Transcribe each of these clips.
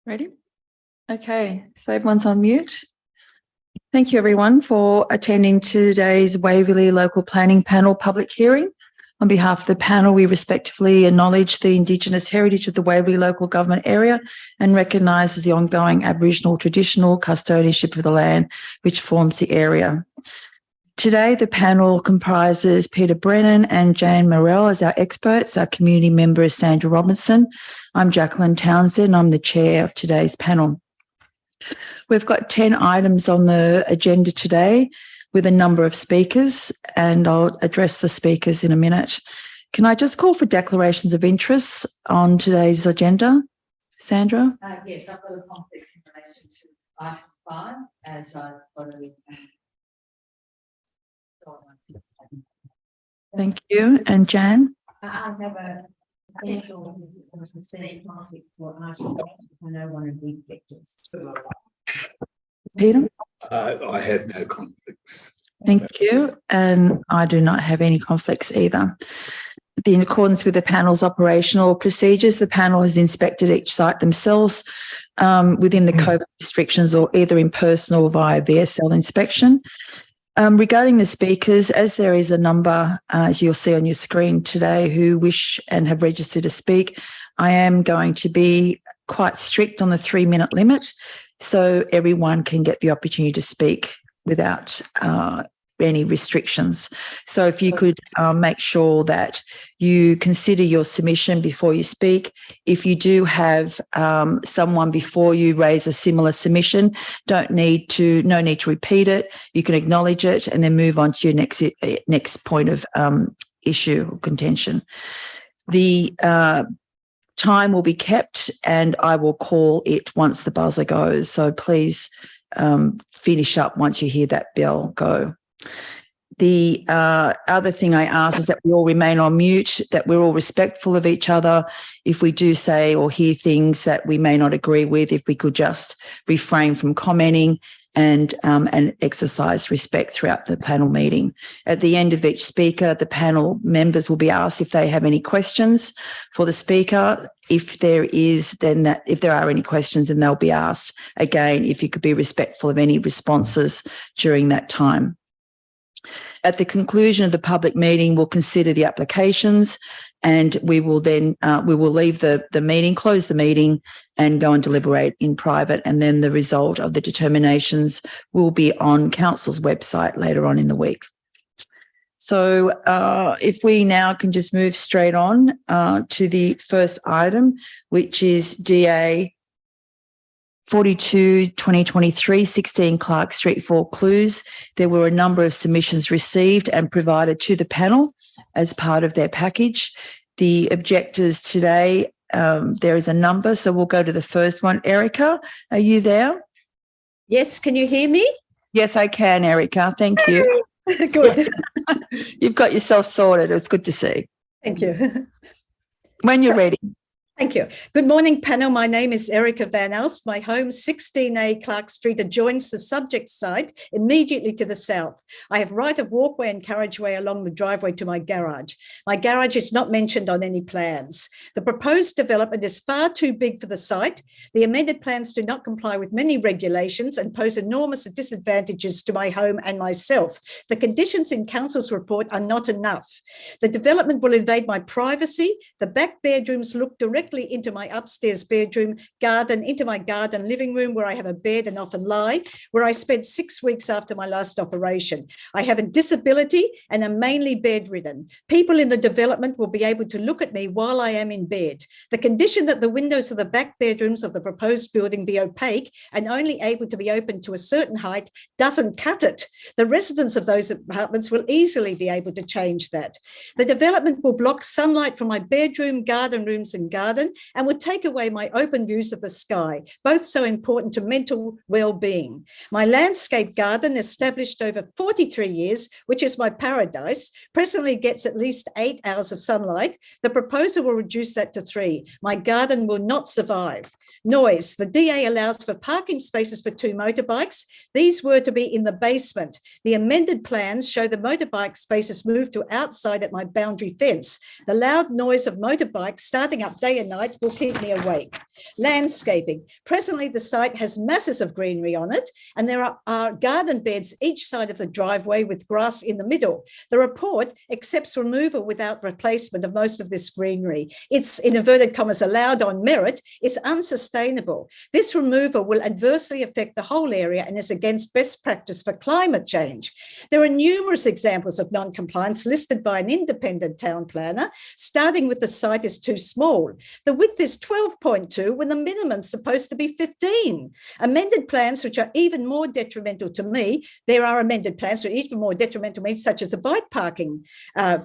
Ready? Okay, so everyone's on mute. Thank you everyone for attending today's Waverley Local Planning Panel public hearing. On behalf of the panel, we respectfully acknowledge the Indigenous heritage of the Waverley local government area and recognise the ongoing Aboriginal traditional custodianship of the land which forms the area. Today, the panel comprises Peter Brennan and Jane Morell as our experts. Our community member is Sandra Robinson. I'm Jacqueline Townsend. I'm the chair of today's panel. We've got 10 items on the agenda today with a number of speakers, and I'll address the speakers in a minute. Can I just call for declarations of interest on today's agenda? Sandra? Yes, I've got a conflict in relation to item 5 as I've got a Thank you. And Jan? I have a potential conflict for item 8. I know one of the objectives. Peter? I have no conflicts. Thank you. And I do not have any conflicts either. In accordance with the panel's operational procedures, the panel has inspected each site themselves within the COVID restrictions or either in person or via VSL inspection. Regarding the speakers, as there is a number, as you'll see on your screen today, who wish and have registered to speak, I am going to be quite strict on the 3-minute limit so everyone can get the opportunity to speak without any restrictions. So if you could make sure that you consider your submission before you speak. If you do have someone before you raise a similar submission, no need to repeat it. You can acknowledge it and then move on to your next point of issue or contention. The time will be kept and I will call it once the buzzer goes. So please finish up once you hear that bell go. The other thing I ask is that we all remain on mute, that we're all respectful of each other. If we do say or hear things that we may not agree with, if we could just refrain from commenting and exercise respect throughout the panel meeting. At the end of each speaker, the panel members will be asked if they have any questions for the speaker. If there are any questions, then they'll be asked again if you could be respectful of any responses during that time. At the conclusion of the public meeting, we'll consider the applications and we will then leave the meeting, close the meeting and go and deliberate in private, and then the result of the determinations will be on Council's website later on in the week. So if we now can just move straight on to the first item, which is DA 42/2023, 16 Clark Street, Vaucluse. There were a number of submissions received and provided to the panel as part of their package. The objectors today, there is a number, so we'll go to the first one. Erica, are you there? Yes, can you hear me? Yes, I can, Erica. Thank you. Good. You've got yourself sorted. It's good to see. Thank you. When you're ready. Thank you. Good morning, panel. My name is Erica Van Elst. My home, 16A Clark Street, adjoins the subject site immediately to the south. I have right of walkway and carriageway along the driveway to my garage. My garage is not mentioned on any plans. The proposed development is far too big for the site. The amended plans do not comply with many regulations and pose enormous disadvantages to my home and myself. The conditions in Council's report are not enough. The development will invade my privacy. The back bedrooms look directly into my upstairs bedroom, garden, into my garden living room where I have a bed and often lie, where I spent 6 weeks after my last operation. I have a disability and am mainly bedridden. People in the development will be able to look at me while I am in bed. The condition that the windows of the back bedrooms of the proposed building be opaque and only able to be opened to a certain height doesn't cut it. The residents of those apartments will easily be able to change that. The development will block sunlight from my bedroom, garden rooms and garden, and would take away my open views of the sky, both so important to mental well-being. My landscape garden, established over 43 years, which is my paradise, presently gets at least 8 hours of sunlight. The proposal will reduce that to 3. My garden will not survive. Noise. The DA allows for parking spaces for 2 motorbikes. These were to be in the basement. The amended plans show the motorbike spaces moved to outside at my boundary fence. The loud noise of motorbikes starting up day and night will keep me awake. Landscaping. Presently, the site has masses of greenery on it, and there are garden beds each side of the driveway with grass in the middle. The report accepts removal without replacement of most of this greenery. It's, in inverted commas, allowed on merit, is unsustainable. This removal will adversely affect the whole area and is against best practice for climate change. There are numerous examples of non-compliance listed by an independent town planner, starting with the site is too small. The width is 12.2 when the minimum is supposed to be 15. Amended plans which are even more detrimental to me, there are amended plans which are even more detrimental to me, such as a bike parking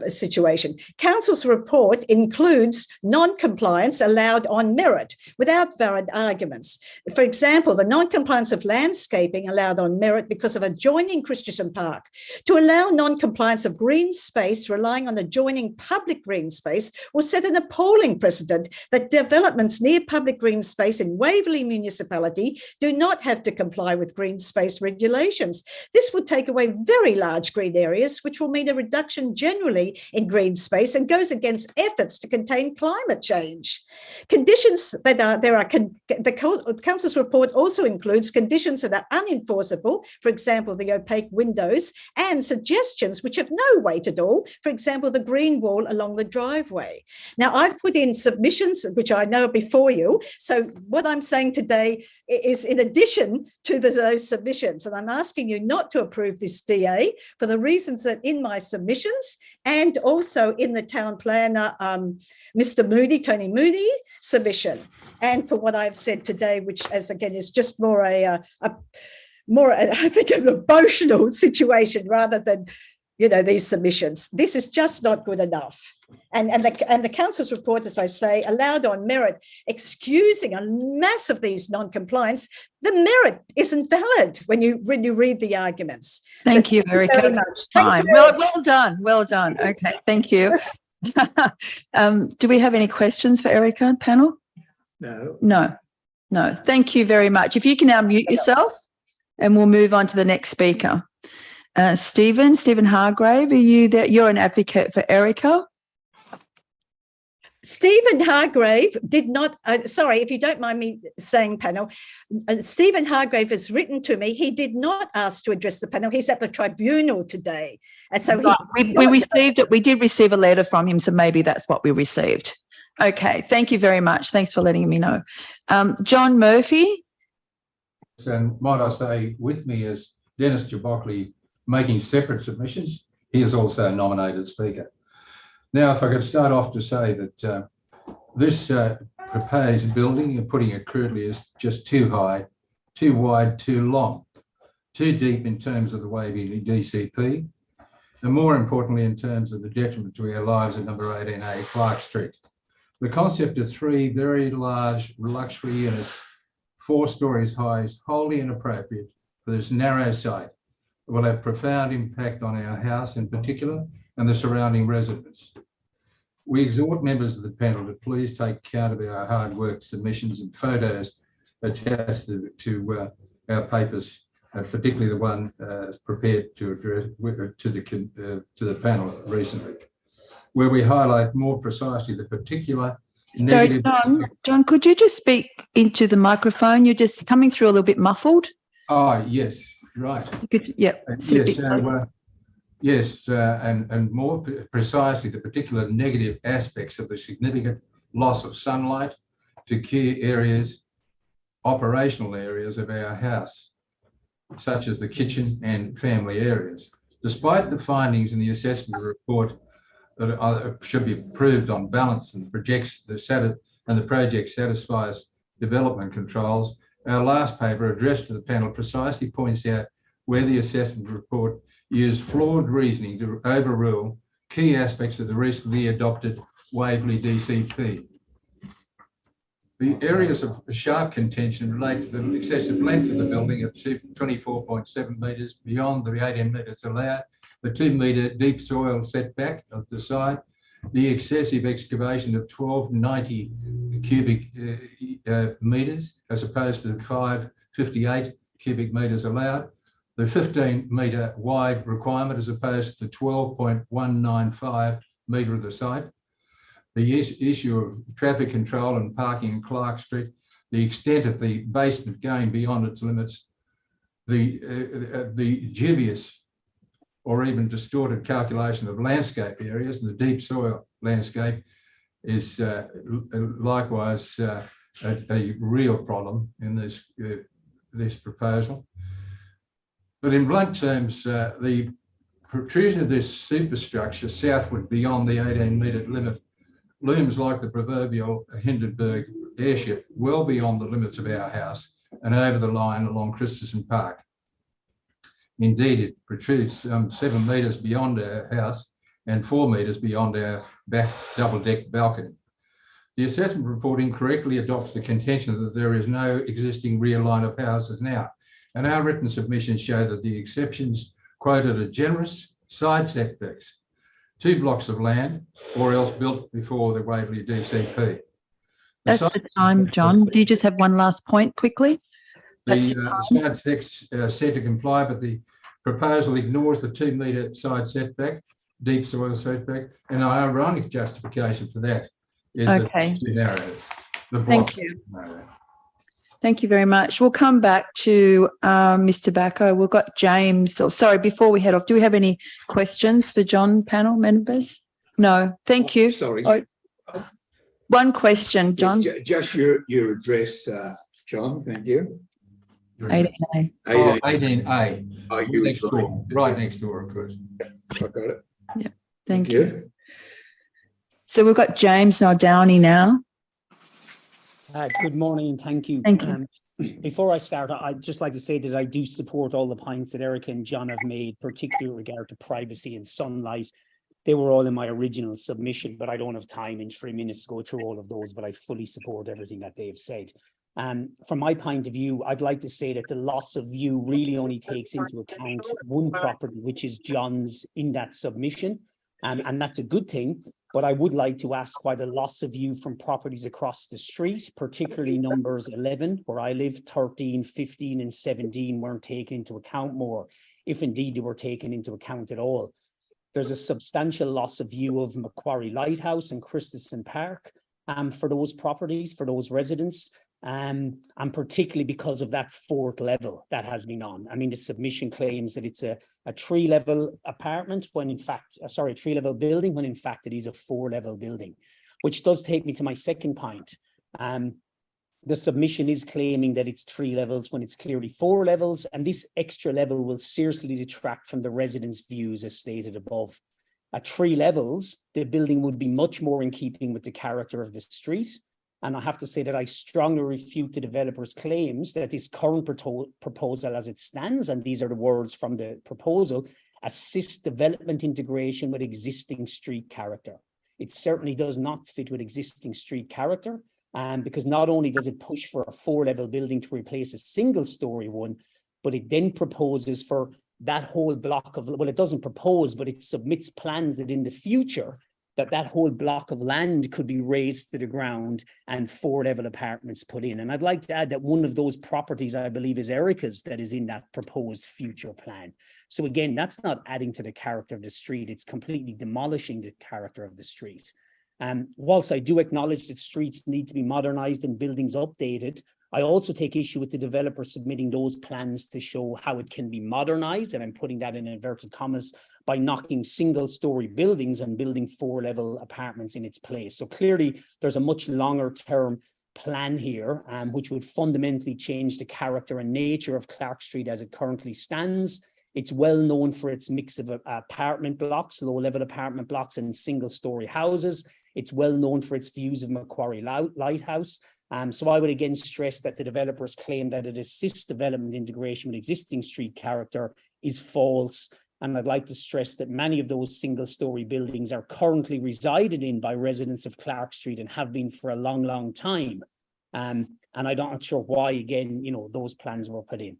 situation. Council's report includes non-compliance allowed on merit without valid arguments. For example, the non-compliance of landscaping allowed on merit because of adjoining Christensen Park. To allow non-compliance of green space relying on adjoining public green space will set an appalling precedent that developments near public green space in Waverley Municipality do not have to comply with green space regulations. This would take away very large green areas, which will mean a reduction generally in green space and goes against efforts to contain climate change. Conditions that are, the Council's report also includes conditions that are unenforceable, for example, the opaque windows, and suggestions which have no weight at all, for example, the green wall along the driveway. Now, I've put in submissions, which I know are before you. So what I'm saying today is in addition to those submissions, and I'm asking you not to approve this DA for the reasons that in my submissions and also in the town planner, Mr. Moody, Tony Moody submission, and for what I've said today, which as again is just more I think an emotional situation rather than, you know, these submissions. This is just not good enough. And the council's report, as I say, allowed on merit, excusing a mass of these non-compliance. The merit isn't valid when you read the arguments. Thank you, Erica. Very much. Thank you. Well done. Well done. Okay, thank you. Do we have any questions for Erica, panel? No. No. Thank you very much. If you can now mute yourself, and we'll move on to the next speaker. Stephen Hargrave, are you there? You're an advocate for Erica. Stephen Hargrave did not, sorry, if you don't mind me saying, panel, Stephen Hargrave has written to me. He did not ask to address the panel. He's at the tribunal today. And so we received it. We did receive a letter from him, so maybe that's what we received. Okay, thank you very much. Thanks for letting me know. John Murphy. And might I say, with me is Dennis Jabockley making separate submissions. He is also a nominated speaker. Now, if I could start off to say that this proposed building, and putting it crudely, is just too high, too wide, too long, too deep in terms of the Waverley DCP, and more importantly, in terms of the detriment to our lives at number 18A Clark Street. The concept of 3 very large luxury units, 4 stories high, is wholly inappropriate for this narrow site. It will have profound impact on our house in particular and the surrounding residents. We exhort members of the panel to please take account of our hard work, submissions and photos attached to our papers, particularly the one prepared to address to the panel recently, where we highlight more precisely the particular negative. John, could you just speak into the microphone? You're just coming through a little bit muffled. Oh, yes, right. Yes, and more precisely the particular negative aspects of the significant loss of sunlight to key areas, operational areas of our house, such as the kitchen and family areas. Despite the findings in the assessment report that should be approved on balance and the project satisfies development controls, our last paper addressed to the panel precisely points out where the assessment report used flawed reasoning to overrule key aspects of the recently adopted Waverley DCP. The areas of sharp contention relate to the excessive length of the building at 24.7 metres beyond the 18 metres allowed, the 2 metre deep soil setback of the side, the excessive excavation of 1290 cubic metres as opposed to 558 cubic metres allowed, the 15-metre wide requirement as opposed to 12.195 metre of the site, the issue of traffic control and parking in Clark Street, the extent of the basement going beyond its limits, the dubious or even distorted calculation of landscape areas, and the deep soil landscape is likewise a real problem in this proposal. But in blunt terms, the protrusion of this superstructure southward beyond the 18-metre limit looms like the proverbial Hindenburg airship well beyond the limits of our house and over the line along Christensen Park. Indeed, it protrudes 7 metres beyond our house and 4 metres beyond our back double-deck balcony. The assessment report incorrectly adopts the contention that there is no existing rear line of houses now, and our written submissions show that the exceptions quoted are generous side setbacks, 2 blocks of land, or else built before the Waverley DCP. That's the time, John. Do you just have one last point quickly? The side setbacks said to comply, but the proposal ignores the 2-metre side setback, deep soil setback, and our ironic justification for that is that it's too narrow. Thank you. Thank you very much. We'll come back to Mr. Bacco. We've got James. Oh, sorry, before we head off, do we have any questions for John, panel members? No, thank you. Sorry. Oh, one question, John. Just your address, John. Thank you. 18A. 18A. Oh, you next door, right next door, of course. I got it. Yeah, thank you. So we've got James Downey now. Good morning and thank you. Thank you. Before I start, I'd just like to say that I do support all the points that Erica and John have made, particularly with regard to privacy and sunlight. They were all in my original submission, but I don't have time in 3 minutes to go through all of those, but I fully support everything that they've said. From my point of view, I'd like to say that the loss of view really only takes into account one property, which is John's in that submission. And that's a good thing. But I would like to ask why the loss of view from properties across the street, particularly numbers 11, where I live, 13, 15 and 17 weren't taken into account more, if indeed they were taken into account at all. There's a substantial loss of view of Macquarie Lighthouse and Christensen Park for those properties, for those residents, and particularly because of that 4th level that has been on. I mean, the submission claims that it's a 3-level apartment when in fact, a 3-level building when in fact it is a 4-level building, which does take me to my second point. The submission is claiming that it's 3 levels when it's clearly 4 levels, and this extra level will seriously detract from the residents' views as stated above. At 3 levels, the building would be much more in keeping with the character of the street. And I have to say that I strongly refute the developer's claims that this current proposal as it stands, and these are the words from the proposal, assists development integration with existing street character. It certainly does not fit with existing street character, because not only does it push for a 4-level building to replace a single-story one, but it then proposes for that whole block of, well, it doesn't propose, but it submits plans that in the future, that whole block of land could be raised to the ground and 4-level apartments put in. And I'd like to add that one of those properties, I believe, is Erica's that is in that proposed future plan. So again, that's not adding to the character of the street. It's completely demolishing the character of the street. Whilst I do acknowledge that streets need to be modernized and buildings updated, I also take issue with the developer submitting those plans to show how it can be modernized, and I'm putting that in inverted commas, by knocking single-story buildings and building 4-level apartments in its place. So clearly, there's a much longer-term plan here, which would fundamentally change the character and nature of Clark Street as it currently stands. It's well known for its mix of apartment blocks, low-level apartment blocks and single-story houses. It's well known for its views of Macquarie Lighthouse. So I would again stress that the developers claim that it assists development integration with existing street character is false. And I'd like to stress that many of those single-story buildings are currently resided in by residents of Clark Street and have been for a long, long time. And I'm not sure why, again, those plans were put in.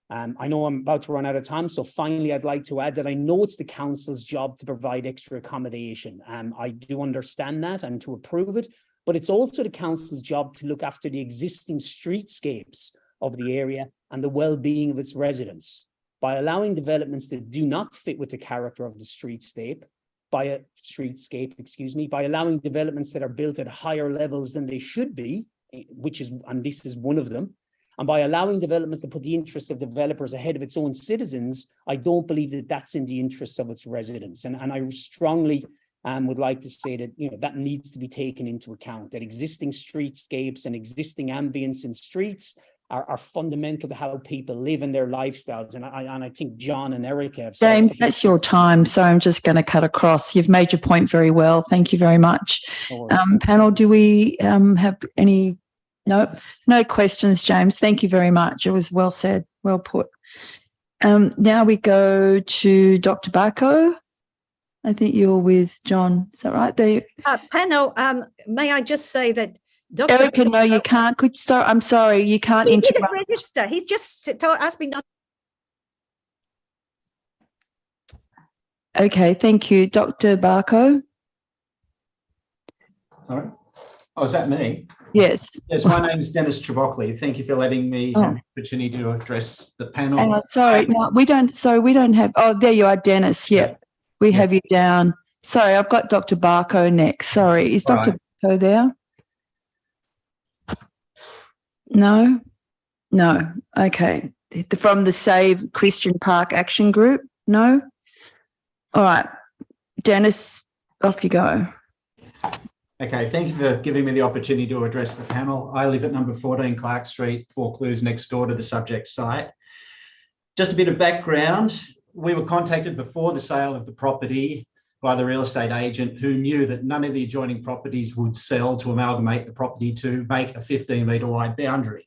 I know I'm about to run out of time, so finally I'd like to add that I know it's the council's job to provide extra accommodation. I do understand that and to approve it, but it's also the council's job to look after the existing streetscapes of the area and the well-being of its residents. By allowing developments that do not fit with the character of the streetscape, by allowing developments that are built at higher levels than they should be, and this is one of them, and by allowing developments that put the interests of developers ahead of its own citizens, I don't believe that that's in the interests of its residents. And I strongly would like to say that, that needs to be taken into account, that existing streetscapes and existing ambience in streets are fundamental to how people live in their lifestyles. And I think John and Erica have said— James, that's your time, so I'm just going to cut across. You've made your point very well. Thank you very much. Panel, do we have any? No questions, James. Thank you very much. It was well said, well put. Now we go to Dr. Barco. I think you're with John. Is that right? Panel, may I just say that Dr. Erica, no, you can't. I'm sorry, you can't he interrupt. didn't register. He just asked me not. Okay, thank you. Dr. Barco? Sorry? Oh, is that me? Yes. Yes, my name is Dennis Trabockley. Thank you for letting me have the opportunity to address the panel. Hang on, sorry, no, we don't have, oh, there you are, Dennis. Yep, we have you down. Sorry, I've got Dr. Barco next. Sorry, is Dr. Barco there? No? No, okay. From the Save Christian Park Action Group? No? All right, Dennis, off you go. Okay, thank you for giving me the opportunity to address the panel. I live at number 14 Clark Street, Vaucluse, next door to the subject site. Just a bit of background. We were contacted before the sale of the property by the real estate agent, who knew that none of the adjoining properties would sell to amalgamate the property to make a 15-metre wide boundary.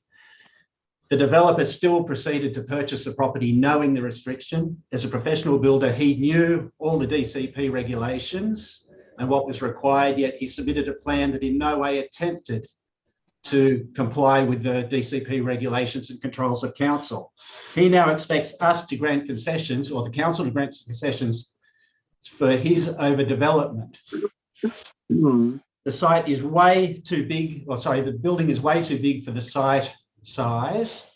The developer still proceeded to purchase the property knowing the restriction. As a professional builder, he knew all the DCP regulations and what was required, yet he submitted a plan that in no way attempted to comply with the DCP regulations and controls of council. He now expects us to grant concessions, or the council to grant concessions, for his overdevelopment. The site is way too big, or sorry, the building is way too big for the site size.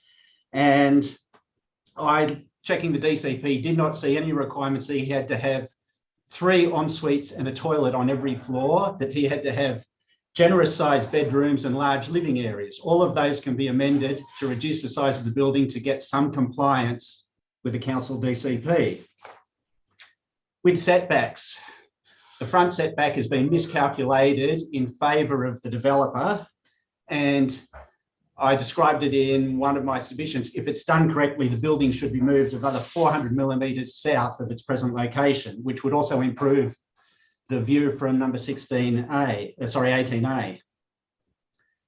And checking the DCP, did not see any requirements that he had to have 3 en-suites and a toilet on every floor, that he had to have generous sized bedrooms and large living areas. All of those can be amended to reduce the size of the building to get some compliance with the council DCP. With setbacks, the front setback has been miscalculated in favour of the developer, and I described it in one of my submissions. If it's done correctly, the building should be moved another 400 millimetres south of its present location, which would also improve the view from number 18A.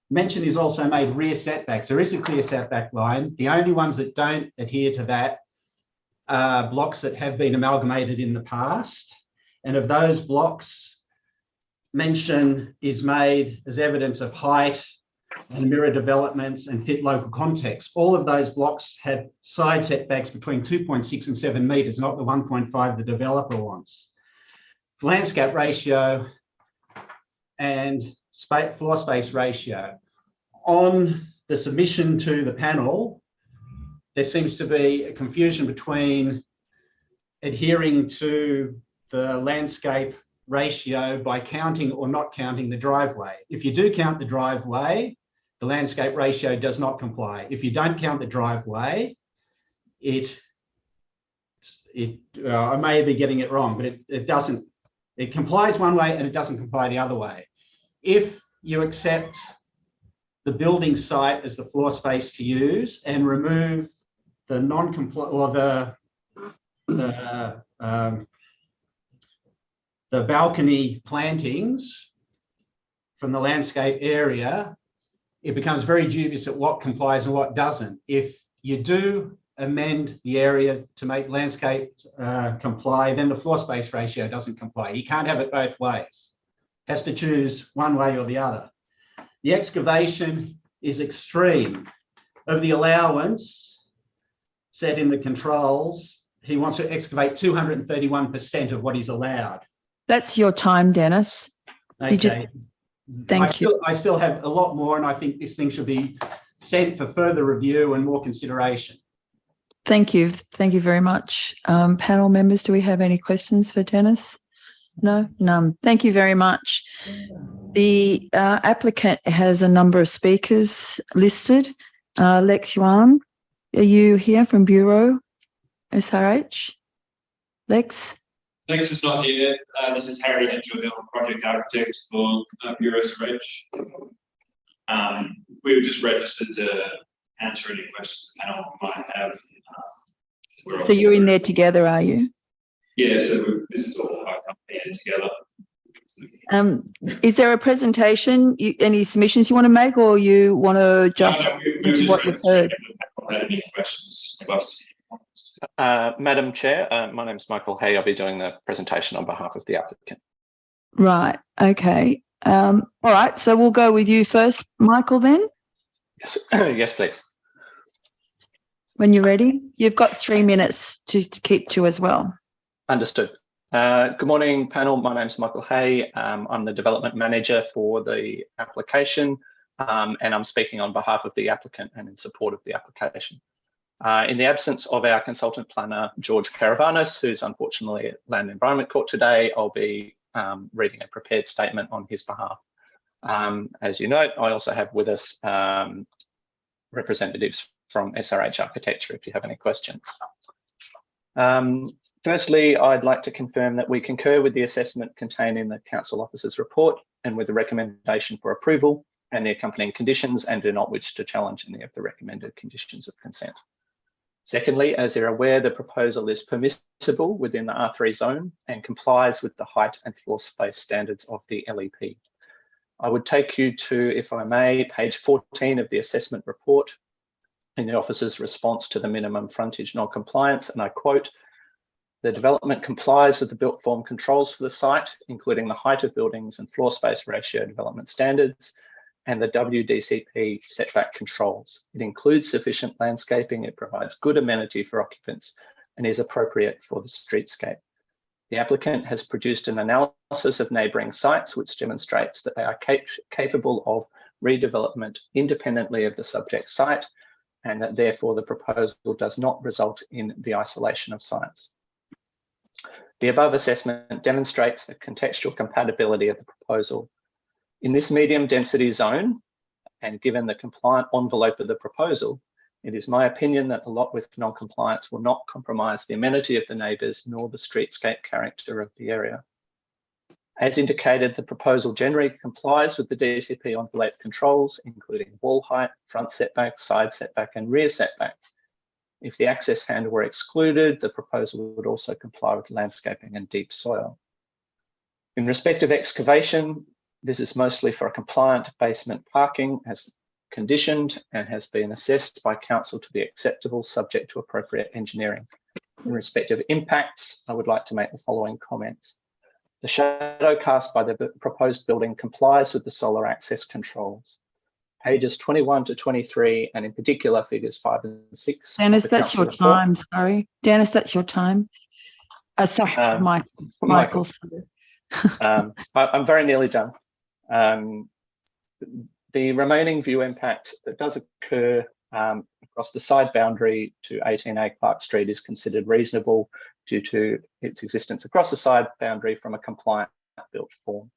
Mention is also made rear setbacks. There is a clear setback line. The only ones that don't adhere to that are blocks that have been amalgamated in the past. And of those blocks, mention is made as evidence of height and mirror developments and fit local context. All of those blocks have side setbacks between 2.6 and 7 metres, not the 1.5 the developer wants. Landscape ratio and floor space ratio. On the submission to the panel, there seems to be a confusion between adhering to the landscape ratio by counting or not counting the driveway. If you do count the driveway, the landscape ratio does not comply. If you don't count the driveway, I may be getting it wrong, but it doesn't. It complies one way and it doesn't comply the other way. If you accept the building site as the floor space to use and remove the non-comply or the balcony plantings from the landscape area, it becomes very dubious at what complies and what doesn't. If you do amend the area to make landscape comply, then the floor space ratio doesn't comply. You can't have it both ways. It has to choose one way or the other. The excavation is extreme. Of the allowance, set in the controls, he wants to excavate 231% of what is allowed. That's your time, Dennis. Did you- Okay. Thank you. I still have a lot more, and I think this thing should be sent for further review and more consideration. Thank you. Thank you very much. Panel members, do we have any questions for Dennis? No, none. Thank you very much. The applicant has a number of speakers listed. Lex Yuan, are you here from Bureau SRH? Lex? Lex is not here. This is Harry Hedgehill, project architect for Bureau SRH. We were just registered to answer any questions the panel might have. So you're in there together, are you? Yeah, so this is all our company together. Is there a presentation, any submissions you want to make, or you want to just we're just what you've heard? Any questions of us? Madam Chair, my name is Michael Hay. I'll be doing the presentation on behalf of the applicant. Right. Okay. All right. So we'll go with you first, Michael, then. Yes, yes, please. When you're ready. You've got 3 minutes to keep to as well. Understood. Good morning, panel. My name is Michael Hay. I'm the development manager for the application, and I'm speaking on behalf of the applicant and in support of the application. In the absence of our consultant planner, George Caravanos, who's unfortunately at Land and Environment Court today, I'll be reading a prepared statement on his behalf. As you note, I also have with us representatives from SRH Architecture if you have any questions. Firstly, I'd like to confirm that we concur with the assessment contained in the Council Officer's report and with the recommendation for approval and the accompanying conditions, and do not wish to challenge any of the recommended conditions of consent. Secondly, as you're aware, the proposal is permissible within the R3 zone and complies with the height and floor space standards of the LEP. I would take you to, if I may, page 14 of the assessment report in the officer's response to the minimum frontage non-compliance, and I quote, "The development complies with the built form controls for the site, including the height of buildings and floor space ratio development standards and the WDCP setback controls. It includes sufficient landscaping, it provides good amenity for occupants and is appropriate for the streetscape. The applicant has produced an analysis of neighbouring sites which demonstrates that they are capable of redevelopment independently of the subject site, and that therefore the proposal does not result in the isolation of sites. The above assessment demonstrates the contextual compatibility of the proposal. In this medium density zone, and given the compliant envelope of the proposal, it is my opinion that the lot with non-compliance will not compromise the amenity of the neighbours nor the streetscape character of the area. As indicated, the proposal generally complies with the DCP envelope controls, including wall height, front setback, side setback, and rear setback. If the access handle were excluded, the proposal would also comply with landscaping and deep soil. In respect of excavation, this is mostly for a compliant basement parking as conditioned and has been assessed by council to be acceptable subject to appropriate engineering. In respect of impacts, I would like to make the following comments. The shadow cast by the proposed building complies with the solar access controls. Pages 21 to 23, and in particular figures 5 and 6. Dennis, that's your time. Sorry. Dennis, that's your time. Sorry, Michael. I'm very nearly done. The remaining view impact that does occur across the side boundary to 18A Clark Street is considered reasonable due to its existence across the side boundary from a compliant built form.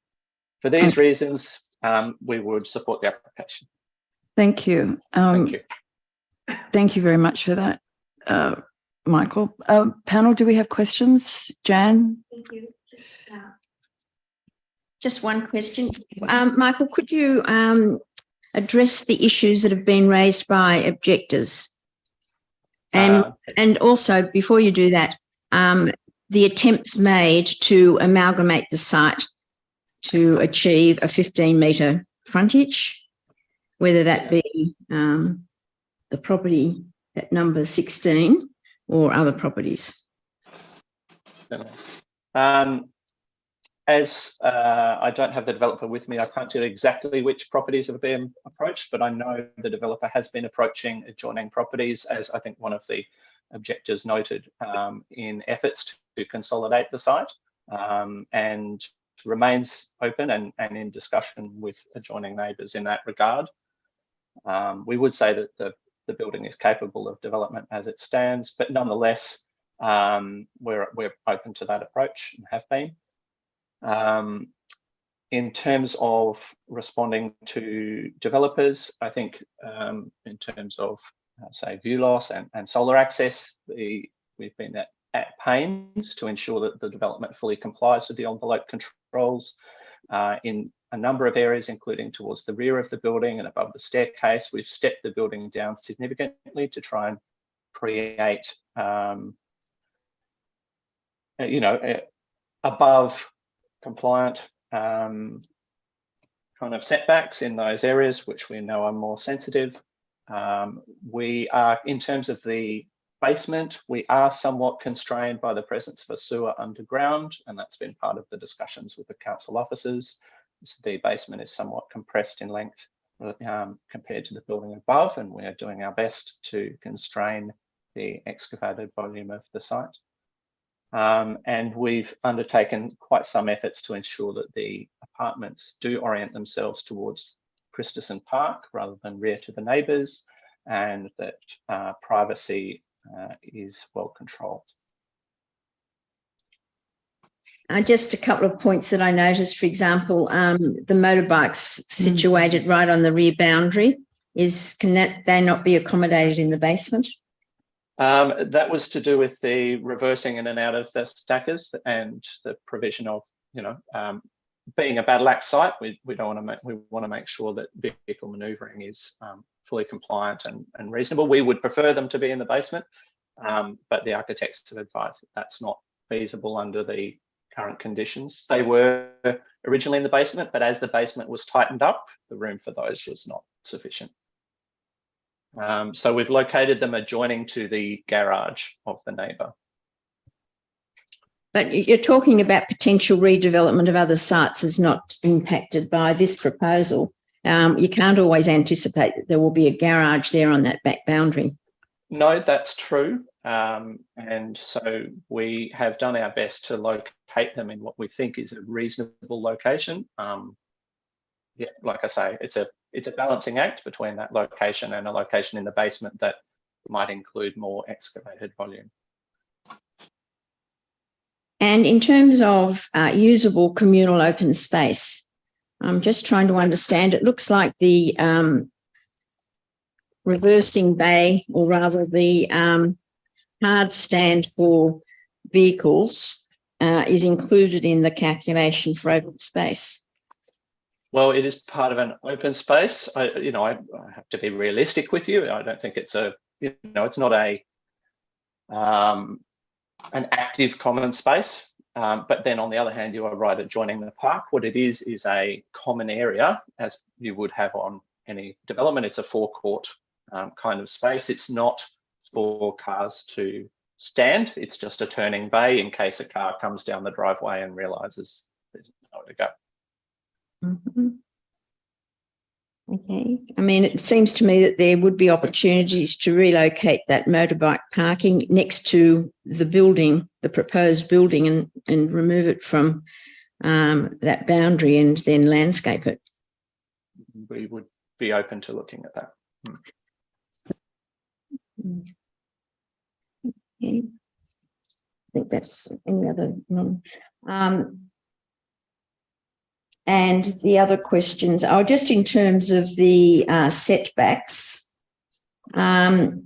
For these reasons, we would support the application. Thank you. Thank you. Thank you very much for that, Michael. Panel, do we have questions? Jan? Thank you. Just one question. Michael, could you address the issues that have been raised by objectors? And also, before you do that, the attempts made to amalgamate the site to achieve a 15-metre frontage, whether that be the property at number 16 or other properties. As I don't have the developer with me, I can't tell you exactly which properties have been approached, but I know the developer has been approaching adjoining properties, as I think one of the objectors noted in efforts to consolidate the site, and remains open and in discussion with adjoining neighbours in that regard. We would say that the building is capable of development as it stands, but nonetheless, we're open to that approach and have been. In terms of responding to developers, I think in terms of say view loss and solar access, we've been at pains to ensure that the development fully complies with the envelope controls in a number of areas, including towards the rear of the building and above the staircase. We've stepped the building down significantly to try and create, above compliant kind of setbacks in those areas which we know are more sensitive. We are, in terms of the basement, we are somewhat constrained by the presence of a sewer underground, and that's been part of the discussions with the council officers. So the basement is somewhat compressed in length compared to the building above, and we are doing our best to constrain the excavated volume of the site. And we've undertaken quite some efforts to ensure that the apartments do orient themselves towards Christensen Park rather than rear to the neighbours, and that privacy is well controlled. Just a couple of points that I noticed. For example, the motorbikes situated right on the rear boundary, can they not be accommodated in the basement? That was to do with the reversing in and out of the stackers and the provision of, being a battle axe site, we want to make sure that vehicle manoeuvring is fully compliant and reasonable. We would prefer them to be in the basement, but the architects have advised that that's not feasible under the current conditions. They were originally in the basement, but as the basement was tightened up, the room for those was not sufficient. So we've located them adjoining to the garage of the neighbour. But you're talking about potential redevelopment of other sites is not impacted by this proposal. You can't always anticipate that there will be a garage there on that back boundary. No, that's true. And so we have done our best to locate them in what we think is a reasonable location. Yeah, like I say, it's a balancing act between that location and a location in the basement that might include more excavated volume. And in terms of usable communal open space, I'm just trying to understand. It looks like the reversing bay, or rather the hard stand for vehicles, is included in the calculation for open space. Well, it is part of an open space. I have to be realistic with you. I don't think it's it's not an active common space. But then on the other hand, you are right, adjoining the park. What it is a common area, as you would have on any development. It's a forecourt kind of space. It's not for cars to stand. It's just a turning bay in case a car comes down the driveway and realises there's nowhere to go. Mm-hmm. Okay. I mean, it seems to me that there would be opportunities to relocate that motorbike parking next to the building, the proposed building, and remove it from that boundary and then landscape it. We would be open to looking at that. Okay. I think that's any other one. And the other questions are just in terms of the setbacks. The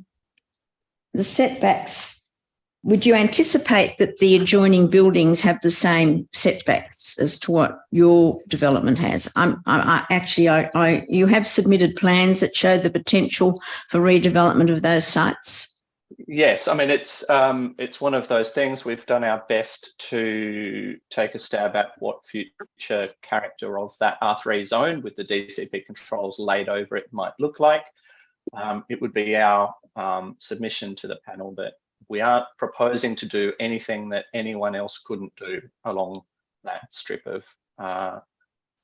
setbacks, would you anticipate that the adjoining buildings have the same setbacks as to what your development has? You have submitted plans that show the potential for redevelopment of those sites. Yes, I mean, it's one of those things. We've done our best to take a stab at what future character of that R3 zone with the DCP controls laid over it might look like. It would be our submission to the panel that we aren't proposing to do anything that anyone else couldn't do along that strip of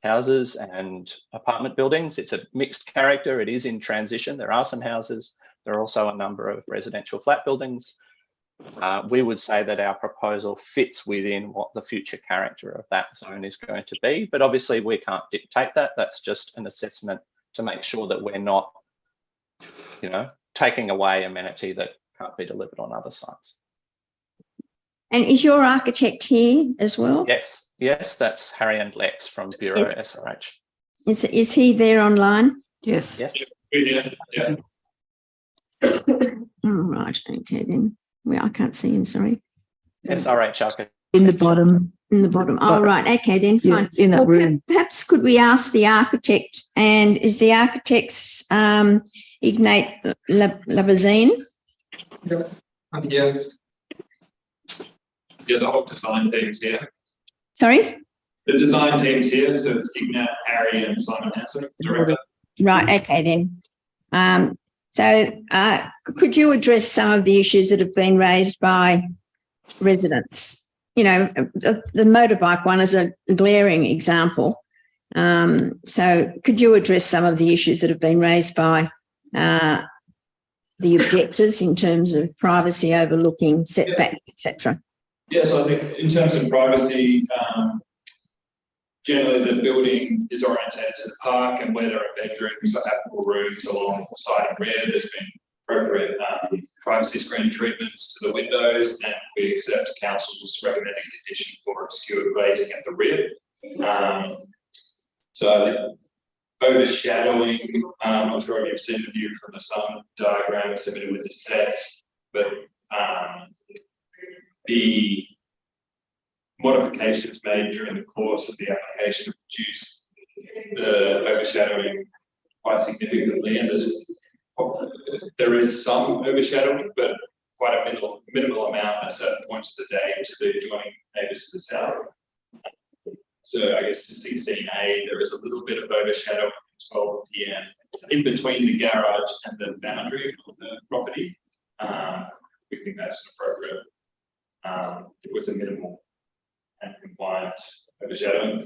houses and apartment buildings. It's a mixed character. It is in transition. There are some houses. There are also a number of residential flat buildings. we would say that our proposal fits within what the future character of that zone is going to be. But obviously we can't dictate that. That's just an assessment to make sure that we're not, you know, taking away amenity that can't be delivered on other sites. And is your architect here as well? Yes, yes, that's Harry and Lex from Bureau SRH. Is he there online? Yes. Yes. Yeah. All right. Okay, then. Well, I can't see him, sorry. SRH architect. In the bottom. In the bottom. Oh, right. Okay, then fine. Yeah, in that room. Perhaps could we ask the architect, and is the architect's Ignate Labazine? Yeah. Yeah, the whole design team's here. Sorry? The design team's here, so it's Ignat, Harry, and Simon Hansen, director. Right. Okay, then. Could you address some of the issues that have been raised by residents? You know, the motorbike one is a glaring example. So could you address some of the issues that have been raised by the objectors in terms of privacy, overlooking, setback, etc.? Yeah, so I think in terms of privacy, generally the building is orientated to the park, and where there are bedrooms or habitable rooms along the side and rear, there's been appropriate privacy screen treatments to the windows, and we accept council's recommended condition for obscured glazing at the rear. So I think overshadowing, I'm not sure if you've seen the view from the sun diagram submitted with the set, but the modifications made during the course of the application reduced the overshadowing quite significantly, and there is some overshadowing, but quite a minimal amount at certain points of the day to the adjoining neighbours to the south. So I guess to 16A, there is a little bit of overshadowing at 12 PM in between the garage and the boundary of the property. We think that's appropriate. It was a minimal and compliant overshadowing.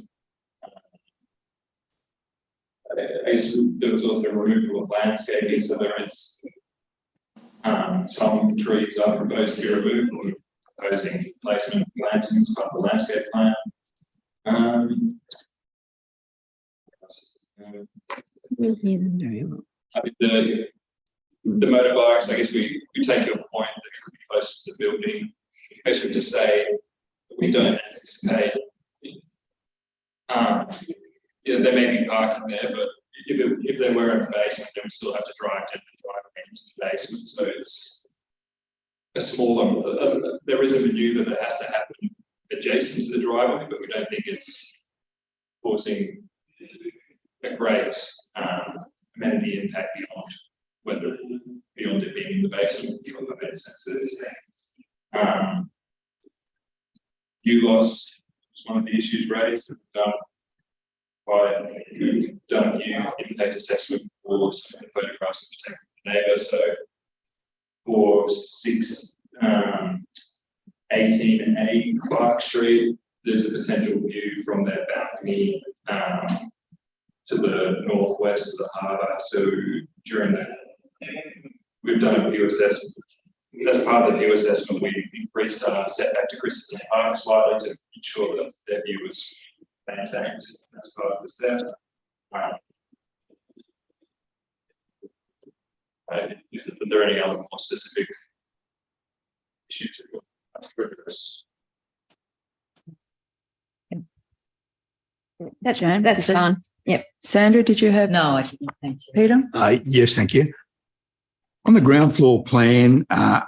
I guess there was also removal of landscaping, so there is some trees are proposed to be removed, or proposing placement of plantings part of the landscape plan. I think the motorbikes, I guess we take your point that it could be close to the building. Basically to say we don't anticipate there may be parking there, but if they were in the basement, then we still have to drive down the driveway into the basement. So it's a smaller, there is a manoeuvre that has to happen adjacent to the driveway, but we don't think it's causing a great amenity impact beyond it being in the basement, which will have better sense of it. View loss is one of the issues raised. We've done a view impact assessment for some of the photographs that we take from the neighbour. So for 18A Clark Street, there's a potential view from their balcony to the northwest of the harbour. So during that, we've done a view assessment. As part of the view assessment, we increased our setback to Christensen Park slightly to ensure that their view was maintained as part of the step. Are there any other more specific issues that you're address? That's fine. Yep. Sandra, did you have? No, I didn't. Thank you. Peter? Yes, thank you. On the ground floor plan, at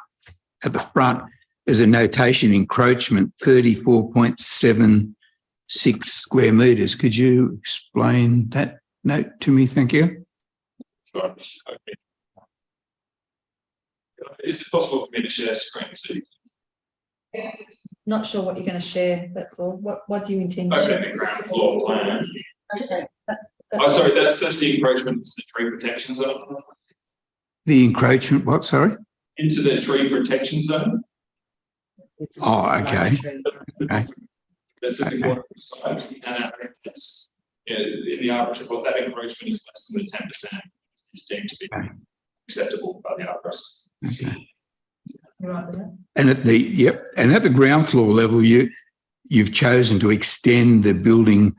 the front, there's a notation encroachment 34.76 square metres. Could you explain that note to me? Thank you. Sorry. Okay. Is it possible for me to share screen so you can... Not sure what you're going to share. That's all. What do you intend to share? Okay, the ground floor plan. Okay, that's sorry, that's the encroachment into the tree protection zone. The encroachment, what, sorry? Into the tree protection zone. Oh, okay. Okay. That's a big one of the side. And it's, in the arborist report, that encroachment is less than the 10% is deemed to be acceptable by the arborist. Okay. You're right with that? And at the ground floor level, you've chosen to extend the building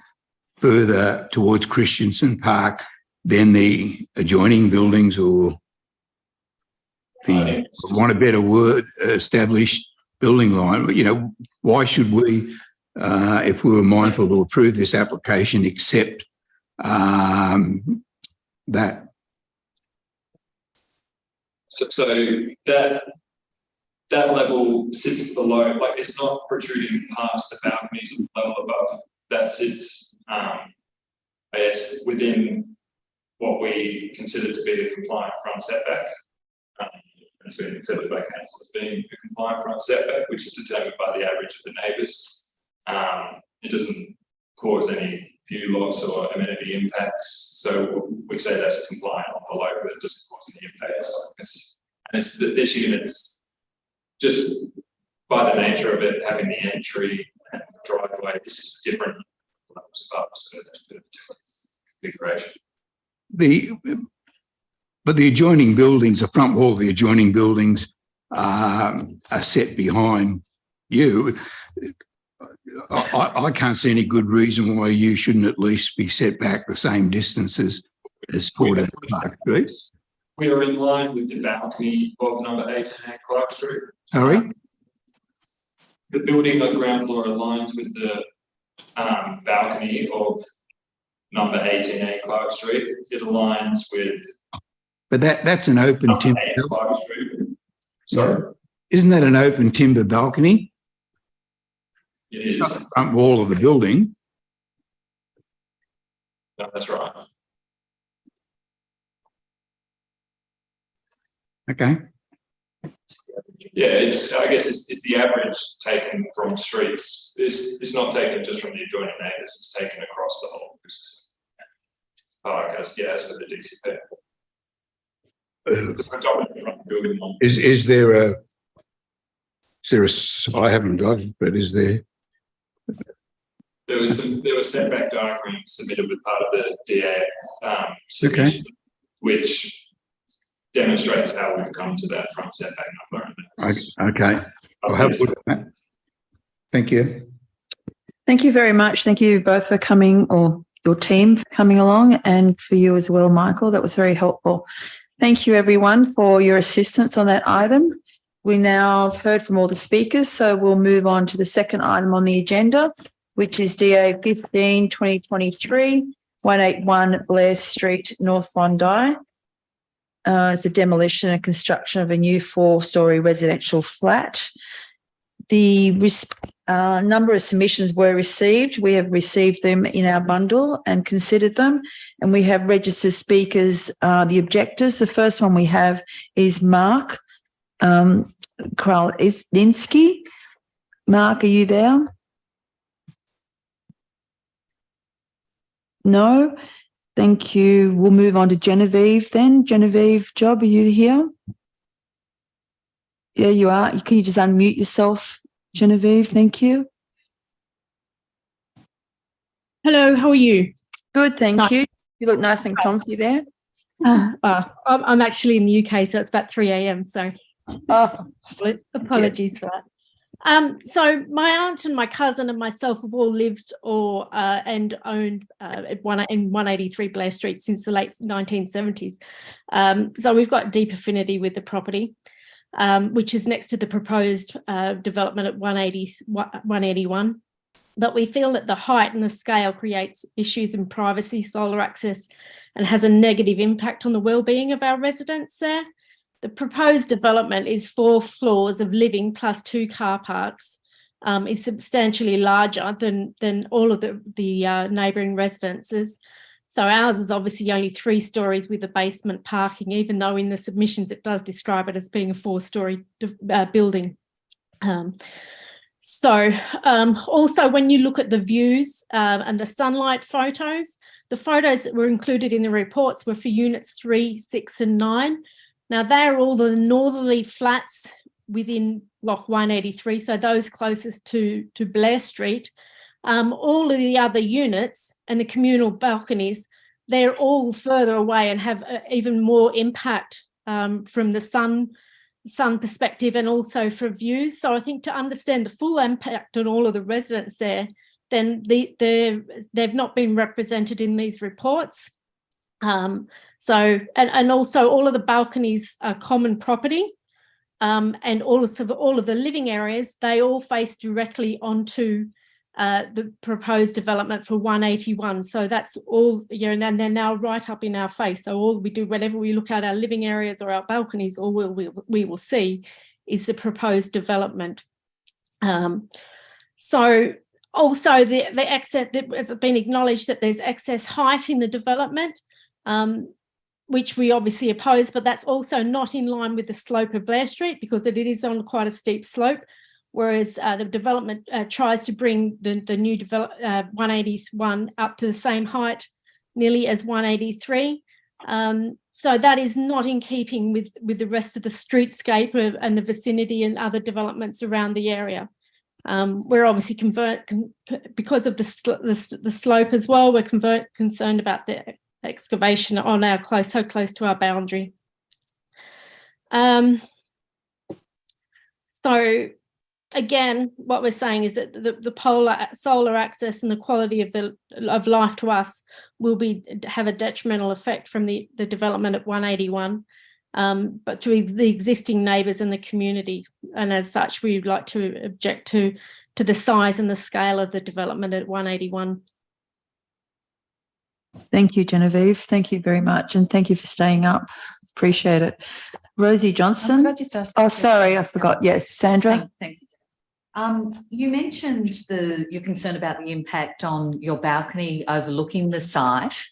further towards Christensen Park than the adjoining buildings, or the, for want of a better word, established building line. You know, why should we, if we were mindful to approve this application, accept that? So that level sits below, like it's not protruding past the balconies level above. That sits, I guess, within what we consider to be the compliant front setback. It's been accepted by council as being a compliant front setback, which is determined by the average of the neighbours. It doesn't cause any view loss or amenity impacts. So we say that's a compliant envelope, but it doesn't cause any impacts. And it's this unit's just by the nature of it having the entry and driveway, this is different levels above, so that's a bit of a different configuration. But the adjoining buildings, the front wall of the adjoining buildings are set behind you. I can't see any good reason why you shouldn't at least be set back the same distances as 14 Clark Street. We are in line with the balcony of number 18A Clark Street. Sorry? The building on ground floor aligns with the balcony of number 18A Clark Street. It aligns with. But that's an open timber. Clark Street. Sorry? Isn't that an open timber balcony? It is. It's not the front wall of the building. No, that's right. Okay. Yeah, I guess it's the average taken from streets. It's not taken just from the adjoining neighbours, it's taken across the whole park as for the DCP. Is there a I haven't got it, but is there? There were setback diagrams submitted with part of the DA submission, which demonstrates how we've come to that front setback number. Okay. I'll have a look at that. Thank you. Thank you very much. Thank you both for coming, or your team for coming along, and for you as well, Michael. That was very helpful. Thank you, everyone, for your assistance on that item. We now have heard from all the speakers, so we'll move on to the second item on the agenda, which is DA 15-2023, 181 Blair Street, North Bondi. It's a demolition and construction of a new 4-storey residential flat. The number of submissions were received. We have received them in our bundle and considered them, and we have registered speakers, the objectors. The first one we have is Mark Kralinsky. Mark, are you there? No? Thank you. We'll move on to Genevieve then. Genevieve Job, are you here? Yeah, you are. Can you just unmute yourself, Genevieve? Thank you. Hello, how are you? Good, thank you. You look nice and comfy there. I'm actually in the UK, so it's about 3 a.m. So apologies for that. So my aunt and my cousin and myself have all lived and owned in 183 Blair Street since the late 1970s. So we've got deep affinity with the property, which is next to the proposed development at 181. But we feel that the height and the scale creates issues in privacy, solar access, and has a negative impact on the well-being of our residents there. The proposed development is 4 floors of living plus 2 car parks, is substantially larger than all of the neighbouring residences. So ours is obviously only 3 stories with a basement parking, even though in the submissions it does describe it as being a 4-storey building. Also, when you look at the views and the sunlight photos, the photos that were included in the reports were for units 3, 6 and 9. Now, they're all the northerly flats within Block 183, so those closest to Blair Street. All of the other units and the communal balconies, they're all further away and have even more impact from the sun perspective and also for views. So I think to understand the full impact on all of the residents there, then they've not been represented in these reports. So also all of the balconies are common property, and all of the living areas, they all face directly onto the proposed development for 181. So that's all, and they're now right up in our face. So all we do, whenever we look at our living areas or our balconies, all we will see is the proposed development. So also the excess, it's been acknowledged that there's excess height in the development, which we obviously oppose, but that's also not in line with the slope of Blair Street because it is on quite a steep slope, whereas the development tries to bring the new 181 up to the same height nearly as 183. So that is not in keeping with the rest of the streetscape and the vicinity and other developments around the area. We're obviously because of the slope as well, we're concerned about the excavation on our so close to our boundary. So again, what we're saying is that the solar access and the quality of life to us will have a detrimental effect from the development at 181, but to the existing neighbours and the community. And as such, we'd like to object to the size and the scale of the development at 181. Thank you, Genevieve. Thank you very much. And thank you for staying up. Appreciate it. Rosie Johnson. Could I just ask? Oh, sorry, I forgot. Yes, Sandra. Thank you. You mentioned your concern about the impact on your balcony overlooking the site.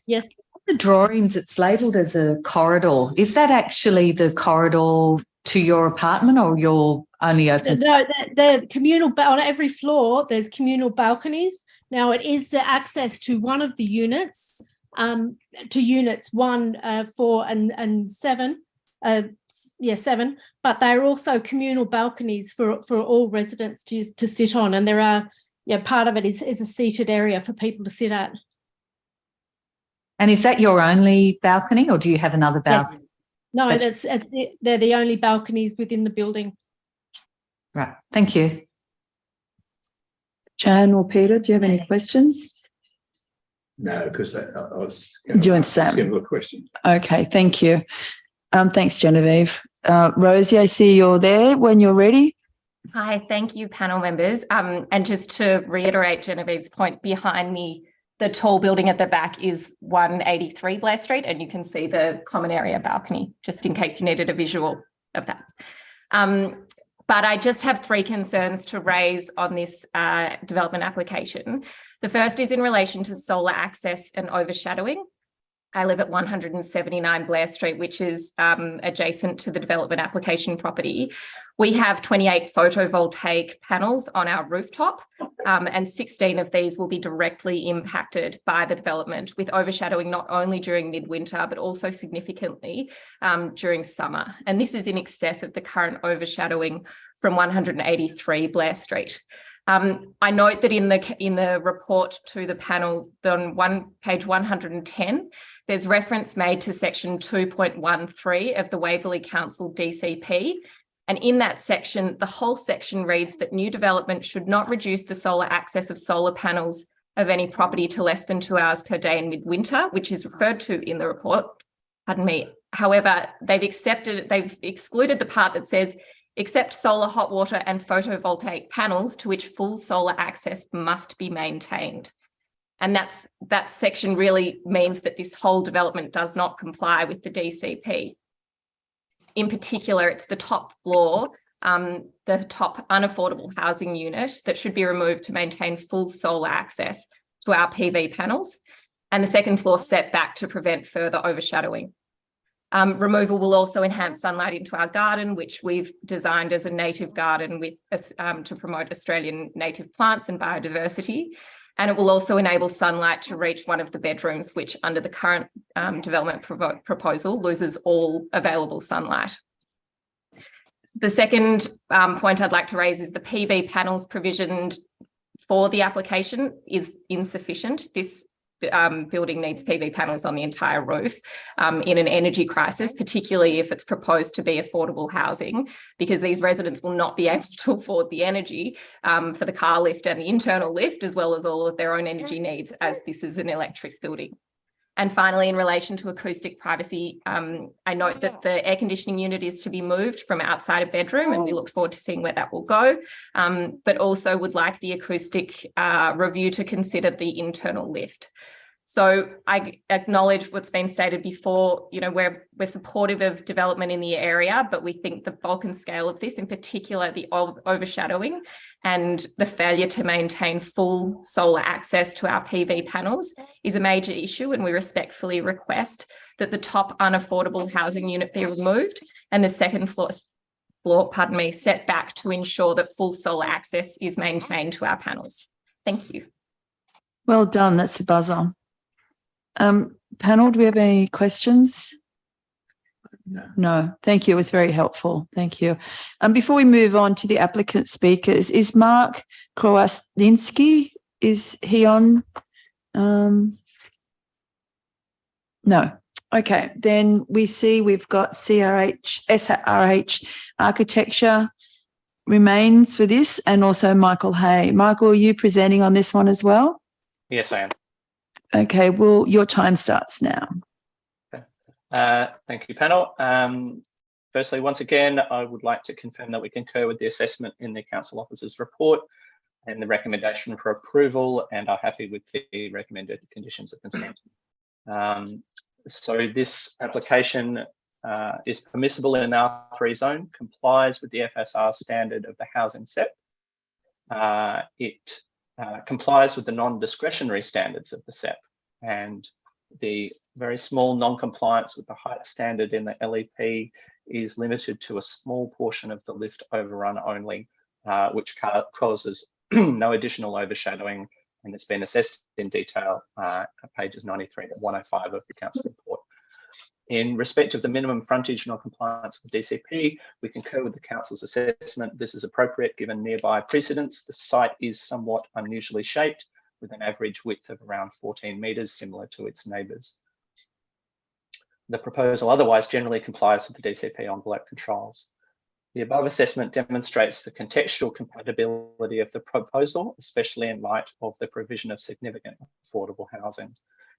Yes. The drawings, it's labelled as a corridor. Is that actually the corridor to your apartment, or you're only open? No, the communal, on every floor, there's communal balconies. Now, it is the access to one of the units, to units 1, 4, and 7. 7, but they're also communal balconies for all residents to sit on, and there are part of it is a seated area for people to sit at. And is that your only balcony, or do you have another balcony? Yes. No, they're the only balconies within the building. Right, thank you. Jan or Peter, do you have any questions? No, because I was going to ask a question. Okay, thank you. Thanks, Genevieve. Rosie, I see you're there when you're ready. Hi, thank you, panel members. And just to reiterate Genevieve's point, behind me, the tall building at the back is 183 Blair Street, and you can see the common area balcony, just in case you needed a visual of that. But I just have 3 concerns to raise on this development application. The first is in relation to solar access and overshadowing. I live at 179 Blair Street, which is adjacent to the development application property. We have 28 photovoltaic panels on our rooftop, and 16 of these will be directly impacted by the development, with overshadowing not only during midwinter, but also significantly during summer. And this is in excess of the current overshadowing from 183 Blair Street. I note that in the report to the panel, on page 110, there's reference made to section 2.13 of the Waverley Council DCP. And in that section, the whole section reads that new development should not reduce the solar access of solar panels of any property to less than 2 hours per day in midwinter, which is referred to in the report. Pardon me. However, they've excluded the part that says, except solar hot water and photovoltaic panels to which full solar access must be maintained. And that section really means that this whole development does not comply with the DCP. In particular, it's the top floor, the top unaffordable housing unit that should be removed to maintain full solar access to our PV panels, and the second floor set back to prevent further overshadowing. Removal will also enhance sunlight into our garden, which we've designed as a native garden with to promote Australian native plants and biodiversity. And it will also enable sunlight to reach one of the bedrooms, which under the current development proposal loses all available sunlight. The second point I'd like to raise is the PV panels provisioned for the application is insufficient. building needs PV panels on the entire roof in an energy crisis, particularly if it's proposed to be affordable housing, because these residents will not be able to afford the energy for the car lift and the internal lift, as well as all of their own energy needs, as this is an electric building. And finally, in relation to acoustic privacy, I note that the air conditioning unit is to be moved from outside a bedroom, and we look forward to seeing where that will go, but also would like the acoustic review to consider the internal lift. So I acknowledge what's been stated before, you know, we're supportive of development in the area, but we think the bulk and scale of this, in particular the overshadowing and the failure to maintain full solar access to our PV panels, is a major issue, and we respectfully request that the top unaffordable housing unit be removed and the second floor set back to ensure that full solar access is maintained to our panels. Thank you. Well done. That's the buzzer. Panel, do we have any questions? No, thank you. It was very helpful. Thank you. Before we move on to the applicant speakers, is Mark Krowasninski, is he on? No. Okay, then we see we've got SRH Architecture remains for this, and also Michael Hay. Michael, are you presenting on this one as well? Yes, I am. Okay, well, your time starts now. Thank you, panel. Firstly, once again, I would like to confirm that we concur with the assessment in the council officer's report and the recommendation for approval, and are happy with the recommended conditions of consent. So this application is permissible in the R3 zone, complies with the FSR standard of the housing SEP. It complies with the non-discretionary standards of the SEP, and the very small non-compliance with the height standard in the LEP is limited to a small portion of the lift overrun only, which causes no additional overshadowing, and it's been assessed in detail at pages 93 to 105 of the council report. In respect of the minimum frontage non-compliance with DCP, we concur with the council's assessment. This is appropriate given nearby precedents. The site is somewhat unusually shaped, with an average width of around 14 metres, similar to its neighbours. The proposal otherwise generally complies with the DCP envelope controls. The above assessment demonstrates the contextual compatibility of the proposal, especially in light of the provision of significant affordable housing.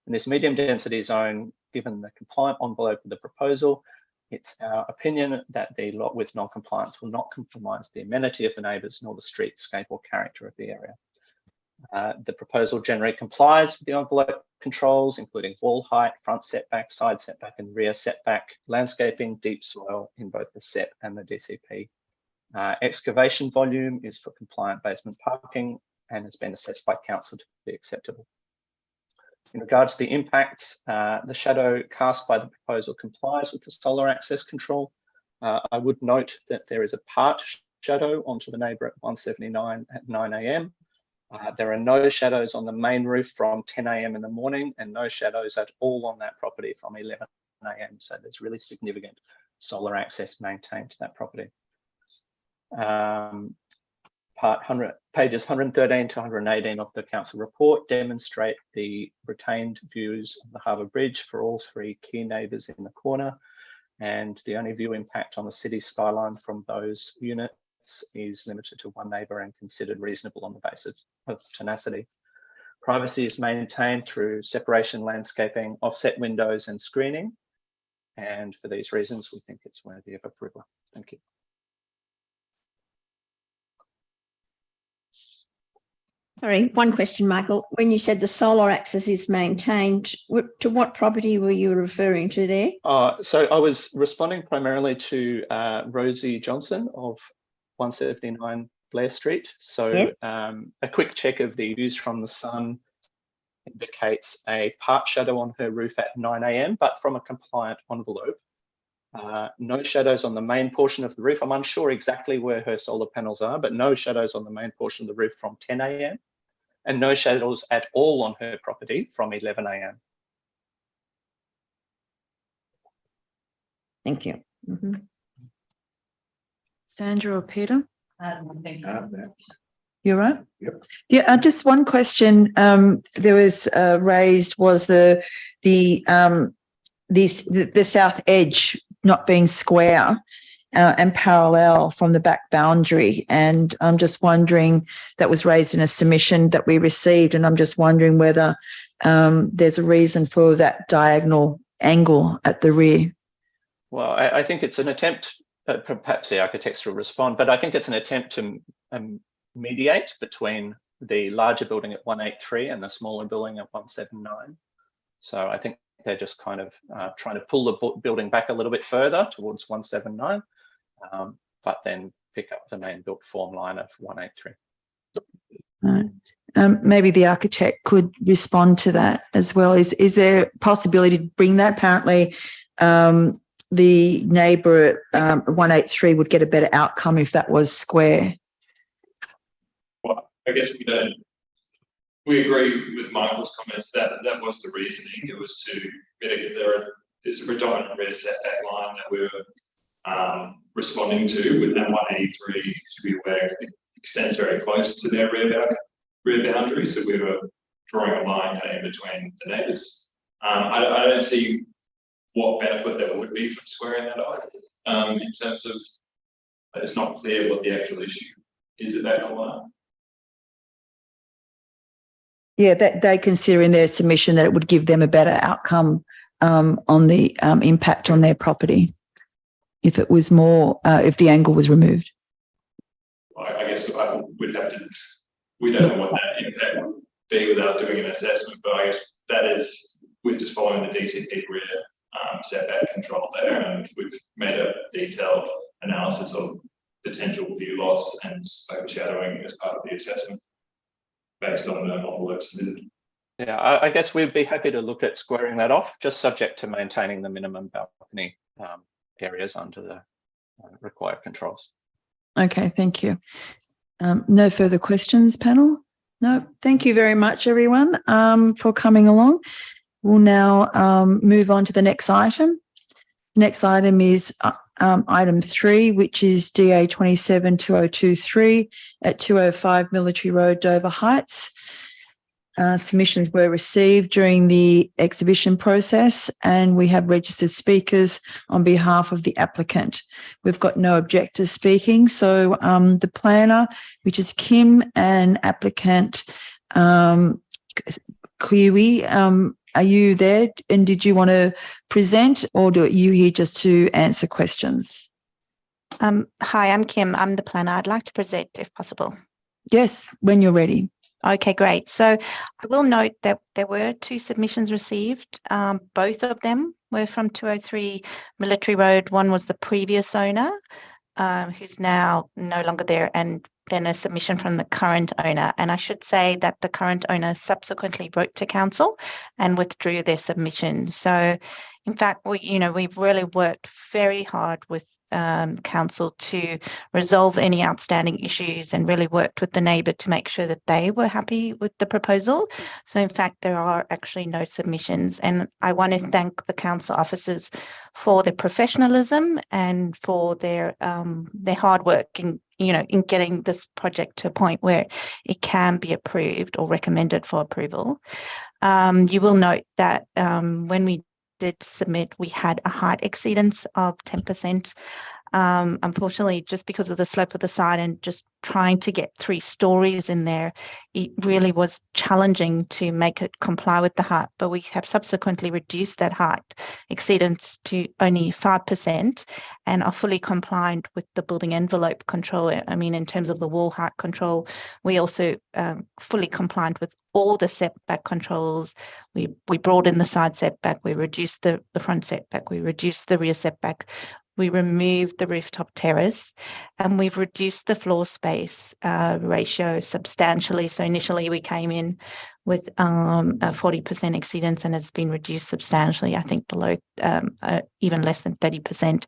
In this medium density zone, given the compliant envelope of the proposal, it's our opinion that the lot width non-compliance will not compromise the amenity of the neighbours nor the streetscape or character of the area. The proposal generally complies with the envelope controls, including wall height, front setback, side setback, and rear setback, landscaping, deep soil in both the SEP and the DCP. Excavation volume is for compliant basement parking and has been assessed by council to be acceptable. In regards to the impacts, the shadow cast by the proposal complies with the solar access control. I would note that there is a part shadow onto the neighbour at 179 at 9 a.m. There are no shadows on the main roof from 10 a.m. in the morning, and no shadows at all on that property from 11 a.m. So there's really significant solar access maintained to that property. Pages 113 to 118 of the council report demonstrate the retained views of the Harbour Bridge for all three key neighbours in the corner, and the only view impact on the city skyline from those units is limited to one neighbour and considered reasonable on the basis of tenacity. Privacy is maintained through separation landscaping, offset windows and screening, and for these reasons we think it's worthy of approval. Thank you. Sorry, one question, Michael. When you said the solar access is maintained, to what property were you referring to there? So I was responding primarily to Rosie Johnson of 179 Blair Street. So yes. A quick check of the views from the sun indicates a part shadow on her roof at 9 a.m, but from a compliant envelope. No shadows on the main portion of the roof. I'm unsure exactly where her solar panels are, but no shadows on the main portion of the roof from 10 a.m. and no shadows at all on her property from 11 a.m. Thank you. Sandra or Peter? You're right. Yep. Yeah. Just one question. There was raised was the south edge not being square and parallel from the back boundary, and I'm just wondering, that was raised in a submission that we received, and I'm just wondering whether there's a reason for that diagonal angle at the rear. Well, I think it's an attempt. Perhaps the architects will respond, but I think it's an attempt to mediate between the larger building at 183 and the smaller building at 179. So I think they're just kind of trying to pull the building back a little bit further towards 179, but then pick up the main built form line of 183. Right. Maybe the architect could respond to that as well. Is there a possibility to bring that? Apparently, the neighbour at 183 would get a better outcome if that was square. Well, I guess we agree with Michael's comments that was the reasoning. It was to mitigate. There's a predominant rear setback line that we were responding to with that 183. To be aware, it extends very close to their rear boundary, so we were drawing a line in between the neighbours. I don't see what benefit there would be from squaring that off. In terms of, it's not clear what the actual issue is at that line. Yeah, that they consider in their submission that it would give them a better outcome on the impact on their property if it was more, if the angle was removed. I guess we'd have to, we don't know what that impact would be without doing an assessment, but I guess that is, we're just following the DCP rear setback control there, and we've made a detailed analysis of potential view loss and overshadowing as part of the assessment based on the envelope submitted. Yeah, I guess we'd be happy to look at squaring that off, just subject to maintaining the minimum balcony areas under the required controls. Okay, thank you. No further questions, panel? No, thank you very much, everyone, for coming along. We'll now move on to the next item. Next item is item 3, which is DA 272023 at 205 Military Road, Dover Heights. Submissions were received during the exhibition process, and we have registered speakers on behalf of the applicant. We've got no objectors speaking, so the planner, which is Kim, and applicant Kiwi, are you there, and did you want to present, or are you here just to answer questions? Hi, I'm Kim. I'm the planner. I'd like to present if possible. Yes, when you're ready. Okay, great. So I will note that there were 2 submissions received. Both of them were from 203 Military Road. One was the previous owner, who's now no longer there, and then a submission from the current owner. And I should say that the current owner subsequently wrote to council and withdrew their submission. So in fact, we've really worked very hard with council to resolve any outstanding issues, and really worked with the neighbour to make sure that they were happy with the proposal. So in fact, there are actually no submissions, and I want to thank the council officers for their professionalism and for their hard work in getting this project to a point where it can be approved or recommended for approval. You will note that when we did submit, we had a height exceedance of 10%. Unfortunately, just because of the slope of the site and just trying to get 3 stories in there, it really was challenging to make it comply with the height. But we have subsequently reduced that height exceedance to only 5% and are fully compliant with the building envelope control. I mean, in terms of the wall height control, we also fully compliant with all the setback controls. We brought in the side setback, we reduced the front setback, we reduced the rear setback, we removed the rooftop terrace, and we've reduced the floor space ratio substantially. So initially we came in with a 40% exceedance, and it's been reduced substantially, I think below even less than 30%.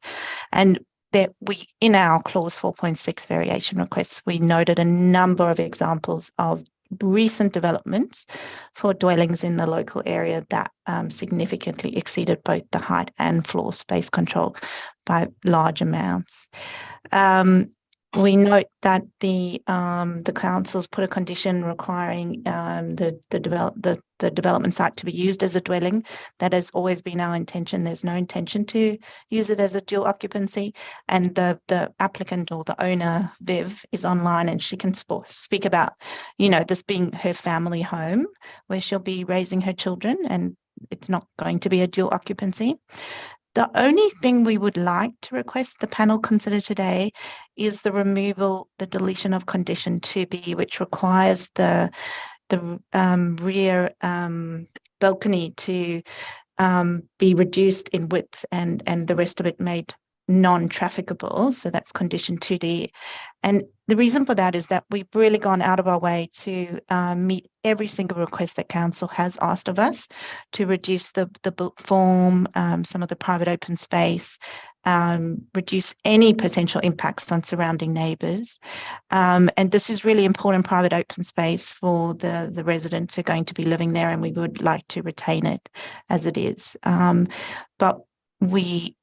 And that in our clause 4.6 variation requests, we noted a number of examples of recent developments for dwellings in the local area that significantly exceeded both the height and floor space control by large amounts. We note that the council's put a condition requiring the development site to be used as a dwelling. That has always been our intention. There's no intention to use it as a dual occupancy. And the applicant or the owner, Viv, is online and she can speak about, this being her family home where she'll be raising her children, and it's not going to be a dual occupancy. The only thing we would like to request the panel consider today is the deletion of condition 2B, which requires the rear balcony to be reduced in width and the rest of it made non-trafficable. So that's condition 2D. And the reason for that is that we've really gone out of our way to meet every single request that council has asked of us to reduce the built form, some of the private open space, reduce any potential impacts on surrounding neighbours. And this is really important private open space for the residents who are going to be living there, and we would like to retain it as it is. But we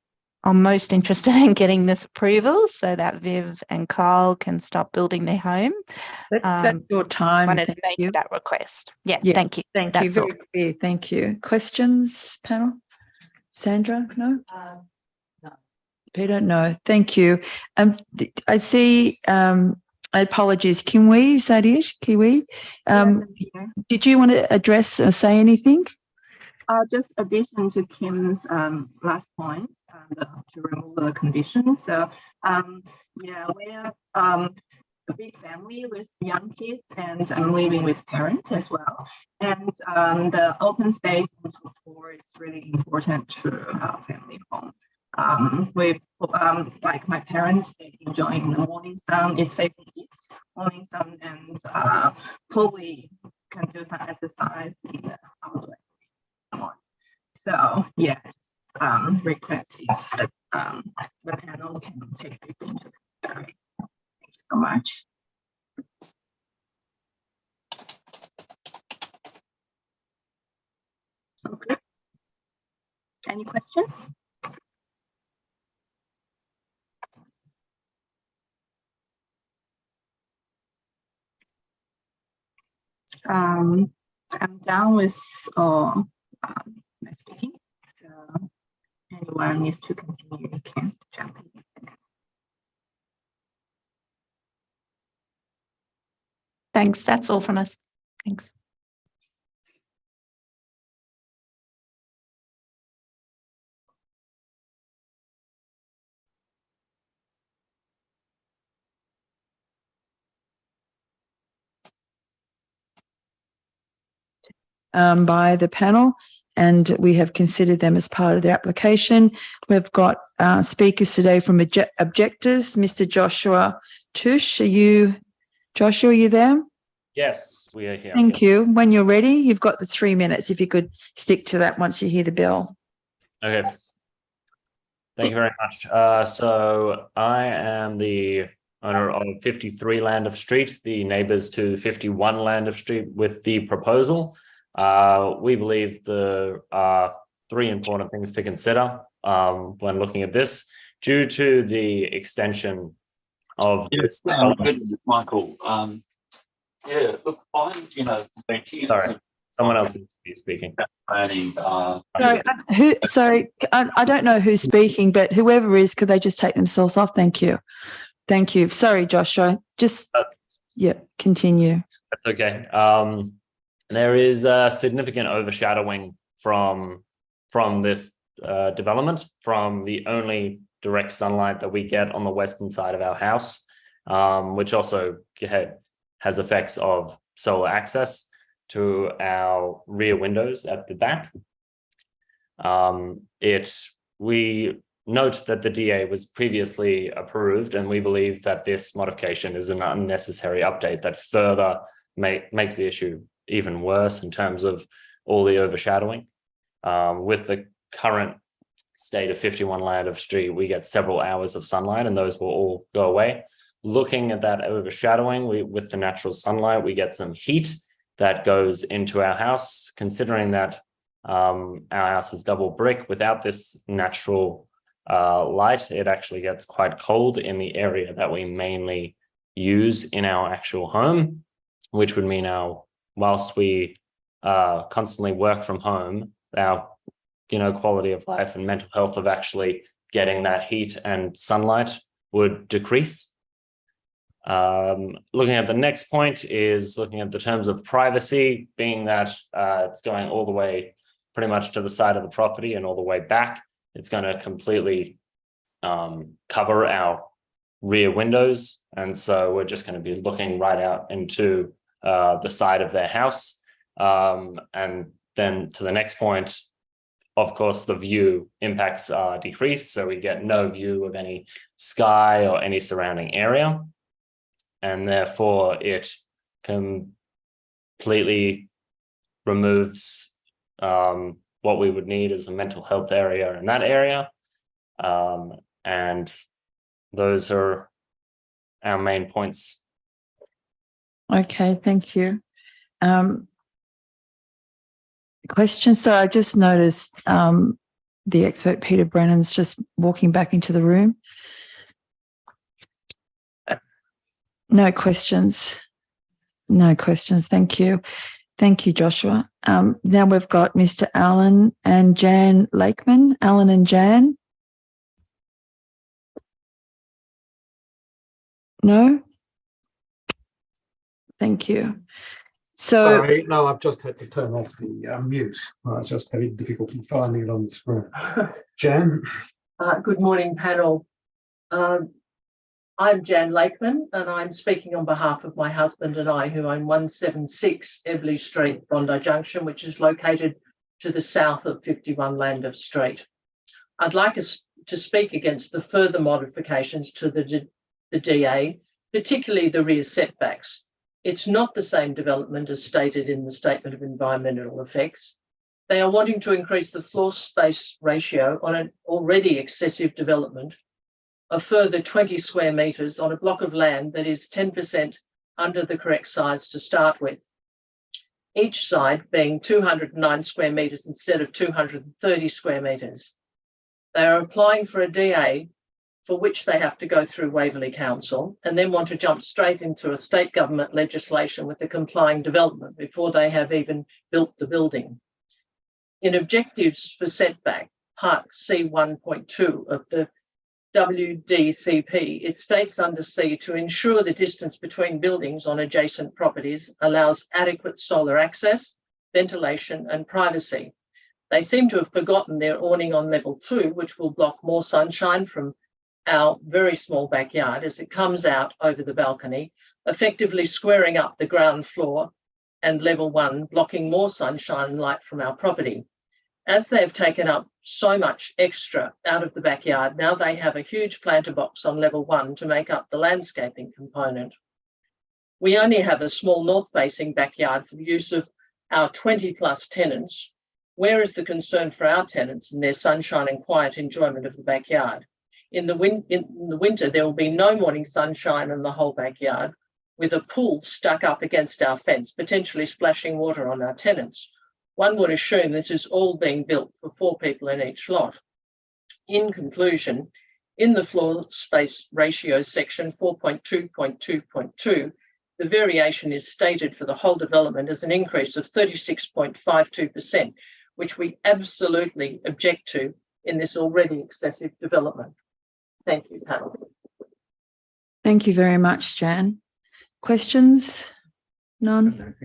are most interested in getting this approval so that Viv and Carl can stop building their home. That's your time. Wanted to Thank make you. that request. Yeah, Yeah, thank you. Thank you. That's all. Very clear. Thank you. Questions, panel? Sandra? No? No. Peter? No. Thank you. I see, apologies, Kiwi, is that it? Kiwi? Did you want to address or say anything? Just addition to Kim's last point, to remove the condition. So, yeah, we're a big family with young kids, and I'm living with parents as well. And the open space on the floor is really important to our family home. Like my parents, they enjoying the morning sun. It's facing east, morning sun, and probably can do some exercise in the outdoor. So yeah, request if the panel can take this into consideration. Thank you so much. Okay. Any questions? I'm down with my speaking. So anyone needs to continue, you can jump in. Thanks. That's all from us. Thanks. By the panel, and we have considered them as part of their application. We've got speakers today from objectors. Mr. Joshua Tush, Joshua, are you there? Yes, we are here. Thank you. When you're ready, you've got the 3 minutes. If you could stick to that once you hear the bell. Okay. Thank you very much. So I am the owner of 53 Landolph Street, the neighbours to 51 Landolph Street with the proposal. We believe there are 3 important things to consider when looking at this. Due to the extension of this Michael, yeah, look, sorry, someone else needs to be speaking. Sorry, I don't know who's speaking, but whoever is, could they just take themselves off? Thank you. Thank you. Sorry, Joshua. Just, yeah, continue. That's okay. There is a significant overshadowing from this development, from the only direct sunlight that we get on the western side of our house, which also has effects of solar access to our rear windows at the back. We note that the DA was previously approved, and we believe that this modification is an unnecessary update that further makes the issue even worse in terms of all the overshadowing. With the current state of 51 Landolph Street, we get several hours of sunlight, and those will all go away. Looking at that overshadowing, with the natural sunlight, we get some heat that goes into our house. Considering that our house is double brick, without this natural light, it actually gets quite cold in the area that we mainly use in our actual home, which would mean whilst we constantly work from home, our quality of life and mental health of actually getting that heat and sunlight would decrease. Looking at the next point is looking at the terms of privacy, being that it's going all the way pretty much to the side of the property and all the way back. It's going to completely cover our rear windows. And so we're just going to be looking right out into the side of their house. And then to the next point, of course, the view impacts are decreased. So we get no view of any sky or any surrounding area. And therefore it completely removes what we would need as a mental health area in that area. And those are our main points. Okay, thank you. Question. So I just noticed the expert Peter Brennan's just walking back into the room. No questions. No questions. Thank you. Thank you, Joshua. Now we've got Mr. Alan and Jan Lakeman. Alan and Jan. No? Thank you. So, sorry, no, I've just had to turn off the mute. I was just having difficulty finding it on the screen. Jan? Good morning, panel. I'm Jan Lakeman, and I'm speaking on behalf of my husband and I, who own 176 Ebley Street, Bondi Junction, which is located to the south of 51 Landers Street. I'd like us to speak against the further modifications to the DA, particularly the rear setbacks. It's not the same development as stated in the Statement of Environmental Effects. They are wanting to increase the floor space ratio on an already excessive development a further 20 square metres on a block of land that is 10% under the correct size to start with. Each side being 209 square metres instead of 230 square metres. They are applying for a DA for which they have to go through Waverley Council and then want to jump straight into a state government legislation with the complying development before they have even built the building. In objectives for setback, part C1.2 of the WDCP, it states under C to ensure the distance between buildings on adjacent properties allows adequate solar access, ventilation and privacy. They seem to have forgotten their awning on level 2, which will block more sunshine from our very small backyard as it comes out over the balcony, effectively squaring up the ground floor and level 1, blocking more sunshine and light from our property. As they have taken up so much extra out of the backyard, now they have a huge planter box on level 1 to make up the landscaping component. We only have a small north-facing backyard for the use of our 20+ tenants. Where is the concern for our tenants and their sunshine and quiet enjoyment of the backyard? In the winter, there will be no morning sunshine in the whole backyard, with a pool stuck up against our fence, potentially splashing water on our tenants. One would assume this is all being built for 4 people in each lot. In conclusion, in the floor space ratio section 4.2.2.2, the variation is stated for the whole development as an increase of 36.52%, which we absolutely object to in this already excessive development. Thank you, panel. thank you very much, Jan. Questions? None?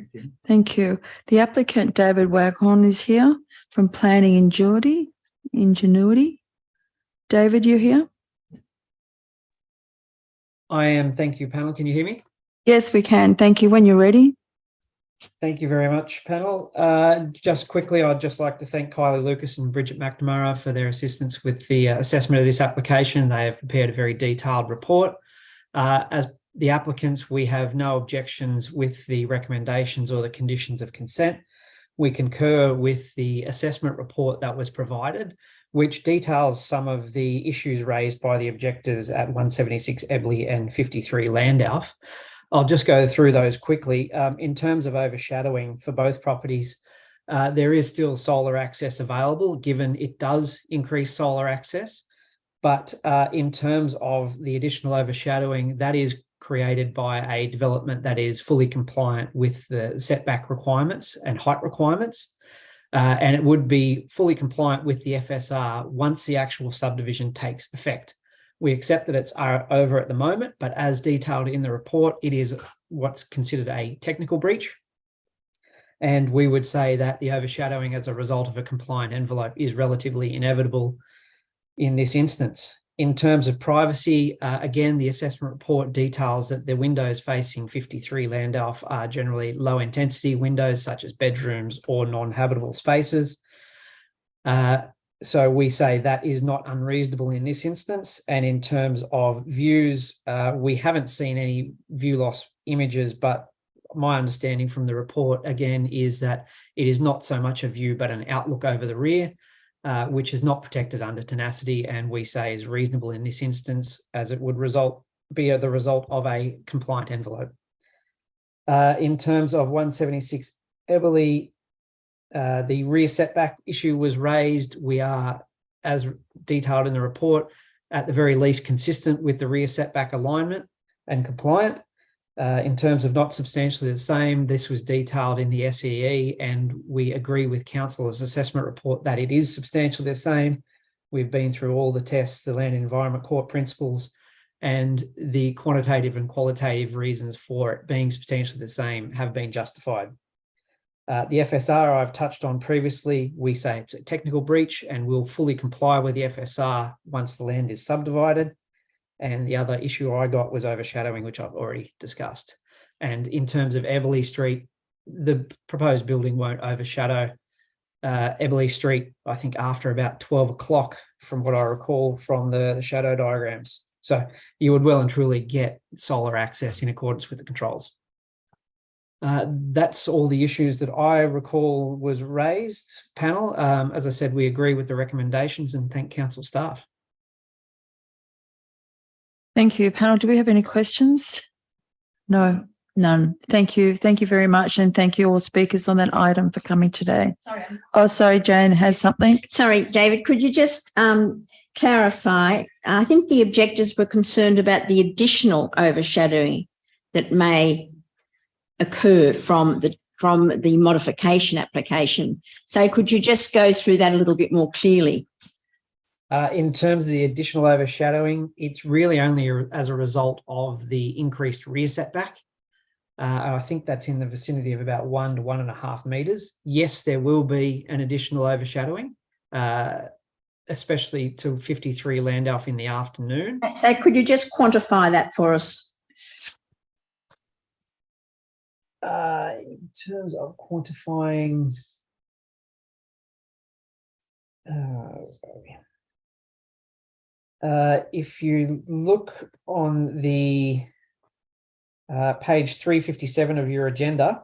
Thank you. The applicant, David Waghorn, is here from Planning Ingenuity. David, you here? I am. Thank you, panel. Can you hear me? Yes, we can. Thank you. When you're ready. Thank you very much, panel. Just quickly, I'd just like to thank Kylie Lucas and Bridget McNamara for their assistance with the assessment of this application. They have prepared a very detailed report. As the applicants, we have no objections with the recommendations or the conditions of consent. We concur with the assessment report that was provided, which details some of the issues raised by the objectors at 176 Ebley and 53 Landau. I'll just go through those quickly. In terms of overshadowing for both properties, there is still solar access available, given it does increase solar access. But in terms of the additional overshadowing, that is created by a development that is fully compliant with the setback requirements and height requirements. And it would be fully compliant with the FSR once the actual subdivision takes effect. We accept that it's over at the moment, but as detailed in the report, it is what's considered a technical breach. And we would say that the overshadowing as a result of a compliant envelope is relatively inevitable in this instance. In terms of privacy, again, the assessment report details that the windows facing 53 Landolph are generally low intensity windows such as bedrooms or non-habitable spaces. So we say that is not unreasonable in this instance. And in terms of views, we haven't seen any view loss images, but my understanding from the report, again, is that it is not so much a view, but an outlook over the rear, which is not protected under tenacity, and we say is reasonable in this instance, as it would be the result of a compliant envelope. In terms of 176 Eberly, the rear setback issue was raised. We are, as detailed in the report, at the very least consistent with the rear setback alignment and compliant. In terms of not substantially the same, this was detailed in the SEE, and we agree with Council's assessment report that it is substantially the same. We've been through all the tests, the Land and Environment Court principles, and the quantitative and qualitative reasons for it being substantially the same have been justified. The FSR I've touched on previously, we say it's a technical breach and will fully comply with the FSR once the land is subdivided. And the other issue I got was overshadowing, which I've already discussed. And in terms of Eberly Street, the proposed building won't overshadow Eberly Street, I think, after about 12 o'clock, from what I recall from the shadow diagrams. So you would well and truly get solar access in accordance with the controls. That's all the issues that I recall was raised, panel. As I said, we agree with the recommendations and thank council staff. Thank you, panel. Do we have any questions? No, none. Thank you. Thank you very much. And thank you all speakers on that item for coming today. Sorry. Oh, sorry, Jane has something. Sorry, David, could you just clarify? I think the objectors were concerned about the additional overshadowing that may occur from the modification application. So could you just go through that a little bit more clearly? In terms of the additional overshadowing, it's really only as a result of the increased rear setback. I think that's in the vicinity of about 1 to 1.5 metres. Yes, there will be an additional overshadowing, especially to 53 Landolph in the afternoon. So could you just quantify that for us? In terms of quantifying, if you look on the page 357 of your agenda,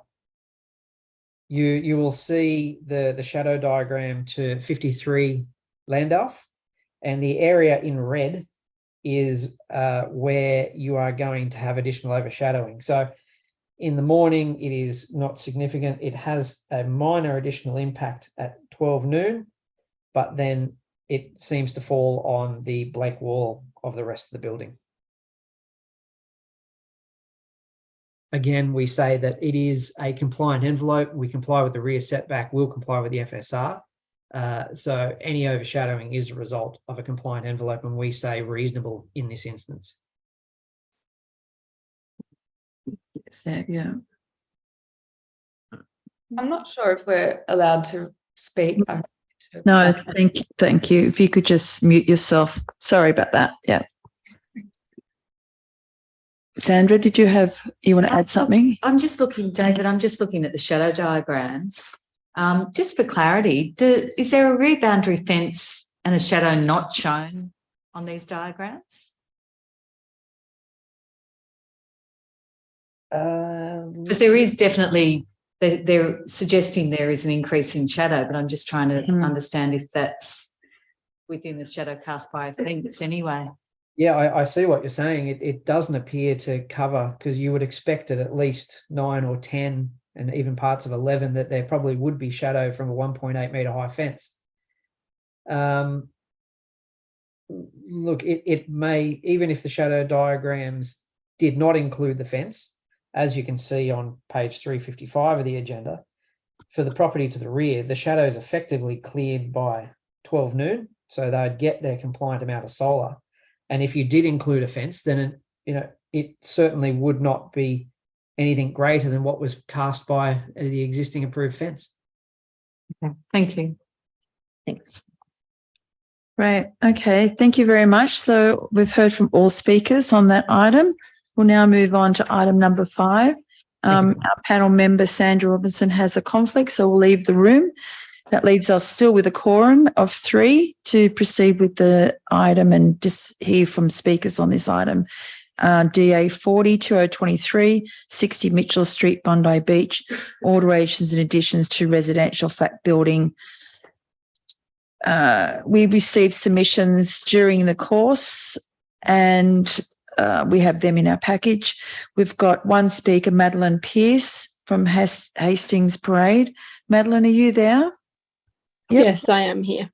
you will see the shadow diagram to 53 Landolph, and the area in red is where you are going to have additional overshadowing. So in the morning, it is not significant. It has a minor additional impact at 12 noon, but then it seems to fall on the blank wall of the rest of the building. Again, we say that it is a compliant envelope. We comply with the rear setback, we'll comply with the FSR. So any overshadowing is a result of a compliant envelope, and we say reasonable in this instance. Yeah. I'm not sure if we're allowed to speak. No, thank you. If you could just mute yourself. Sorry about that. Yeah. Sandra, did you want to add something? I'm just looking, David, I'm just looking at the shadow diagrams. Just for clarity, is there a rear boundary fence and a shadow not shown on these diagrams? Because there is definitely, they're suggesting there is an increase in shadow, but I'm just trying to understand if that's within the shadow cast by a fence anyway. Yeah, I see what you're saying. It doesn't appear to cover, because you would expect at least 9 or 10 and even parts of 11 that there probably would be shadow from a 1.8 metre high fence. look, it may, even if the shadow diagrams did not include the fence, as you can see on page 355 of the agenda, for the property to the rear, the shadow is effectively cleared by 12 noon, so they'd get their compliant amount of solar. And if you did include a fence, then it certainly would not be anything greater than what was cast by the existing approved fence. Okay, thank you. Thanks. Right. Okay. Thank you very much. So we've heard from all speakers on that item. We'll now move on to item number 5. Our panel member, Sandra Robinson, has a conflict, so we'll leave the room. That leaves us still with a quorum of 3 to proceed with the item and just hear from speakers on this item. DA 40-2023, 60 Mitchell Street, Bondi Beach, alterations and additions to residential flat building. We received submissions during the course and we have them in our package. We've got one speaker, Madeline Pearce from Hastings Parade. Madeline, are you there? Yep. Yes, I am here.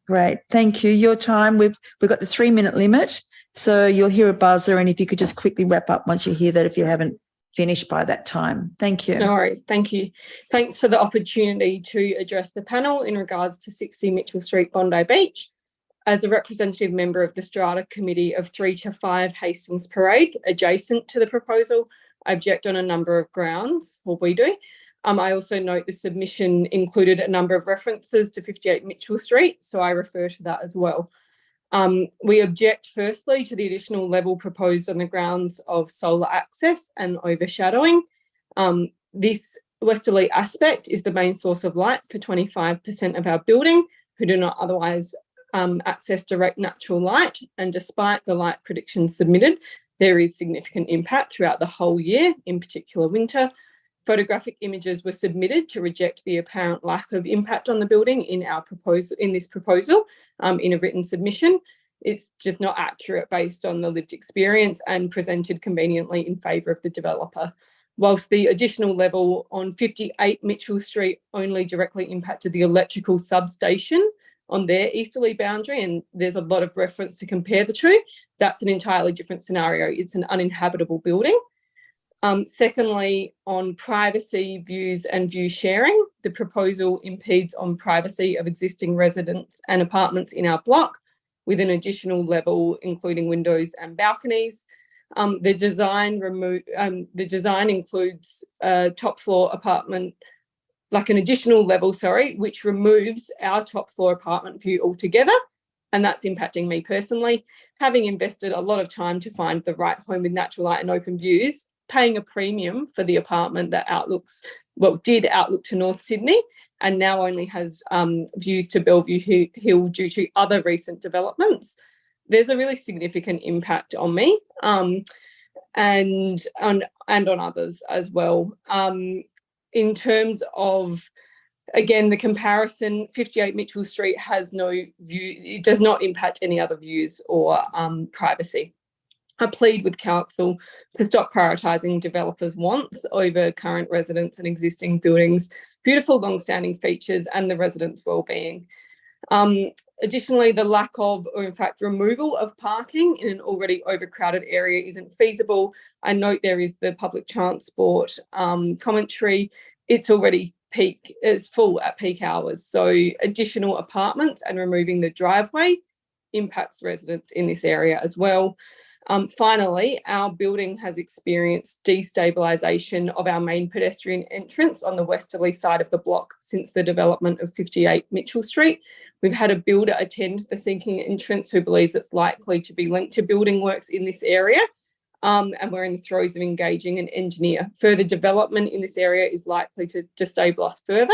Great. Thank you. Your time, we've got the 3-minute limit. So you'll hear a buzzer, and if you could just quickly wrap up once you hear that, if you haven't finished by that time. Thank you. No worries. Thank you. Thanks for the opportunity to address the panel in regards to 60 Mitchell Street, Bondi Beach. As a representative member of the Strata Committee of 3 to 5 Hastings Parade, adjacent to the proposal, I object on a number of grounds, or we do. I also note the submission included a number of references to 58 Mitchell Street, so I refer to that as well. We object firstly to the additional level proposed on the grounds of solar access and overshadowing. This westerly aspect is the main source of light for 25% of our building who do not otherwise access direct natural light, and despite the light predictions submitted, there is significant impact throughout the whole year, in particular winter. Photographic images were submitted to reject the apparent lack of impact on the building in this proposal in a written submission. It's just not accurate based on the lived experience and presented conveniently in favour of the developer. Whilst the additional level on 58 Mitchell Street only directly impacted the electrical substation on their easterly boundary, and there's a lot of reference to compare the two, that's an entirely different scenario. It's an uninhabitable building. Secondly, on privacy views and view sharing, the proposal impedes on privacy of existing residents and apartments in our block with an additional level, including windows and balconies. The design includes a top floor apartment, like an additional level, which removes our top floor apartment view altogether. And that's impacting me personally, having invested a lot of time to find the right home with natural light and open views, paying a premium for the apartment that did outlook to North Sydney and now only has views to Bellevue Hill due to other recent developments. There's a really significant impact on me and on others as well. In terms of, again, the comparison, 58 Mitchell Street has no view, it does not impact any other views or privacy. I plead with council to stop prioritising developers' wants over current residents and existing buildings, beautiful long-standing features and the residents' wellbeing. Additionally, the lack of, or in fact removal of parking in an already overcrowded area isn't feasible. I note there is the public transport commentary. It's already it's full at peak hours. So additional apartments and removing the driveway impacts residents in this area as well. Finally, our building has experienced destabilisation of our main pedestrian entrance on the westerly side of the block since the development of 58 Mitchell Street. We've had a builder attend the sinking entrance who believes it's likely to be linked to building works in this area, and we're in the throes of engaging an engineer. Further development in this area is likely to destabilise further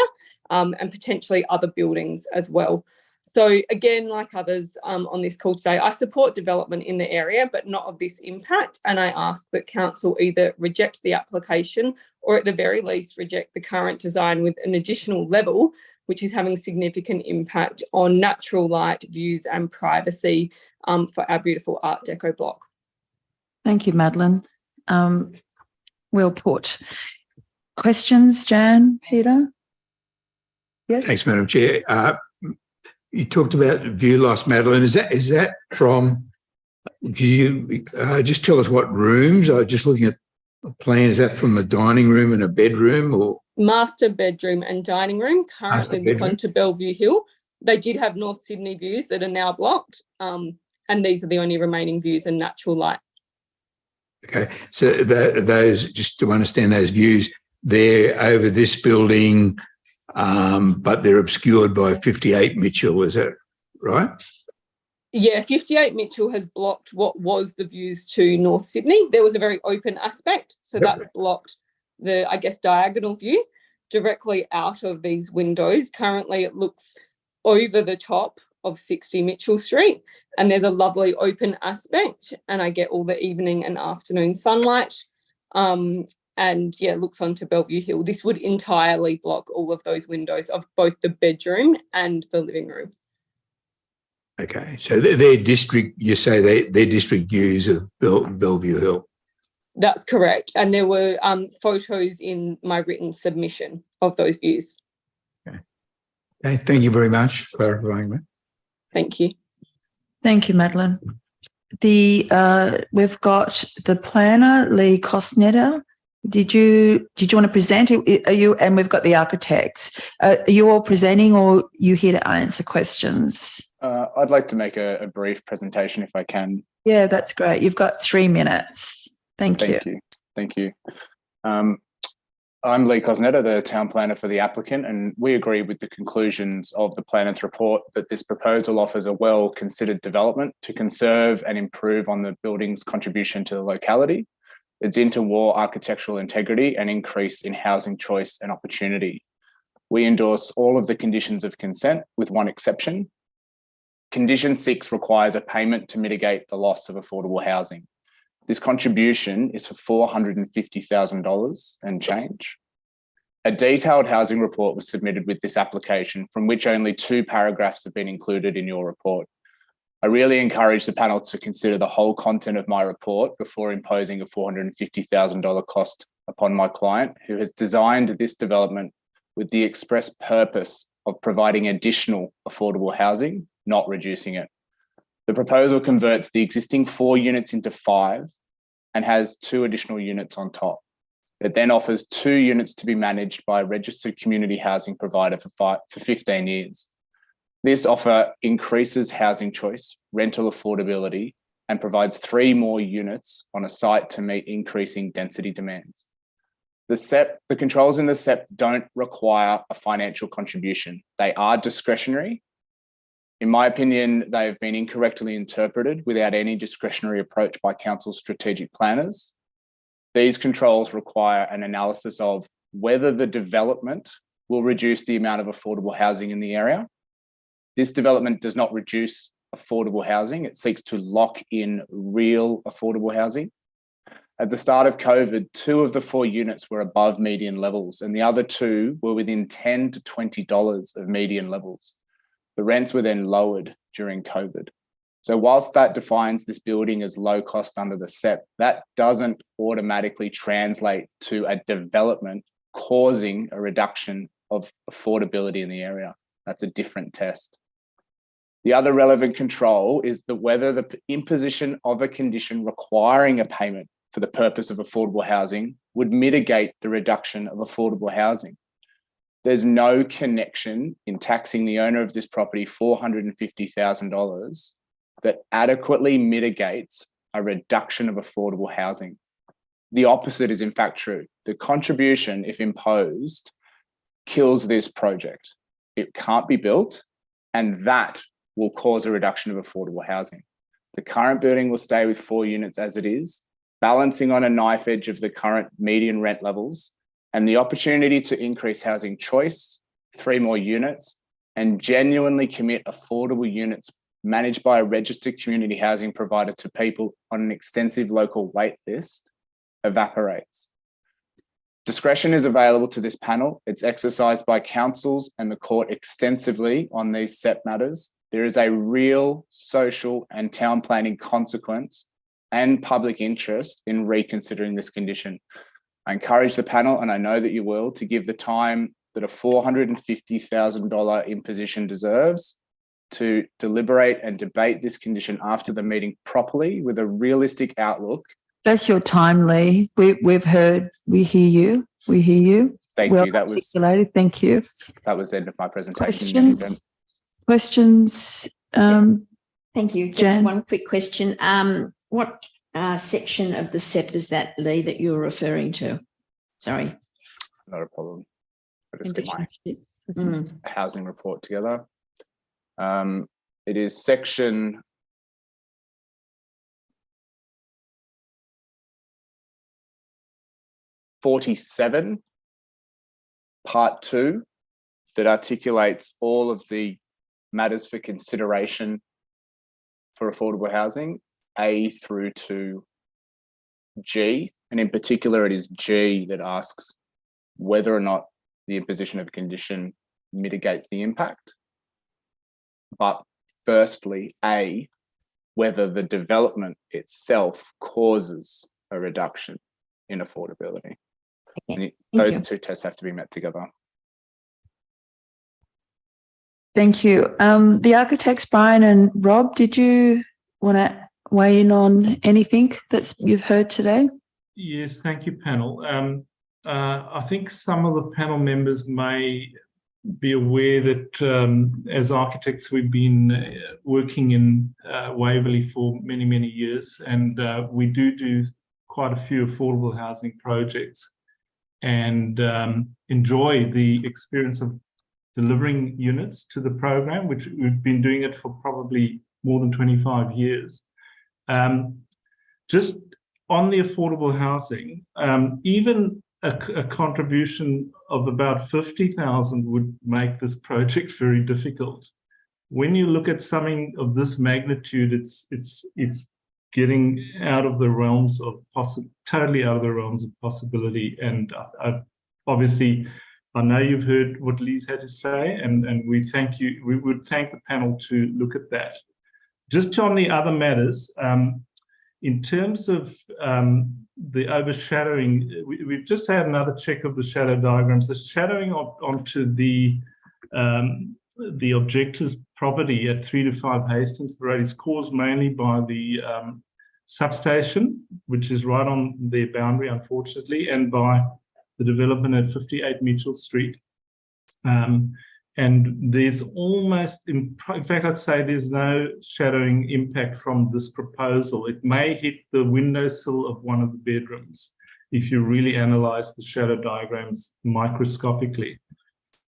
and potentially other buildings as well. So again, like others on this call today, I support development in the area, but not of this impact. And I ask that council either reject the application or at the very least reject the current design with an additional level, which is having significant impact on natural light views and privacy for our beautiful Art Deco block. Thank you, Madeline. Well put. Questions, Jan, Peter? Yes. Thanks, Madam Chair. you talked about view loss, Madeline. Is that from? Can you just tell us what rooms? I'm just looking at the plan. Is that from a dining room and a bedroom, or master bedroom and dining room? Currently look onto Bellevue Hill. They did have North Sydney views that are now blocked, and these are the only remaining views and natural light. Okay, so those, just to understand those views, they're over this building, but they're obscured by 58 Mitchell. Is that right? Yeah, 58 Mitchell has blocked what was the views to North Sydney. There was a very open aspect, so that's blocked the, I guess, diagonal view directly out of these windows. Currently, it looks over the top of 60 Mitchell Street, and there's a lovely open aspect, and I get all the evening and afternoon sunlight. And yeah, looks onto Bellevue Hill. This would entirely block all of those windows of both the bedroom and the living room. Okay, so their district, you say their district views of Bellevue Hill. That's correct. And there were photos in my written submission of those views. Okay, thank you very much for clarifying that. Thank you. Thank you, Madeline. We've got the planner, Lee Costnetter. Did you want to present it? Are you, and we've got the architects. Are you all presenting, or are you here to answer questions? I'd like to make a brief presentation if I can. Yeah, that's great. You've got 3 minutes. Thank you. Thank you. I'm Lee Cosnetta, the town planner for the applicant, and we agree with the conclusions of the planner's report that this proposal offers a well-considered development to conserve and improve on the building's contribution to the locality, its interwar architectural integrity, and increase in housing choice and opportunity. We endorse all of the conditions of consent with one exception. Condition 6 requires a payment to mitigate the loss of affordable housing. This contribution is for $450,000 and change. A detailed housing report was submitted with this application, from which only 2 paragraphs have been included in your report. I really encourage the panel to consider the whole content of my report before imposing a $450,000 cost upon my client, who has designed this development with the express purpose of providing additional affordable housing, not reducing it. The proposal converts the existing 4 units into 5 and has 2 additional units on top. It then offers 2 units to be managed by a registered community housing provider for 15 years. This offer increases housing choice, rental affordability, and provides 3 more units on a site to meet increasing density demands. The controls in the SEP don't require a financial contribution. They are discretionary. In my opinion, they have been incorrectly interpreted without any discretionary approach by council's strategic planners. These controls require an analysis of whether the development will reduce the amount of affordable housing in the area. This development does not reduce affordable housing. It seeks to lock in real affordable housing. At the start of COVID, 2 of the 4 units were above median levels, and the other 2 were within $10 to $20 of median levels. The rents were then lowered during COVID. So whilst that defines this building as low cost under the SEP, that doesn't automatically translate to a development causing a reduction of affordability in the area. That's a different test. The other relevant control is whether the imposition of a condition requiring a payment for the purpose of affordable housing would mitigate the reduction of affordable housing. There's no connection in taxing the owner of this property $450,000 that adequately mitigates a reduction of affordable housing. The opposite is in fact true. The contribution, if imposed, kills this project. It can't be built, and that will cause a reduction of affordable housing. The current building will stay with 4 units as it is, balancing on a knife edge of the current median rent levels, and the opportunity to increase housing choice, 3 more units, and genuinely commit affordable units managed by a registered community housing provider to people on an extensive local wait list evaporates. Discretion is available to this panel. It's exercised by councils and the court extensively on these SEP matters. There is a real social and town planning consequence and public interest in reconsidering this condition. I encourage the panel, and I know that you will, to give the time that a $450,000 imposition deserves to deliberate and debate this condition after the meeting properly with a realistic outlook. That's your time, Lee. We've heard, we hear you. We hear you. Thank you. That was articulated. Thank you. That was the end of my presentation. Questions? Thank you. Just Jan? one quick question. What section of the SEP is that, Lee, that you're referring to? Sorry. Not a problem. I'll just get my housing report together. It is section 47, part 2, that articulates all of the matters for consideration for affordable housing, A through to G. And in particular, it is G that asks whether or not the imposition of a condition mitigates the impact. But firstly, A, whether the development itself causes a reduction in affordability. And those two tests have to be met together. Thank you. The architects, Brian and Rob, did you want to weigh in on anything that you've heard today? Yes, thank you, panel. I think some of the panel members may be aware that as architects, we've been working in Waverley for many, many years, and we do quite a few affordable housing projects and enjoy the experience of delivering units to the program, which we've been doing it for probably more than 25 years. Just on the affordable housing, even a contribution of about 50,000 would make this project very difficult. When you look at something of this magnitude, it's getting out of the realms of totally out of the realms of possibility. And obviously, I know you've heard what Lee's had to say, and we thank you. We would thank the panel to look at that. Just on the other matters, in terms of the overshadowing, we've just had another check of the shadow diagrams. The shadowing onto the objector's property at 3 to 5 Hastings Road is caused mainly by the substation, which is right on their boundary, unfortunately, and by the development at 58 Mitchell Street. And there's almost, in fact, I'd say there's no shadowing impact from this proposal. It may hit the windowsill of one of the bedrooms if you really analyze the shadow diagrams microscopically.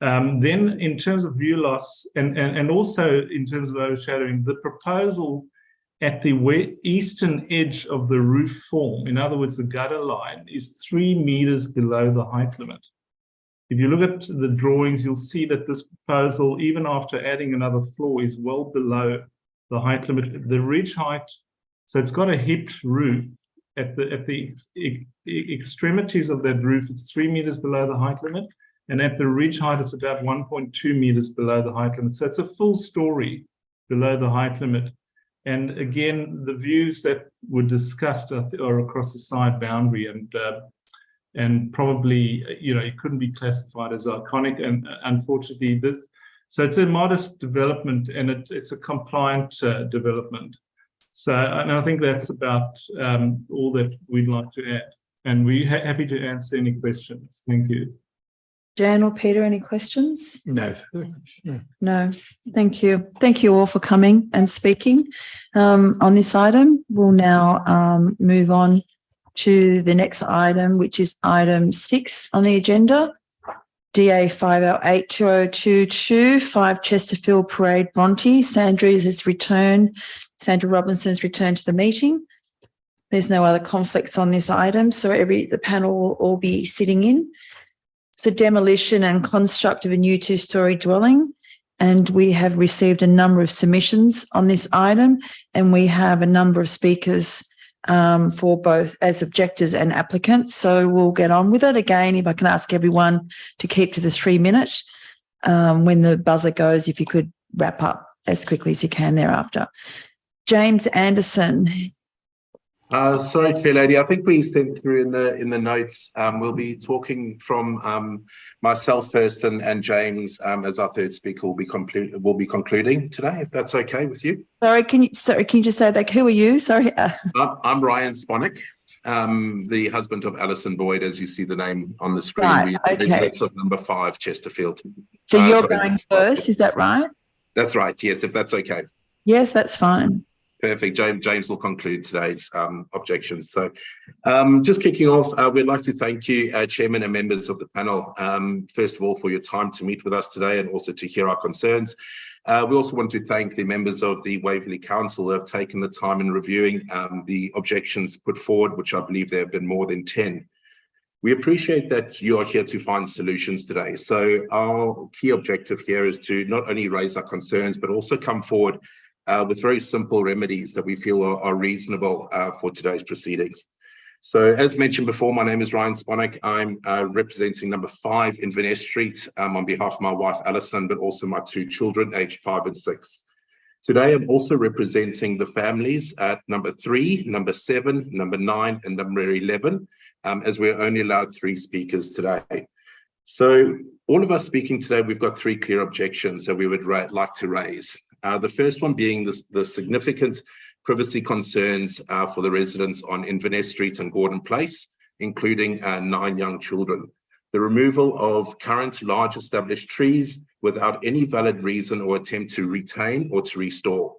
Then in terms of view loss and also in terms of overshadowing, the proposal at the eastern edge of the roof form, in other words, the gutter line, is 3 meters below the height limit. If you look at the drawings, you'll see that this proposal, even after adding another floor, is well below the height limit. The ridge height, so it's got a hipped roof. At the extremities of that roof, it's 3 meters below the height limit. And at the ridge height, it's about 1.2 meters below the height limit. So it's a full story below the height limit. And again, the views that were discussed are across the side boundary, and probably, you know, it couldn't be classified as iconic. And unfortunately, so it's a modest development, and it's a compliant development. So, and I think that's about all that we'd like to add. And we're happy to answer any questions. Thank you. Jan or Peter, any questions? No. No. Thank you. Thank you all for coming and speaking on this item. We'll now move on to the next item, which is item 6 on the agenda. DA 5082022, 5 Chesterfield Parade, Bronte. Sandra Robinson's returned to the meeting. There's no other conflicts on this item, so the panel will all be sitting in. It's a demolition and construct of a new 2-storey dwelling, and we have received a number of submissions on this item, and we have a number of speakers for both as objectors and applicants. So we'll get on with it. Again, if I can ask everyone to keep to the 3 minutes. When the buzzer goes, if you could wrap up as quickly as you can thereafter. James Anderson, Sorry, Chair Lady. I think we sent through in the notes. We'll be talking from myself first, and James as our third speaker will be concluding today. If that's okay with you. Sorry, can you just say that? Who are you? Sorry. I'm Ryan Sponick, the husband of Alison Boyd, as you see the name on the screen. Right, okay. Residents of number 5 Chesterfield. So you're going first, is that right? That's right. Yes, if that's okay. Yes, that's fine. Perfect. James will conclude today's objections. So just kicking off, we'd like to thank you, Chairman and members of the panel, first of all, for your time to meet with us today and also to hear our concerns. We also want to thank the members of the Waverley Council who have taken the time in reviewing the objections put forward, which I believe there have been more than 10. We appreciate that you are here to find solutions today. So our key objective here is to not only raise our concerns, but also come forward with very simple remedies that we feel are reasonable for today's proceedings. So as mentioned before, my name is Ryan Sponick. I'm representing number 5 Inverness Street on behalf of my wife, Alison, but also my 2 children, aged 5 and 6. Today, I'm also representing the families at number 3, number 7, number 9, and number 11, as we're only allowed 3 speakers today. So all of us speaking today, we've got 3 clear objections that we would like to raise. The first one being the significant privacy concerns for the residents on Inverness Street and Gordon Place, including 9 young children. The removal of current large established trees without any valid reason or attempt to retain or to restore.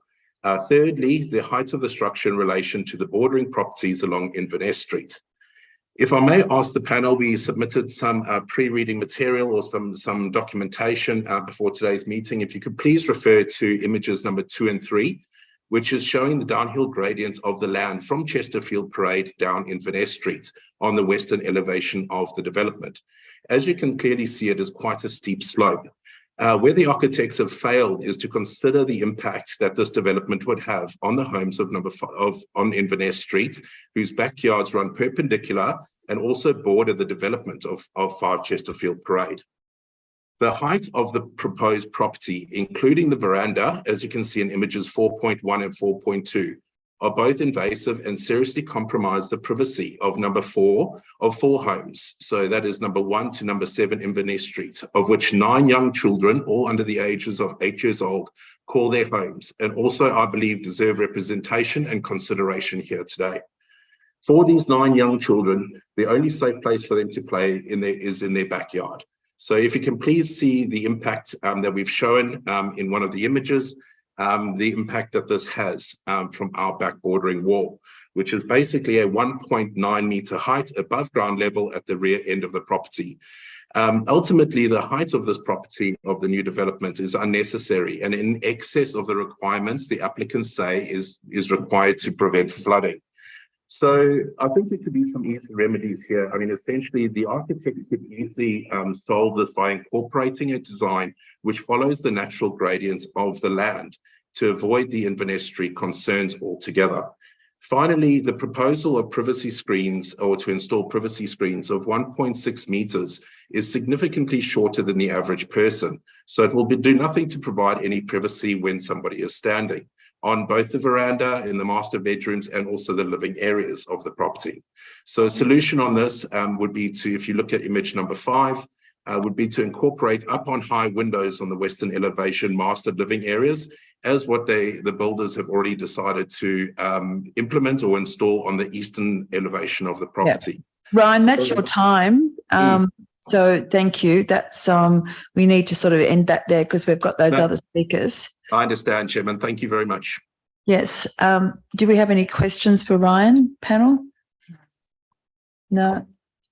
Thirdly, the height of the structure in relation to the bordering properties along Inverness Street. If I may ask the panel, we submitted some pre-reading material or some documentation before today's meeting. If you could please refer to images number 2 and 3, which is showing the downhill gradient of the land from Chesterfield Parade down Inverness Street on the western elevation of the development. As you can clearly see, it is quite a steep slope. Where the architects have failed is to consider the impact that this development would have on the homes of number 5 on Inverness Street, whose backyards run perpendicular and also border the development of 5 Chesterfield Parade. The height of the proposed property, including the veranda, as you can see in images 4.1 and 4.2, are both invasive and seriously compromise the privacy of number 4 of 4 homes. So that is number 1 to number 7 Inverness Street, of which 9 young children, all under the ages of 8 years old, call their homes, and also, I believe, deserve representation and consideration here today. For these 9 young children, the only safe place for them to play is in their backyard. So if you can please see the impact that we've shown in one of the images, the impact that this has from our back bordering wall, which is basically a 1.9 meter height above ground level at the rear end of the property. Ultimately, the height of this property of the new development is unnecessary and in excess of the requirements the applicants say is required to prevent flooding. So I think there could be some easy remedies here. I mean, essentially, the architect could easily solve this by incorporating a design which follows the natural gradients of the land to avoid the Inverness Street concerns altogether. Finally, the proposal of privacy screens or to install privacy screens of 1.6 meters is significantly shorter than the average person. So it will do nothing to provide any privacy when somebody is standing on both the veranda, in the master bedrooms, and also the living areas of the property. So a solution on this would be to, if you look at image number 5, would be to incorporate up on high windows on the western elevation master living areas, as what the builders have already decided to implement or install on the eastern elevation of the property. Yeah. Ryan, that's your time. So thank you. That's we need to sort of end that there because we've got those other speakers. I understand, Chairman. Thank you very much. Yes. Do we have any questions for Ryan, panel? No.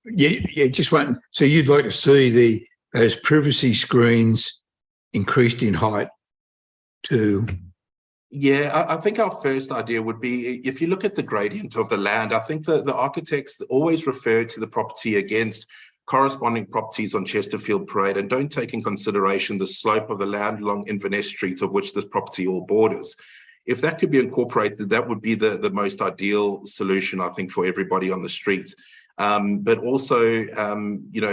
Yeah, just one. So you'd like to see those privacy screens increased in height to? Yeah, I think our first idea would be, if you look at the gradient of the land, I think the architects always refer to the property against corresponding properties on Chesterfield Parade and don't take in consideration the slope of the land along Inverness Street, of which this property all borders. If that could be incorporated, that would be the most ideal solution, I think, for everybody on the street. But also,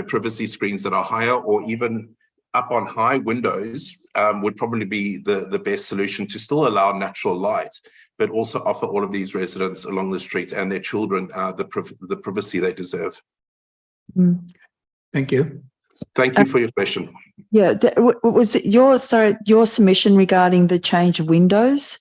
privacy screens that are higher or even up on high windows would probably be the best solution to still allow natural light, but also offer all of these residents along the street and their children the privacy they deserve. Thank you. Thank you for your question. Yeah, was it your submission regarding the change of windows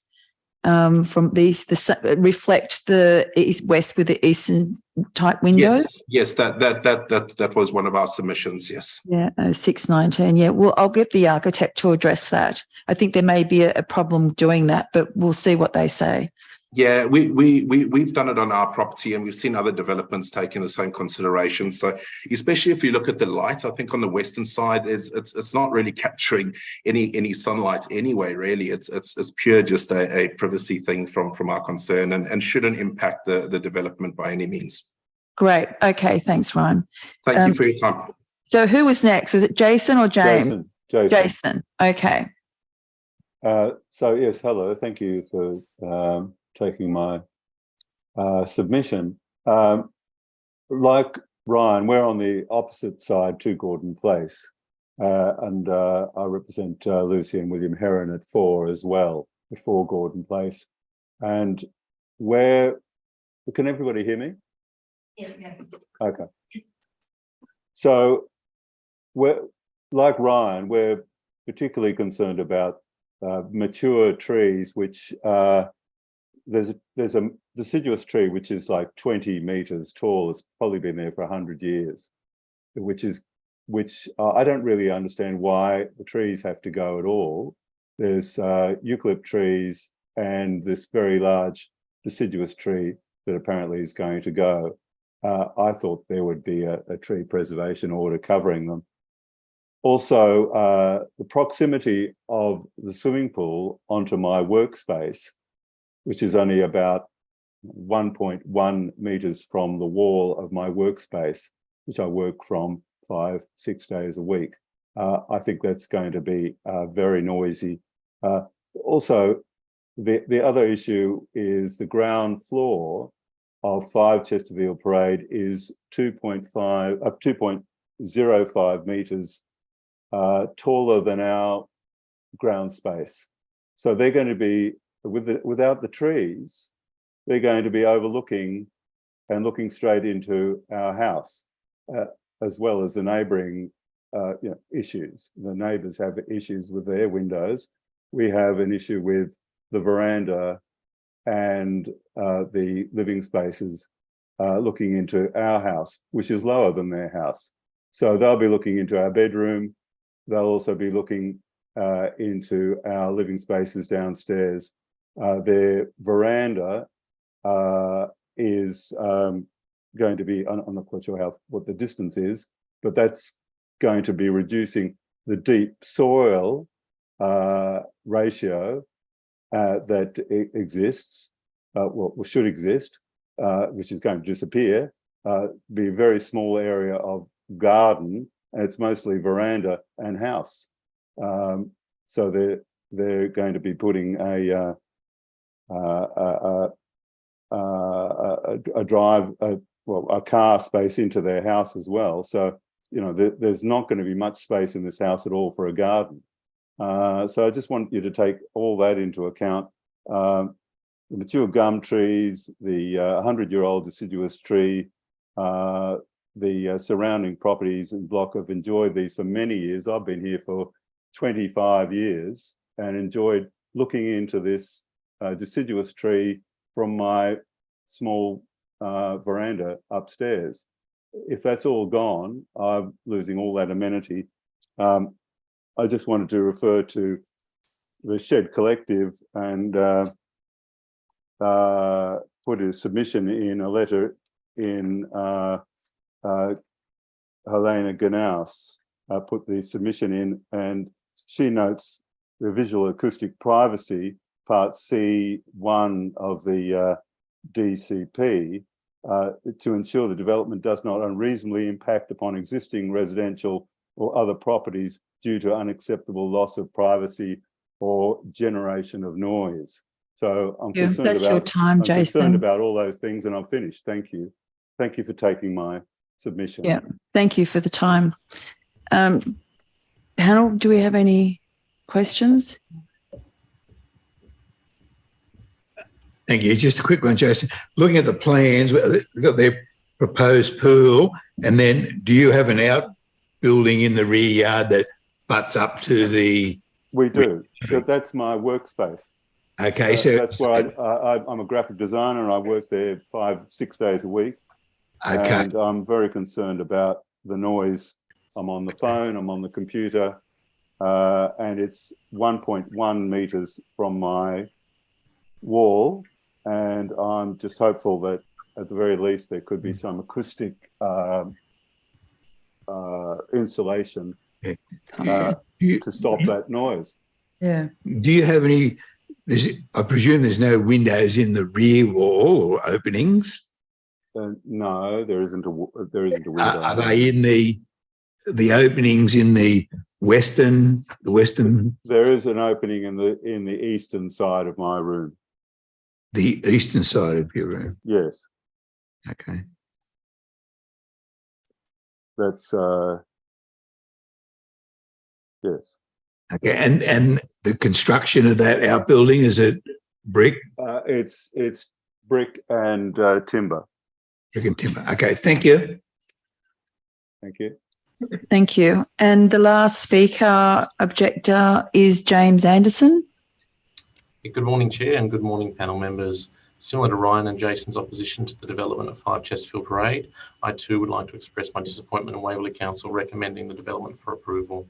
from these reflect the west with the eastern type windows? Yes, that was one of our submissions. Yes. Yeah, 619. Yeah, well, I'll get the architect to address that. I think there may be a problem doing that, but we'll see what they say. Yeah, we've done it on our property, and we've seen other developments taking the same consideration. So, especially if you look at the light, I think on the western side, it's not really capturing any sunlight anyway. Really, it's pure just a privacy thing from our concern, and shouldn't impact the development by any means. Great. Okay. Thanks, Ryan. Thank you for your time. So, who was next? Was it Jason or James? Jason. Okay. So yes, hello. Thank you for taking my submission. Like Ryan, we're on the opposite side to Gordon Place, and I represent Lucy and William Heron at 4 as well, before Gordon Place. And can everybody hear me? Yeah. Okay. So we're like Ryan, we're particularly concerned about mature trees, which there's a deciduous tree which is like 20 meters tall. It's probably been there for 100 years, which I don't really understand why the trees have to go at all. There's eucalypt trees and this very large deciduous tree that apparently is going to go. I thought there would be a tree preservation order covering them. Also, the proximity of the swimming pool onto my workspace, which is only about 1.1 meters from the wall of my workspace, which I work from 5-6 days a week. I think that's going to be very noisy. Also, the other issue is the ground floor of 5 Chesterfield Parade is 2.05 meters taller than our ground space. So they're going to be, without the trees, they're going to be overlooking and looking straight into our house, as well as the neighbouring issues. The neighbours have issues with their windows. We have an issue with the veranda and the living spaces looking into our house, which is lower than their house. So they'll be looking into our bedroom. They'll also be looking into our living spaces downstairs. Their veranda is going to be, I'm not quite sure what the distance is, but that's going to be reducing the deep soil ratio that exists, should exist, which is going to disappear, be a very small area of garden, and it's mostly veranda and house. So they're going to be putting a car space into their house as well. So, there's not going to be much space in this house at all for a garden. So I just want you to take all that into account. The mature gum trees, the 100-year-old deciduous tree, the surrounding properties and block have enjoyed these for many years. I've been here for 25 years and enjoyed looking into this deciduous tree from my small veranda upstairs. If that's all gone, I'm losing all that amenity. I just wanted to refer to the Shed Collective and put a submission in, a letter in Helena Ganaus, put the submission in, and she notes the visual acoustic privacy, part C1 of the DCP, to ensure the development does not unreasonably impact upon existing residential or other properties due to unacceptable loss of privacy or generation of noise. So I'm concerned about all those things, and I'm finished. Thank you. Thank you for taking my submission. Yeah, thank you for the time. Panel, do we have any questions? Thank you. Just a quick one, Jason. Looking at the plans, they've got their proposed pool, and then do you have an outbuilding in the rear yard that butts up to the... We do. That's my workspace. Okay, so that's why I'm a graphic designer and I work there 5-6 days a week. Okay. And I'm very concerned about the noise. I'm on the phone, I'm on the computer, and it's 1.1 meters from my wall. And I'm just hopeful that at the very least there could be some acoustic insulation to stop that noise. Yeah. Do you have any, I presume there's no windows in the rear wall or openings? No, there isn't a window. Are they in the openings in the western? There is an opening in the eastern side of my room. The eastern side of your room? Yes. Okay. That's yes. Okay, and the construction of that outbuilding, is it brick? It's brick and timber. Brick and timber. Okay, thank you. Thank you. Thank you. And the last speaker objector is James Anderson. Good morning, Chair, and good morning, panel members. Similar to Ryan and Jason's opposition to the development of 5 Chesterfield Parade, I too would like to express my disappointment in Waverley Council recommending the development for approval.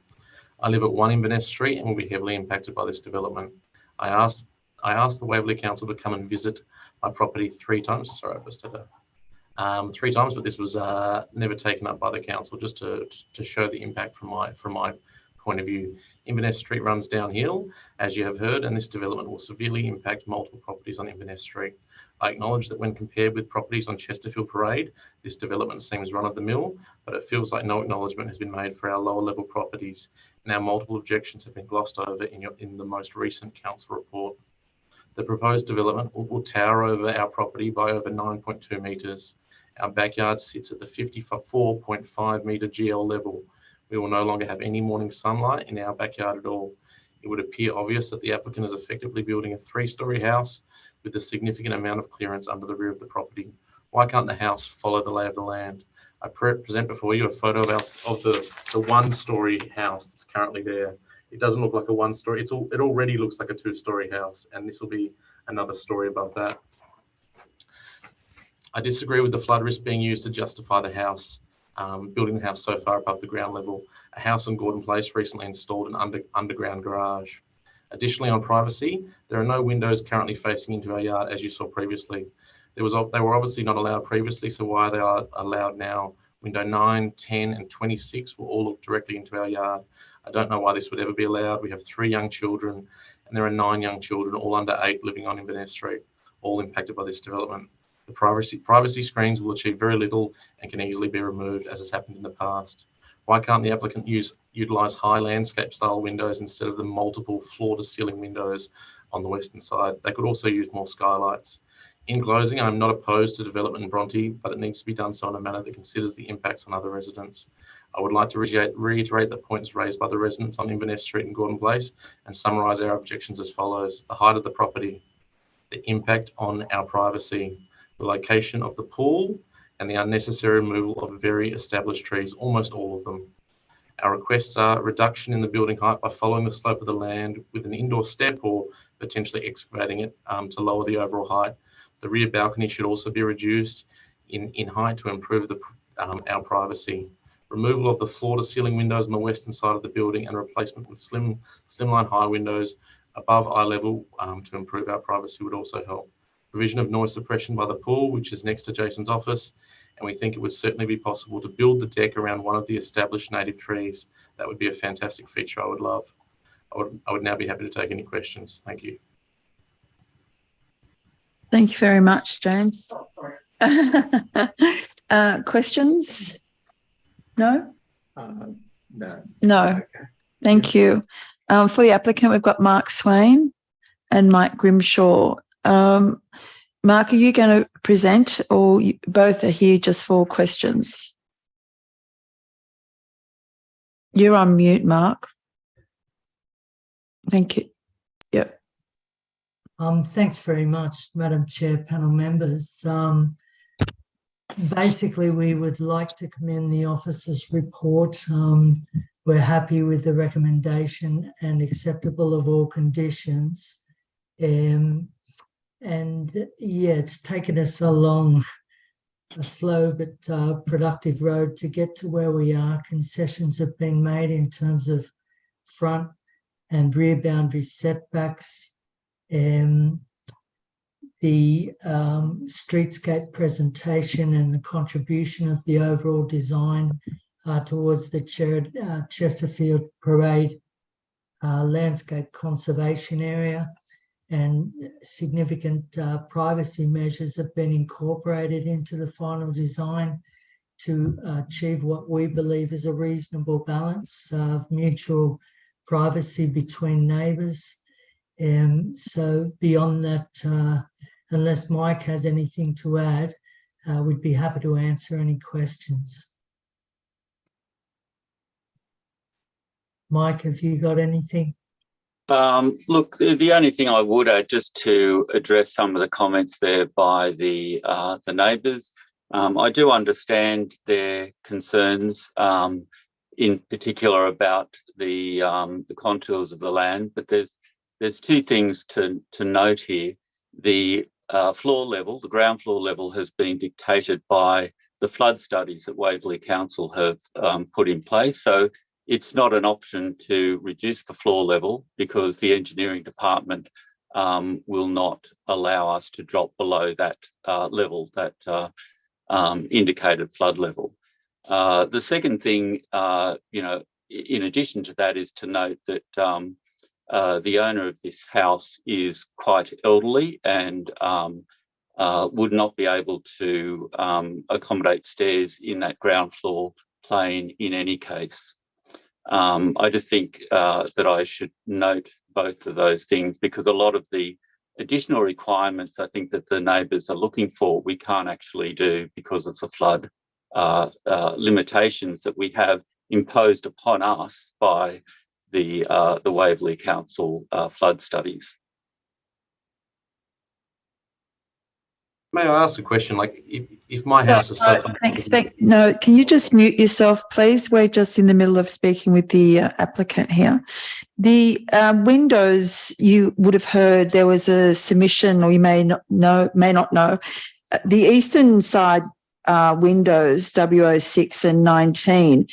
I live at 1 Inverness Street and will be heavily impacted by this development. I asked the Waverley Council to come and visit my property 3 times. Sorry, I just had 3 times, but this was never taken up by the council, just to show the impact from my point of view. Inverness Street runs downhill, as you have heard, and this development will severely impact multiple properties on Inverness Street. I acknowledge that when compared with properties on Chesterfield Parade, this development seems run-of-the-mill, but it feels like no acknowledgement has been made for our lower level properties. Now multiple objections have been glossed over in the most recent council report. The proposed development will tower over our property by over 9.2 metres. Our backyard sits at the 54.5 metre GL level. We will no longer have any morning sunlight in our backyard at all. It would appear obvious that the applicant is effectively building a 3-storey house with a significant amount of clearance under the rear of the property. Why can't the house follow the lay of the land? I present before you a photo of the 1-storey house that's currently there. It doesn't look like a 1-storey. It already looks like a 2-storey house, and this will be another story above that. I disagree with the flood risk being used to justify the house. Building the house so far above the ground level. A house on Gordon Place recently installed an underground garage. Additionally, on privacy, there are no windows currently facing into our yard, as you saw previously. They were obviously not allowed previously, so why they are allowed now? Window 9, 10, and 26 will all look directly into our yard. I don't know why this would ever be allowed. We have 3 young children, and there are 9 young children, all under 8, living on Inverness Street, all impacted by this development. The privacy screens will achieve very little and can easily be removed, as has happened in the past. Why can't the applicant utilise high landscape style windows instead of the multiple floor to ceiling windows on the western side? They could also use more skylights. In closing, I'm not opposed to development in Bronte, but it needs to be done so in a manner that considers the impacts on other residents. I would like to reiterate the points raised by the residents on Inverness Street and Gordon Place and summarise our objections as follows. The height of the property, the impact on our privacy, the location of the pool, and the unnecessary removal of very established trees, almost all of them. Our requests are reduction in the building height by following the slope of the land with an indoor step or potentially excavating it to lower the overall height. The rear balcony should also be reduced in height to improve our privacy. Removal of the floor to ceiling windows on the western side of the building and replacement with slimline high windows above eye level to improve our privacy would also help. Provision of noise suppression by the pool, which is next to Jason's office, and we think it would certainly be possible to build the deck around one of the established native trees. That would be a fantastic feature I would love. I would now be happy to take any questions. Thank you. Thank you very much, James. Questions? No? No. No. Okay. Thank you. For the applicant, we've got Mark Swain and Mike Grimshaw. Mark, are you going to present, or you both are here just for questions? You're on mute, Mark. Thank you. Yep. Thanks very much, Madam Chair, panel members. Basically, we would like to commend the officer's report. We're happy with the recommendation and acceptable of all conditions. And yeah, it's taken us a slow but productive road to get to where we are. Concessions have been made in terms of front and rear boundary setbacks. The streetscape presentation and the contribution of the overall design towards the Chesterfield Parade landscape conservation area, and significant privacy measures have been incorporated into the final design to achieve what we believe is a reasonable balance of mutual privacy between neighbours. So beyond that, unless Mike has anything to add, we'd be happy to answer any questions. Mike, have you got anything? Look, the only thing I would add, just to address some of the comments there by the neighbours, I do understand their concerns, in particular about the contours of the land, but there's two things to note here. The floor level, the ground floor level, has been dictated by the flood studies that Waverley Council have put in place. So it's not an option to reduce the floor level, because the engineering department will not allow us to drop below that level, that indicated flood level. The second thing, in addition to that, is to note that the owner of this house is quite elderly and would not be able to accommodate stairs in that ground floor plane in any case. I just think that I should note both of those things, because a lot of the additional requirements I think that the neighbours are looking for, we can't actually do because of the flood limitations that we have imposed upon us by the Waverley Council flood studies. May I ask a question? Like, if my house is so far... Thanks. No, can you just mute yourself, please? We're just in the middle of speaking with the applicant here. The windows, you would have heard there was a submission, or you may not know. The eastern side windows, W06 and 19,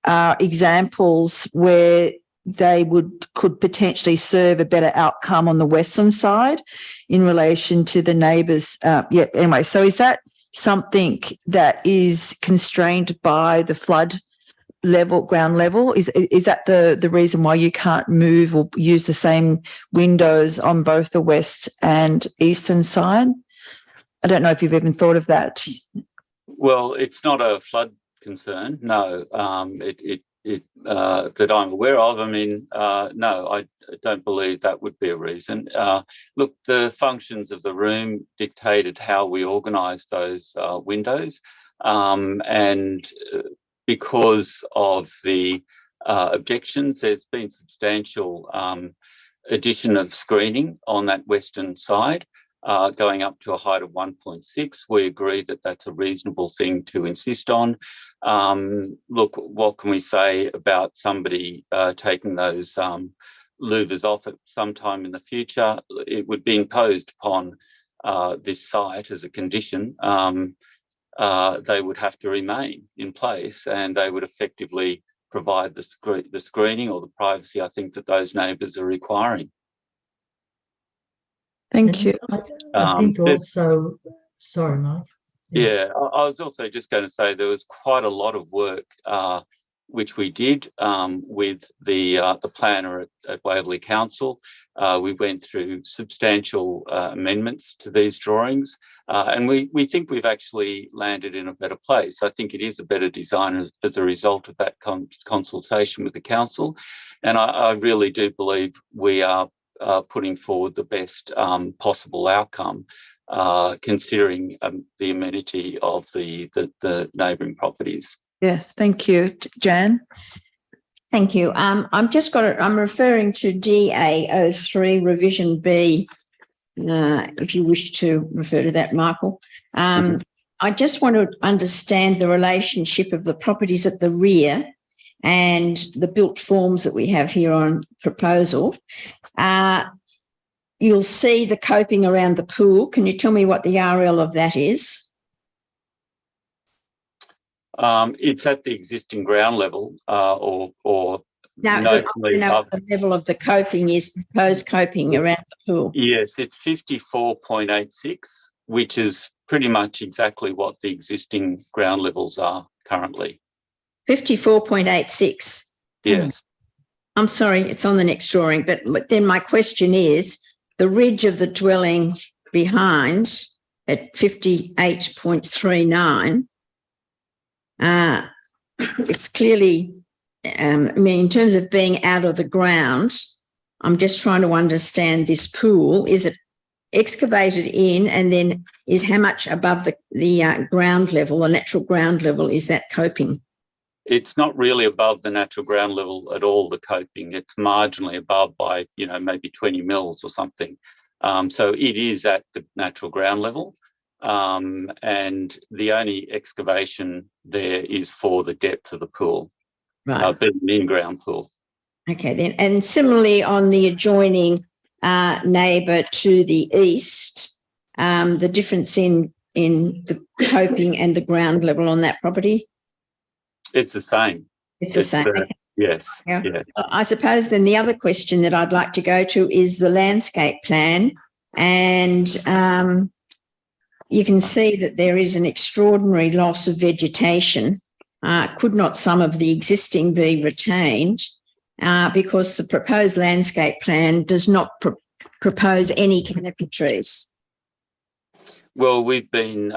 are examples where they could potentially serve a better outcome on the western side in relation to the neighbours. Anyway, so is that something that is constrained by the flood level, ground level? Is that the reason why you can't move or use the same windows on both the west and eastern side? I don't know if you've even thought of that. Well, it's not a flood concern, no. That I'm aware of. I mean, no, I don't believe that would be a reason. Look, the functions of the room dictated how we organised those windows, and because of the objections, there's been substantial addition of screening on that western side, going up to a height of 1.6. We agree that that's a reasonable thing to insist on. Look, what can we say about somebody taking those louvers off at some time in the future? It would be imposed upon this site as a condition. They would have to remain in place, and they would effectively provide the screening or the privacy I think that those neighbours are requiring. Thank you. I think also, sorry, Mike. Yeah, I was also just going to say there was quite a lot of work which we did with the planner at Waverley Council. We went through substantial amendments to these drawings, and we think we've actually landed in a better place. I think it is a better design as a result of that consultation with the council, and I really do believe we are putting forward the best possible outcome, considering the amenity of the neighbouring properties. Yes, thank you. Jan? Thank you. I'm referring to DA03 revision B, if you wish to refer to that, Michael. I just want to understand the relationship of the properties at the rear and the built forms that we have here on proposal. You'll see the coping around the pool. Can you tell me what the RL of that is? It's at the existing ground level, or no, the level of the coping is proposed coping around the pool. Yes, it's 54.86, which is pretty much exactly what the existing ground levels are currently. 54.86. Yes. I'm sorry, it's on the next drawing, but then my question is, the ridge of the dwelling behind at 58.39, it's clearly, I mean, in terms of being out of the ground, I'm just trying to understand this pool. Is it excavated in, and then is how much above the ground level, the natural ground level, is that coping? It's not really above the natural ground level at all, the coping. It's marginally above by, maybe 20 mils or something. So it is at the natural ground level. And the only excavation there is for the depth of the pool, right? Being an in-ground pool. Okay, then. And similarly on the adjoining neighbour to the east, the difference in the coping and the ground level on that property? It's the same. It's the same. Yes. Yeah. Yeah. I suppose then the other question that I'd like to go to is the landscape plan. And you can see that there is an extraordinary loss of vegetation. Could not some of the existing be retained? Because the proposed landscape plan does not propose any canopy trees. Well, we've been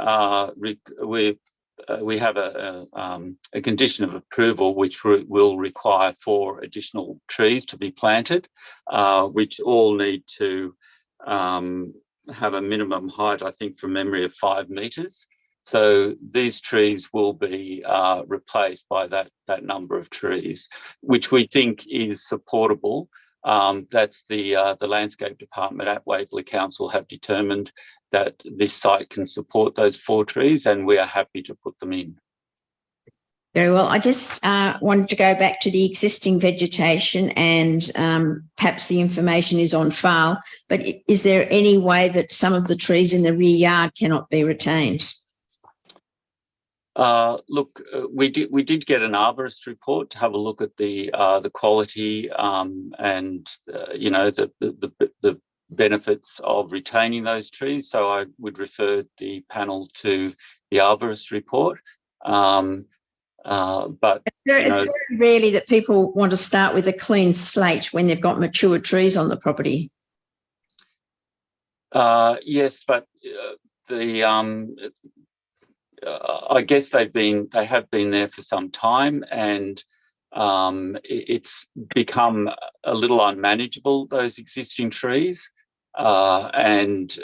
we have a condition of approval which will require 4 additional trees to be planted, which all need to have a minimum height, I think, from memory, of 5 metres. So these trees will be replaced by that number of trees, which we think is supportable. That's the Landscape Department at Waverley Council have determined that this site can support those 4 trees, and we are happy to put them in. Very well. I just wanted to go back to the existing vegetation, and perhaps the information is on file, but is there any way that some of the trees in the rear yard cannot be retained? Look, we did get an arborist report to have a look at the quality and the benefits of retaining those trees. So I would refer the panel to the arborist report. But it's very rarely that people want to start with a clean slate when they've got mature trees on the property. Yes, but I guess they have been there for some time, and it's become a little unmanageable, those existing trees, and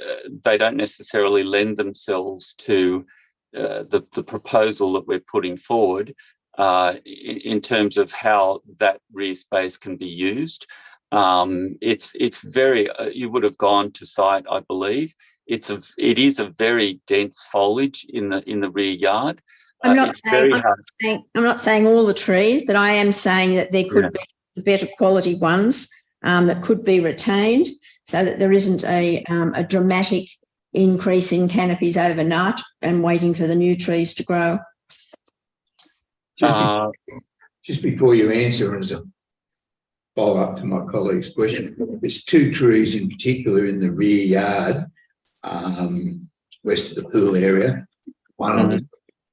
they don't necessarily lend themselves to the proposal that we're putting forward in terms of how that rear space can be used. It's very, you would have gone to site, I believe. It is a very dense foliage in the rear yard. I'm not saying all the trees, but I am saying that there could be better quality ones that could be retained, so that there isn't a dramatic increase in canopies overnight and waiting for the new trees to grow. Just before you answer, as a follow-up to my colleague's question, there's 2 trees in particular in the rear yard, west of the pool area. One is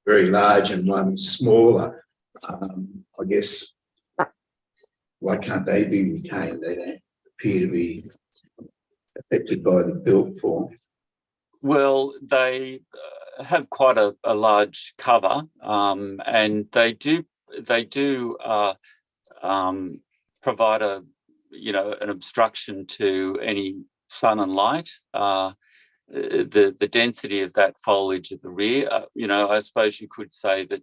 very large and one smaller. I guess, why can't they be retained? They don't appear to be affected by the built form. Well, they have quite a large cover, and they do provide an obstruction to any sun and light. the density of that foliage at the rear. I suppose you could say that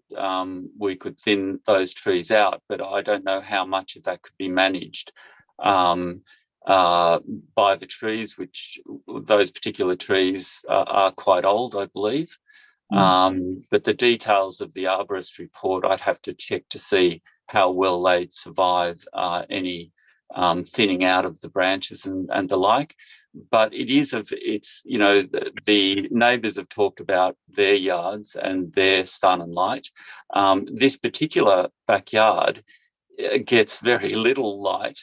we could thin those trees out, but I don't know how much of that could be managed by the trees, which those particular trees are quite old, I believe. But the details of the arborist report, I'd have to check to see how well they'd survive any thinning out of the branches and the like. But the neighbours have talked about their yards and their sun and light. This particular backyard gets very little light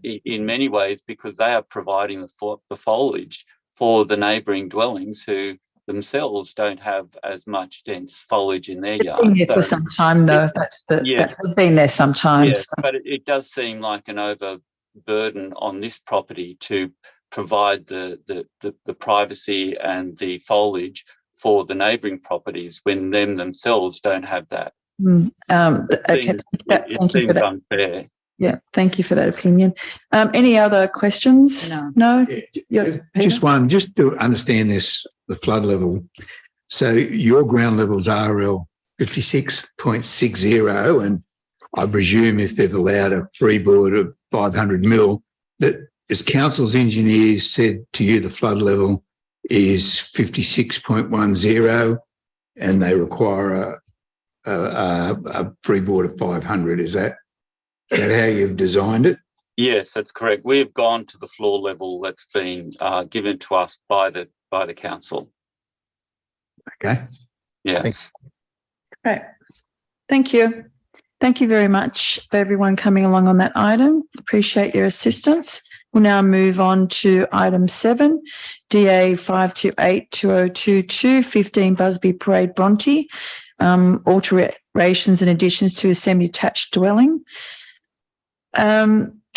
in many ways, because they are providing the foliage for the neighbouring dwellings who themselves don't have as much dense foliage in their yards. Been there for some time, though. That has been there sometimes. Yes, but it does seem like an overburden on this property to provide the privacy and the foliage for the neighbouring properties when themselves don't have that. It seems unfair. Yeah, thank you for that opinion. Any other questions? No? Just one, just to understand this, the flood level. So your ground level's RL 56.60, and I presume if they've allowed a freeboard of 500 mil, that as council's engineers said to you, the flood level is 56.10, and they require a freeboard of 500. Is that how you've designed it? Yes, that's correct. We've gone to the floor level that's been given to us by the council. Okay. Yes. Great. Thank you. Thank you very much for everyone coming along on that item. Appreciate your assistance. We'll now move on to item 7, DA 528-2022, 15 Busby Parade, Bronte, alterations and additions to a semi-detached dwelling.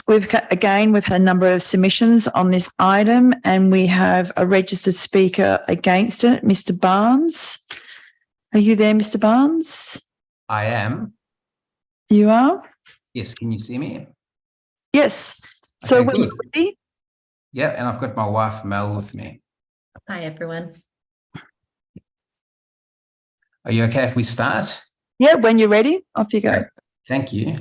We've had a number of submissions on this item, and we have a registered speaker against it, Mr. Barnes. Are you there, Mr. Barnes? I am. You are? Yes, can you see me? Yes. So Okay, we're ready? Yeah, and I've got my wife Mel with me. Hi, everyone. Are you okay if we start? Yeah, when you're ready, off you go. Okay. Thank you.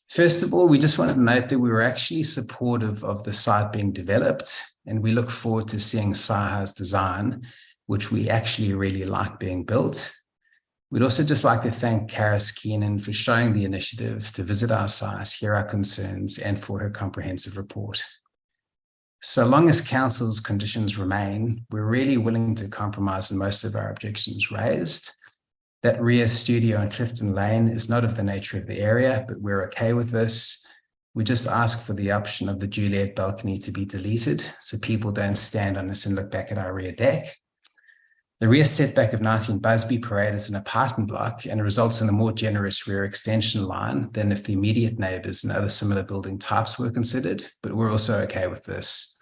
First of all, we just wanted to note that we were actually supportive of the site being developed, and we look forward to seeing Saha's design, which we actually really like being built. We'd also just like to thank Karis Keenan for showing the initiative to visit our site, hear our concerns, and for her comprehensive report. So long as council's conditions remain, we're really willing to compromise on most of our objections raised. That rear studio on Clifton Lane is not of the nature of the area, but we're okay with this. We just ask for the option of the Juliet balcony to be deleted so people don't stand on it and look back at our rear deck. The rear setback of 19 Busby Parade is an apartment block and results in a more generous rear extension line than if the immediate neighbours and other similar building types were considered, but we're also okay with this.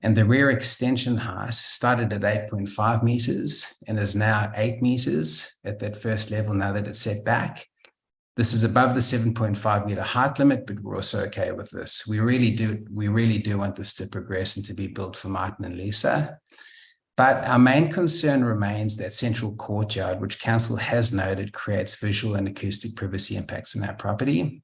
And the rear extension height started at 8.5 metres and is now 8 metres at that first level now that it's set back. This is above the 7.5 metre height limit, but we're also okay with this. We really do want this to progress and to be built for Martin and Lisa. But our main concern remains that central courtyard, which council has noted creates visual and acoustic privacy impacts on our property.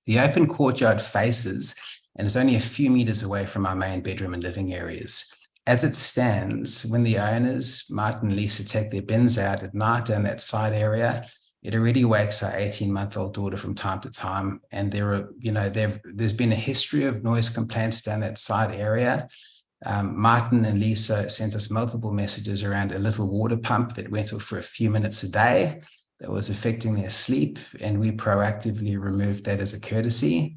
The open courtyard faces and is only a few meters away from our main bedroom and living areas. As it stands, when the owners, Martin and Lisa, take their bins out at night down that side area, it already wakes our 18-month-old daughter from time to time. And there's been a history of noise complaints down that side area. Martin and Lisa sent us multiple messages around a little water pump that went off for a few minutes a day that was affecting their sleep, and we proactively removed that as a courtesy.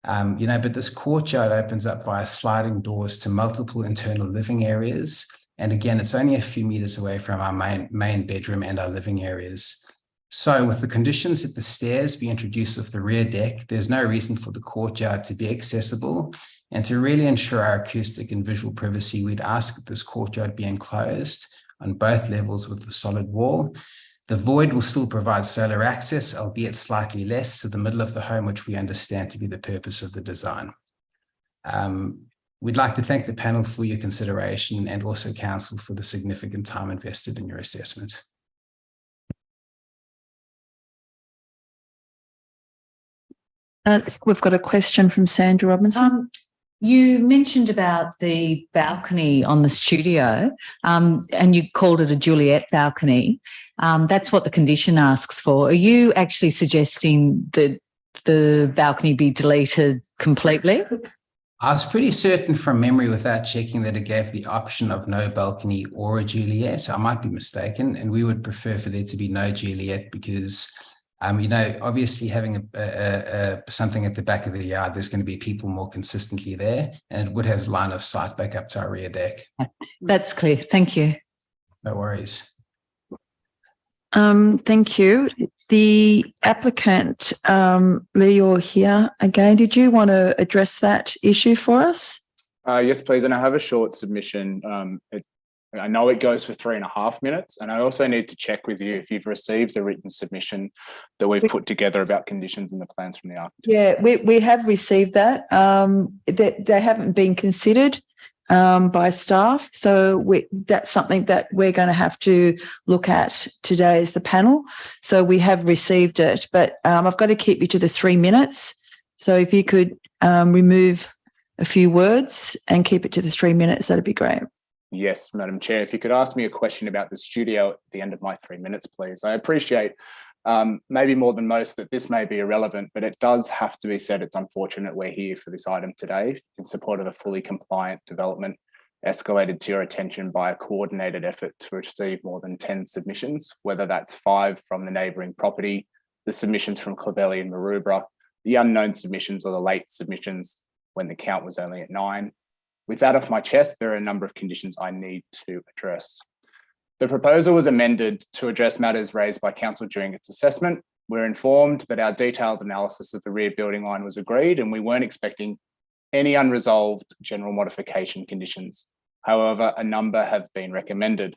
But this courtyard opens up via sliding doors to multiple internal living areas. And again, it's only a few meters away from our main bedroom and our living areas. So with the conditions that the stairs be introduced off the rear deck, there's no reason for the courtyard to be accessible. And to really ensure our acoustic and visual privacy, we'd ask that this courtyard be enclosed on both levels with the solid wall. The void will still provide solar access, albeit slightly less, to the middle of the home, which we understand to be the purpose of the design. We'd like to thank the panel for your consideration and also council for the significant time invested in your assessment. We've got a question from Sandra Robinson. You mentioned about the balcony on the studio, and you called it a Juliet balcony. That's what the condition asks for. Are you actually suggesting that the balcony be deleted completely? I was pretty certain from memory without checking that it gave the option of no balcony or a Juliet. I might be mistaken, and we would prefer for there to be no Juliet because obviously having something at the back of the yard, there's going to be people more consistently there, and it would have line of sight back up to our rear deck. That's clear. Thank you. No worries. Thank you. The applicant, Lee, you're here again. Did you want to address that issue for us? Yes, please. And I have a short submission. I know it goes for 3.5 minutes, and I also need to check with you if you've received the written submission that we've put together about conditions and the plans from the architect. Yeah, we have received that. They haven't been considered by staff, so that's something that we're going to have to look at today as the panel. So we have received it, but I've got to keep you to the 3 minutes. So if you could remove a few words and keep it to the 3 minutes, that'd be great. Yes, Madam Chair, if you could ask me a question about the studio at the end of my 3 minutes, please. I appreciate maybe more than most that this may be irrelevant, but it does have to be said it's unfortunate we're here for this item today in support of a fully compliant development escalated to your attention by a coordinated effort to receive more than 10 submissions, whether that's 5 from the neighbouring property, the submissions from Clovelly and Maroubra, the unknown submissions or the late submissions when the count was only at 9. With that off my chest, there are a number of conditions I need to address. The proposal was amended to address matters raised by council during its assessment. We're informed that our detailed analysis of the rear building line was agreed and we weren't expecting any unresolved general modification conditions. However, a number have been recommended.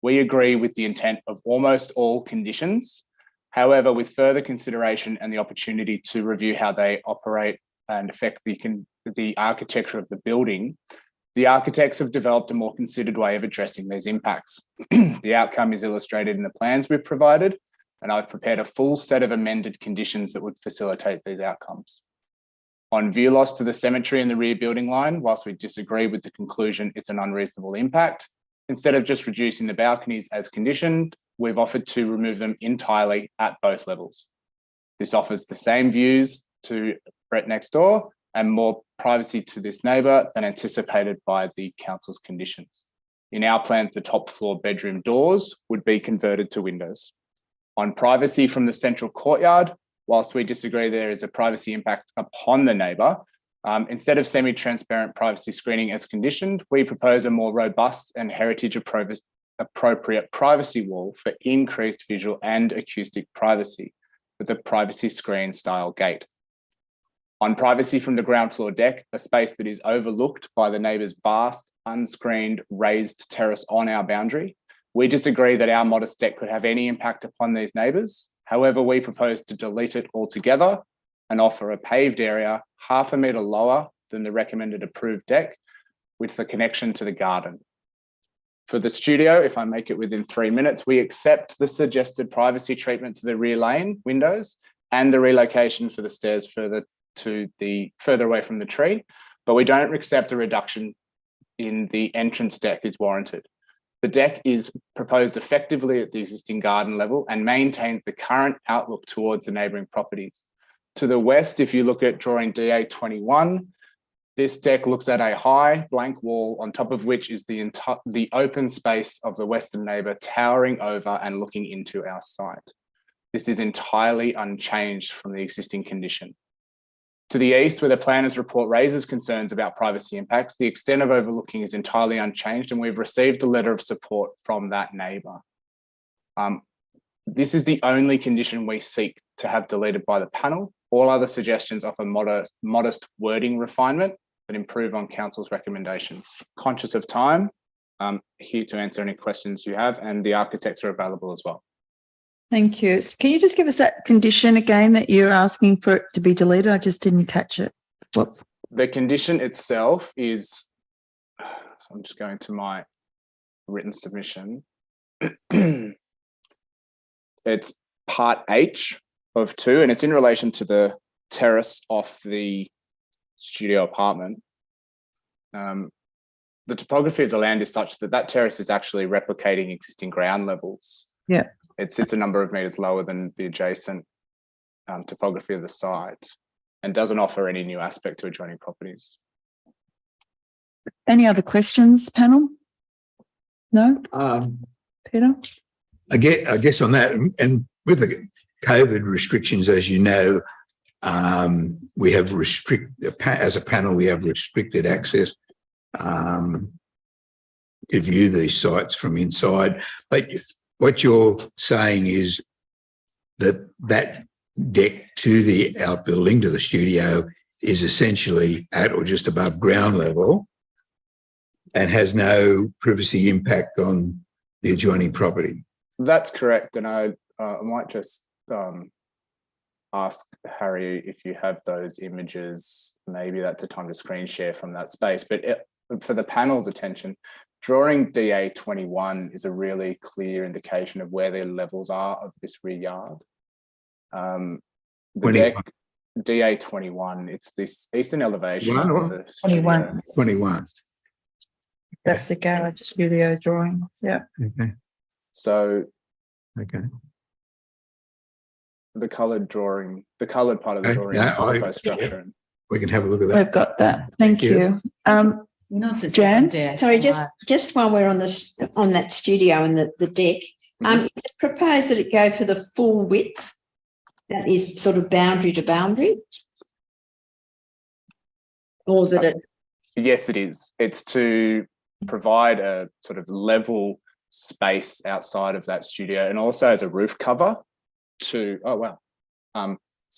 We agree with the intent of almost all conditions. However, with further consideration and the opportunity to review how they operate and affect the architecture of the building, the architects have developed a more considered way of addressing these impacts. The outcome is illustrated in the plans we've provided, and I've prepared a full set of amended conditions that would facilitate these outcomes. On view loss to the cemetery and the rear building line, whilst we disagree with the conclusion it's an unreasonable impact, instead of just reducing the balconies as conditioned, we've offered to remove them entirely at both levels. This offers the same views to Brett next door and more privacy to this neighbour than anticipated by the council's conditions. In our plans, the top floor bedroom doors would be converted to windows. On privacy from the central courtyard, whilst we disagree there is a privacy impact upon the neighbour, instead of semi-transparent privacy screening as conditioned, we propose a more robust and heritage appropriate privacy wall for increased visual and acoustic privacy with a privacy screen style gate. On privacy from the ground floor deck, a space that is overlooked by the neighbour's vast, unscreened, raised terrace on our boundary, we disagree that our modest deck could have any impact upon these neighbours. However, we propose to delete it altogether and offer a paved area 0.5 metre lower than the recommended approved deck with the connection to the garden. For the studio, if I make it within 3 minutes, we accept the suggested privacy treatment to the rear lane windows and the relocation for the stairs further away from the tree, but we don't accept a reduction in the entrance deck is warranted. The deck is proposed effectively at the existing garden level and maintains the current outlook towards the neighbouring properties. To the west, if you look at drawing DA21, this deck looks at a high blank wall on top of which is the open space of the western neighbour towering over and looking into our site. This is entirely unchanged from the existing condition. To the east, where the planner's report raises concerns about privacy impacts, the extent of overlooking is entirely unchanged and we've received a letter of support from that neighbour. This is the only condition we seek to have deleted by the panel. All other suggestions offer modest wording refinement that improve on council's recommendations. Conscious of time, I'm here to answer any questions you have and the architects are available as well. Thank you. Can you just give us that condition again that you're asking for it to be deleted? I just didn't catch it. Whoops. The condition itself is, so I'm just going to my written submission. It's part H of 2, and it's in relation to the terrace off the studio apartment. The topography of the land is such that that terrace is actually replicating existing ground levels. Yeah. It sits a number of metres lower than the adjacent topography of the site and doesn't offer any new aspect to adjoining properties. Any other questions, panel? No? Peter? I guess on that, and with the COVID restrictions, as you know, we have as a panel, we have restricted access to view these sites from inside. But what you're saying is that that deck to the outbuilding, to the studio, is essentially at or just above ground level and has no privacy impact on the adjoining property. That's correct. And I might just ask Harry if you have those images. Maybe that's a time to screen share from that space. But for the panel's attention, drawing DA21 is a really clear indication of where the levels are of this rear yard. The deck, DA21, it's this eastern elevation. 21. That's the garage studio drawing. Yeah. Okay. So, okay. The coloured drawing, the coloured part of the drawing is the proposed structure. We can have a look at that. We've got that. Thank you. Jan? Sorry, just while we're on this, on that studio and the deck, is it proposed that it go for the full width? That is sort of boundary to boundary? Or that it... Yes, it is. It's to provide a sort of level space outside of that studio and also as a roof cover to,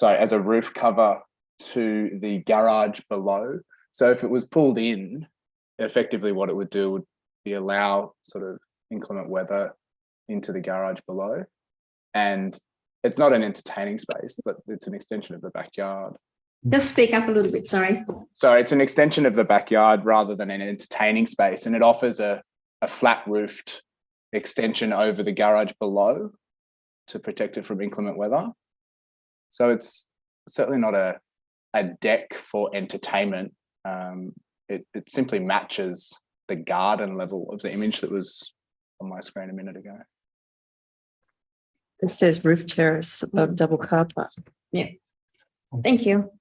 as a roof cover to the garage below. So if it was pulled in, effectively what it would do would be allow sort of inclement weather into the garage below. And it's not an entertaining space, but it's an extension of the backyard. Just speak up a little bit, sorry. So it's an extension of the backyard rather than an entertaining space, and it offers a flat roofed extension over the garage below to protect it from inclement weather. So it's certainly not a deck for entertainment. It simply matches the garden level of the image that was on my screen a minute ago. It says roof terrace above double car park. Yeah. Thank you.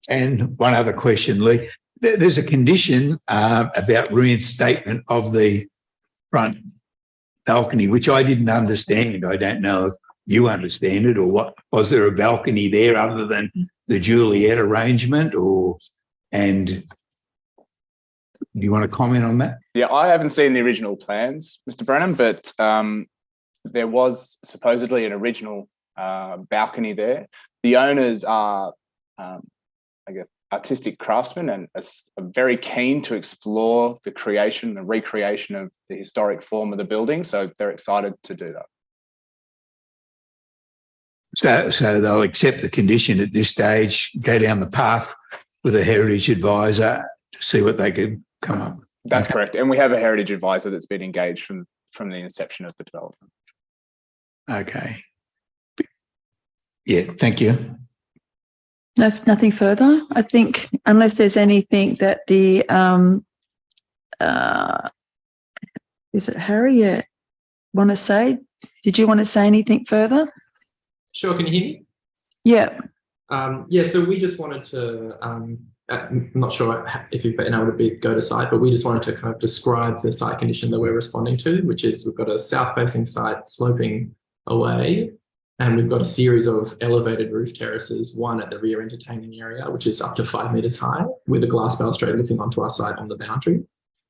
And one other question, Lee. There's a condition about reinstatement of the front balcony, which I didn't understand. I don't know if you understand it or what. Was there a balcony there other than the Juliet arrangement, and do you want to comment on that? Yeah, I haven't seen the original plans, Mr. Brennan, but there was supposedly an original balcony there. The owners are, I guess, artistic craftsmen and are very keen to explore the creation, the recreation of the historic form of the building. So they're excited to do that. So they'll accept the condition at this stage, go down the path with a heritage advisor to see what they could come up with. That's correct. And we have a heritage advisor that's been engaged from the inception of the development. Okay. Yeah, thank you. No, nothing further. I think unless there's anything that the is it Harry want to say? Did you want to say anything further? Sure, can you hear me? Yeah. So we just wanted to, I'm not sure if you've been able to go to site, but we just wanted to kind of describe the site condition that we're responding to, which is we've got a south-facing site sloping away, and we've got a series of elevated roof terraces, one at the rear entertaining area, which is up to 5 metres high, with a glass balustrade looking onto our site on the boundary,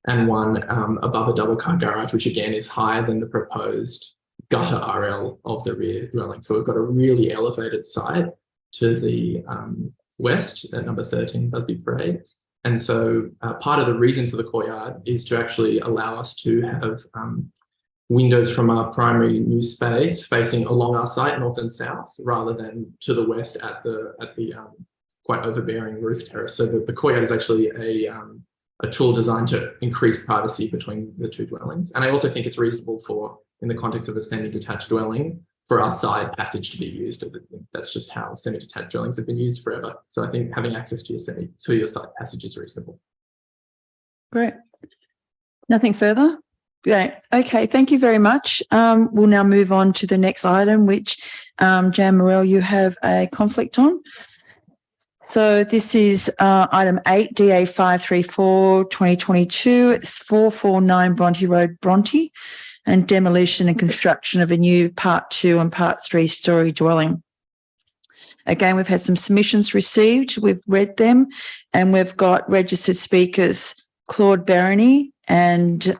and one above a double-car garage, which again is higher than the proposed gutter RL of the rear dwelling. So we've got a really elevated site to the west at number 13 Busby Parade. And so part of the reason for the courtyard is to actually allow us to have windows from our primary new space facing along our site, north and south, rather than to the west at the quite overbearing roof terrace. So the courtyard is actually a tool designed to increase privacy between the two dwellings. And I also think it's reasonable for, in the context of a semi-detached dwelling, for our side passage to be used. That's just how semi-detached dwellings have been used forever. So I think having access to your side passage is reasonable. Great. Nothing further? Great. Okay, thank you very much. We'll now move on to the next item, which, Jan Morell, you have a conflict on. So this is item 8, DA 534 2022. It's 449 Bronte Road, Bronte, and demolition and construction of a new Part 2 and Part 3 story dwelling. Again, we've had some submissions received. We've read them, and we've got registered speakers Claude Barony, and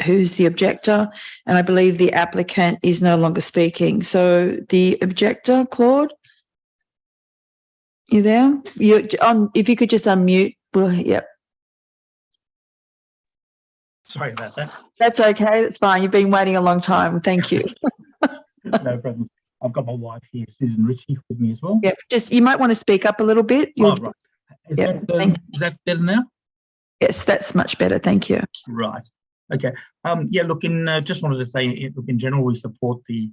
who's the objector, and I believe the applicant is no longer speaking. So the objector, Claude, you there? You if you could just unmute. Well, yep. Sorry about that. That's okay. That's fine. You've been waiting a long time. Thank you. No problem. I've got my wife here, Susan Ritchie, with me as well. Yeah, just you might want to speak up a little bit. Oh, right. Is that better now? Yes, that's much better. Thank you. Right. Okay. Yeah. Look, just wanted to say, look, in general, we support the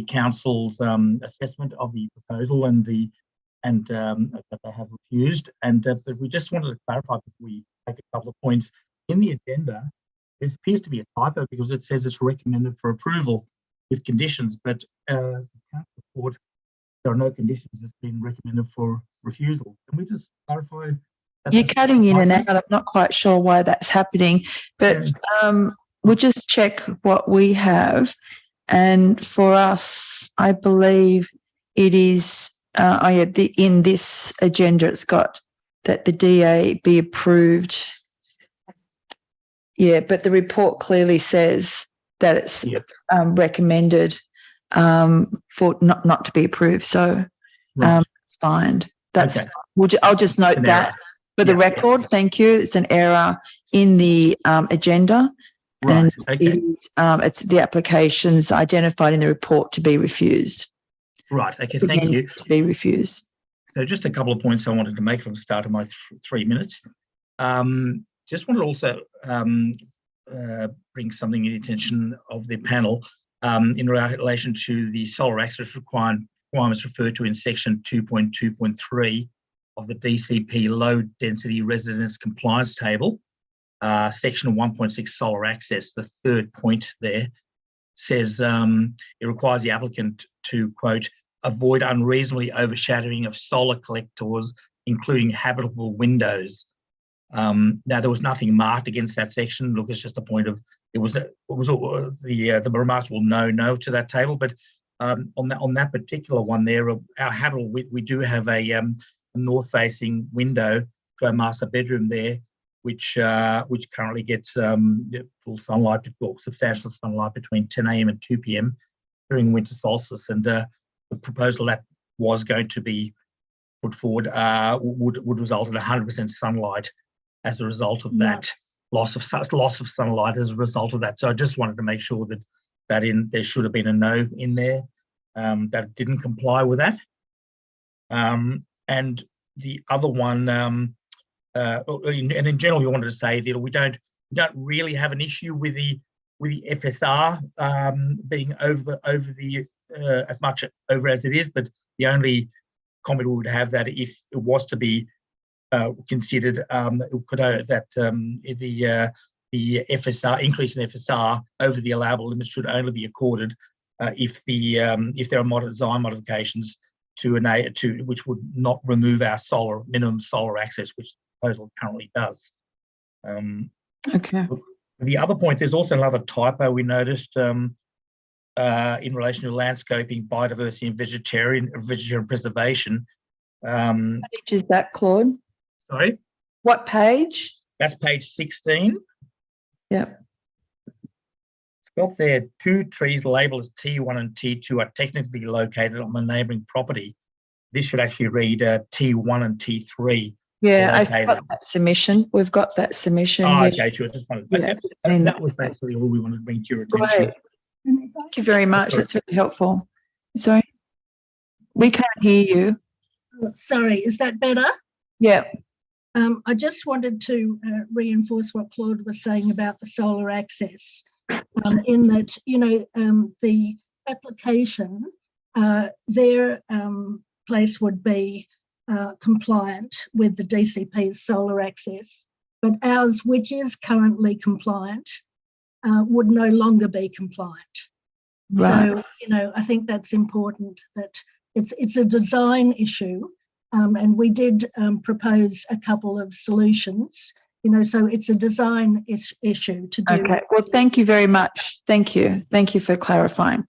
council's assessment of the proposal and that they have refused. And but we just wanted to clarify before we take a couple of points in the agenda. It appears to be a typo because it says it's recommended for approval with conditions, but the council report, there are no conditions that's been recommended for refusal. Can we just clarify? You're cutting in and out. I'm not quite sure why that's happening, but we'll just check what we have. And for us, I believe it is, in this agenda, it's got that the DA be approved. Yeah, but the report clearly says that it's recommended for not to be approved. So it's fine. That's okay. I'll just note that. For the record, thank you. It's an error in the agenda, and it's the applications identified in the report to be refused. Right. Okay. Thank you. To be refused. So just a couple of points I wanted to make from the start of my 3 minutes. Just wanted to also bring something in the attention of the panel in relation to the solar access requirements referred to in section 2.2.3 of the DCP low density residence compliance table, section 1.6 solar access. The third point there says it requires the applicant to, quote, avoid unreasonably overshadowing of solar collectors, including habitable windows. Now there was nothing marked against that section. Look, it's just a point of the remarks will no to that table, but on that particular one there, our habitable, we do have a north-facing window to our master bedroom there, which currently gets full sunlight, or substantial sunlight between 10 a.m. and 2 p.m. during winter solstice. And the proposal that was going to be put forward would result in 100% sunlight as a result of that loss of sunlight as a result of that. So I just wanted to make sure that there should have been a no in there that didn't comply with that. And the other one, and in general, we wanted to say that we don't really have an issue with the FSR being over the as much over as it is, but the only comment we would have that if it was to be considered, the FSR increase in FSR over the allowable limits should only be accorded if there are design modifications to which would not remove our minimum solar access, which the proposal currently does. Okay. The other point, there's also another typo we noticed in relation to landscaping, biodiversity, and vegetarian preservation. What page is that, Claude? Sorry? What page? That's page 16. Yep. It's got there 2 trees labelled as T1 and T2 are technically located on the neighbouring property. This should actually read T1 and T3. Yeah, I've got that submission. We've got that submission. Oh, yeah. okay, sure. Just wanted that was basically all we wanted to bring to your attention. Right. Thank you very much. That's really helpful. Sorry, we can't hear you. Sorry, is that better? Yeah. I just wanted to reinforce what Claude was saying about the solar access, in that, you know, the application, their place would be compliant with the DCP's solar access, but ours, which is currently compliant, would no longer be compliant. Right. So, you know, I think that's important, that it's a design issue. And we did propose a couple of solutions, you know, so it's a design issue to do. Okay, well, thank you very much. Thank you. Thank you for clarifying.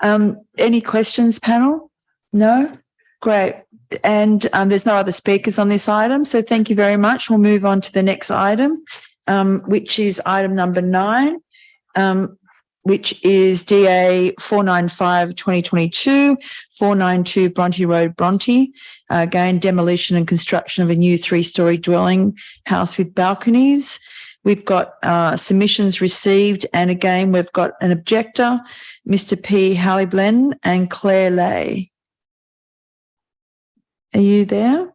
Any questions, panel? No? Great. And there's no other speakers on this item, so thank you very much. We'll move on to the next item, which is item number 9. Which is DA 495/2022, 492 Bronte Road, Bronte. Again, demolition and construction of a new 3-storey dwelling house with balconies. We've got submissions received, and again, we've got an objector, Mr. P. Halliblen and Claire Lay. Are you there?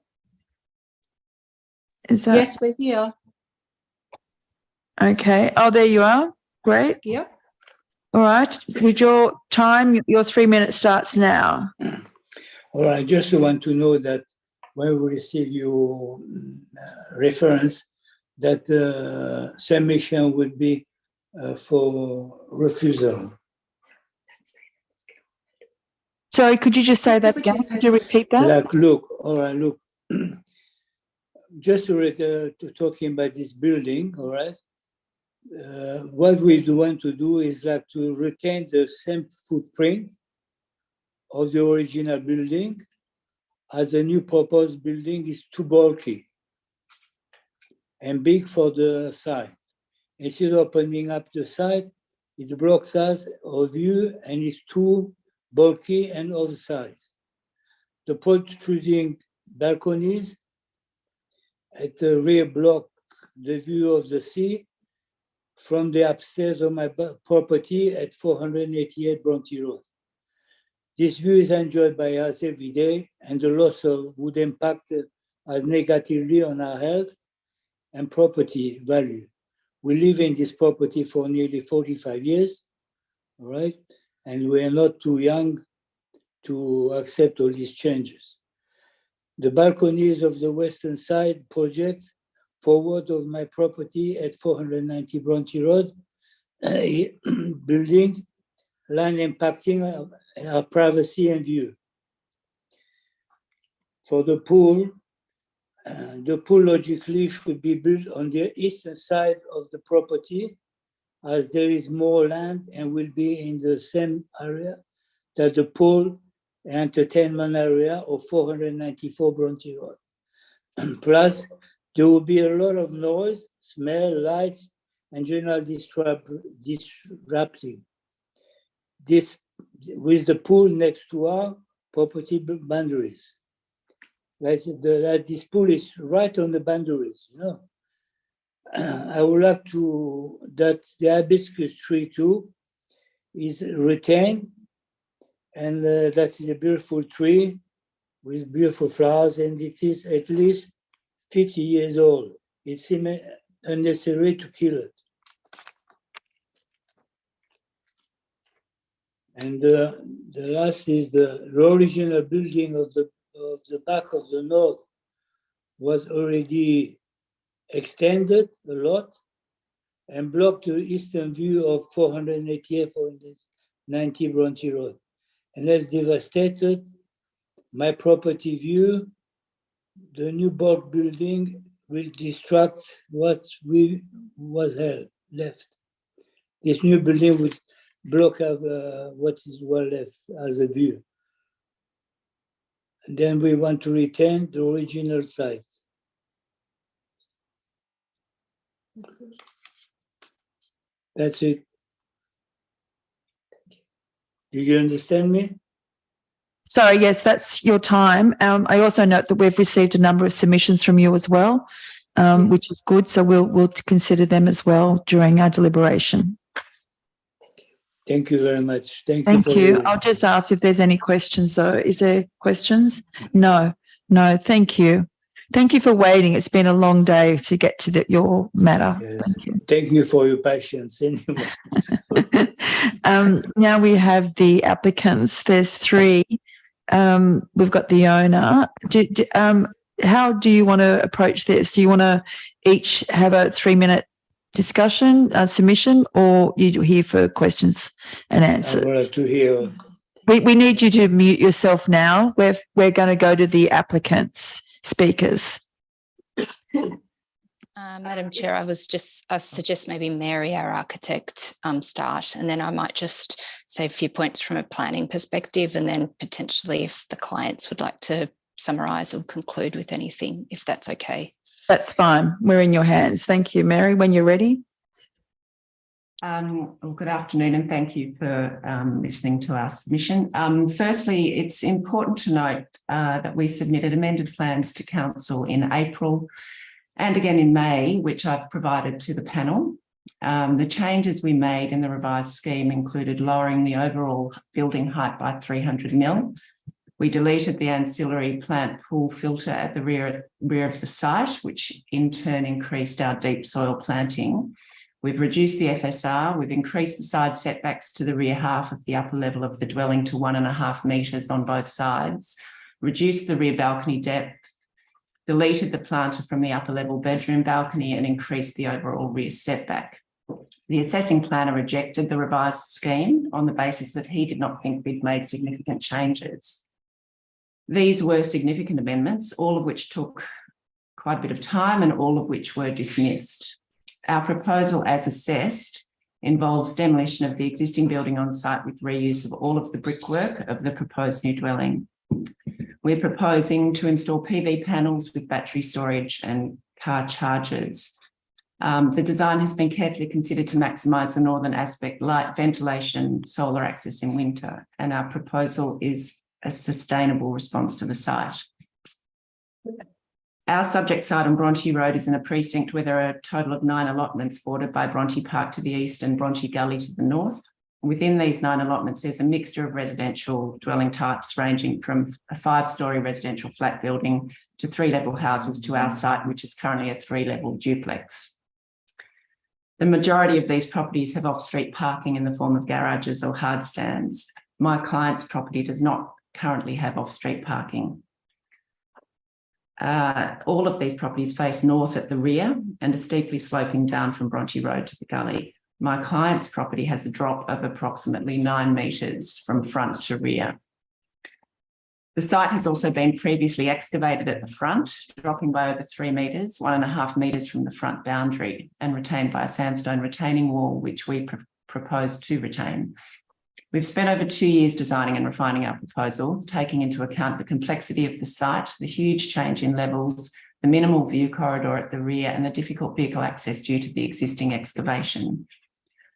Is that? Yes, we're here. Okay. Oh, there you are. Great. Yep. All right. With your time, your 3 minutes starts now. All right. Just want to know that when we receive your reference, that submission would be for refusal. Sorry, could you just say that again? Could you repeat that? Like, look, all right, look. Just to talking about this building, all right. What we want to do is like to retain the same footprint of the original building, as the new proposed building is too bulky and big for the site. Instead of opening up the site, it blocks us our view and is too bulky and oversized. The protruding balconies at the rear block the view of the sea from the upstairs of my property at 488 Bronte Road. This view is enjoyed by us every day, and the loss would impact us negatively on our health and property value. We live in this property for nearly 45 years, all right? And we are not too young to accept all these changes. The balconies of the western side project forward of my property at 490 Bronte Road, building, land impacting our privacy and view. For the pool logically should be built on the eastern side of the property, as there is more land and will be in the same area that the pool entertainment area of 494 Bronte Road. Plus, there will be a lot of noise, smell, lights, and general disrupting. This with the pool next to our property boundaries. This pool is right on the boundaries, you know. I would like to that the hibiscus tree too is retained, and that's a beautiful tree with beautiful flowers, and it is at least 50 years old. It seems unnecessary to kill it. And the last is the original building of the back of the north was already extended a lot and blocked the eastern view of 488, 490 Bronte Road, and has devastated my property view. The new bulk building will distract what was left. This new building would block out what is well left as a view. And then we want to retain the original site. That's it. Do you understand me? Sorry, yes, that's your time. I also note that we've received a number of submissions from you as well, which is good. So we'll consider them as well during our deliberation. Thank you very much. Thank you. I'll just ask if there's any questions though. Is there questions? No. No, thank you. Thank you for waiting. It's been a long day to get to your matter. Yes. Thank you. Thank you for your patience anyway. Now we have the applicants. There's three. We've got the owner. How do you want to approach this? Do you want to each have a 3-minute discussion, submission, or you here for questions and answers? I wanted to hear. We need you to mute yourself now. We're going to go to the applicants, speakers. Madam Chair, I suggest maybe Mary, our architect, start, and then I might just say a few points from a planning perspective, and then potentially if the clients would like to summarise or conclude with anything, if that's okay. That's fine. We're in your hands. Thank you, Mary. When you're ready. Well, good afternoon, and thank you for listening to our submission. Firstly, it's important to note that we submitted amended plans to Council in April and again in May, which I've provided to the panel. The changes we made in the revised scheme included lowering the overall building height by 300 mil. We deleted the ancillary plant pool filter at the rear of the site, which in turn increased our deep soil planting. We've reduced the FSR, we've increased the side setbacks to the rear half of the upper level of the dwelling to 1.5 metres on both sides, reduced the rear balcony depth, deleted the planter from the upper level bedroom balcony, and increased the overall rear setback. The assessing planner rejected the revised scheme on the basis that he did not think we'd made significant changes. These were significant amendments, all of which took quite a bit of time and all of which were dismissed. Our proposal as assessed involves demolition of the existing building on site with reuse of all of the brickwork of the proposed new dwelling. We're proposing to install PV panels with battery storage and car chargers. The design has been carefully considered to maximise the northern aspect, light, ventilation, solar access in winter, and our proposal is a sustainable response to the site. Our subject site on Bronte Road is in a precinct where there are a total of 9 allotments bordered by Bronte Park to the east and Bronte Gully to the north. Within these 9 allotments, there's a mixture of residential dwelling types ranging from a 5-storey residential flat building to 3-level houses to our site, which is currently a 3-level duplex. The majority of these properties have off-street parking in the form of garages or hard stands. My client's property does not currently have off-street parking. All of these properties face north at the rear and are steeply sloping down from Bronte Road to the gully. My client's property has a drop of approximately 9 metres from front to rear. The site has also been previously excavated at the front, dropping by over 3 metres, 1.5 metres from the front boundary, and retained by a sandstone retaining wall, which we propose to retain. We've spent over 2 years designing and refining our proposal, taking into account the complexity of the site, the huge change in levels, the minimal view corridor at the rear, and the difficult vehicle access due to the existing excavation.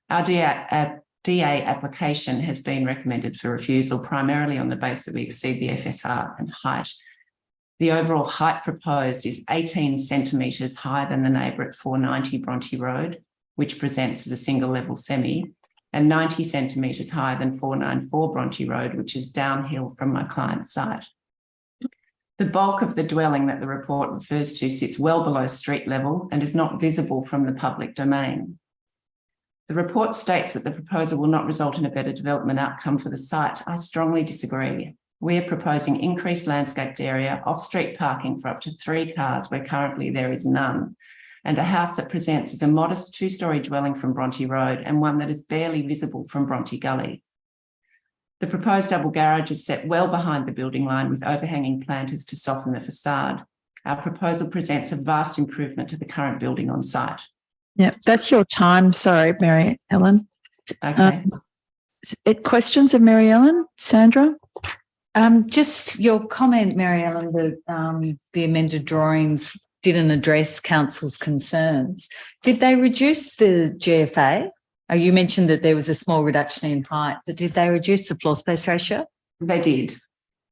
Our DA application has been recommended for refusal primarily on the basis that we exceed the FSR and height. The overall height proposed is 18 centimetres higher than the neighbour at 490 Bronte Road, which presents as a single level semi, and 90 centimetres higher than 494 Bronte Road, which is downhill from my client's site. The bulk of the dwelling that the report refers to sits well below street level and is not visible from the public domain. The report states that the proposal will not result in a better development outcome for the site. I strongly disagree. We are proposing increased landscaped area, off-street parking for up to 3 cars where currently there is none, and a house that presents as a modest 2-storey dwelling from Bronte Road and one that is barely visible from Bronte Gully. The proposed double garage is set well behind the building line with overhanging planters to soften the facade. Our proposal presents a vast improvement to the current building on site. Yeah, that's your time. Sorry, Mary Ellen. Okay. Questions of Mary Ellen? Sandra? Just your comment, Mary Ellen, that the amended drawings didn't address council's concerns. Did they reduce the GFA? You mentioned that there was a small reduction in height, but did they reduce the floor space ratio? They did.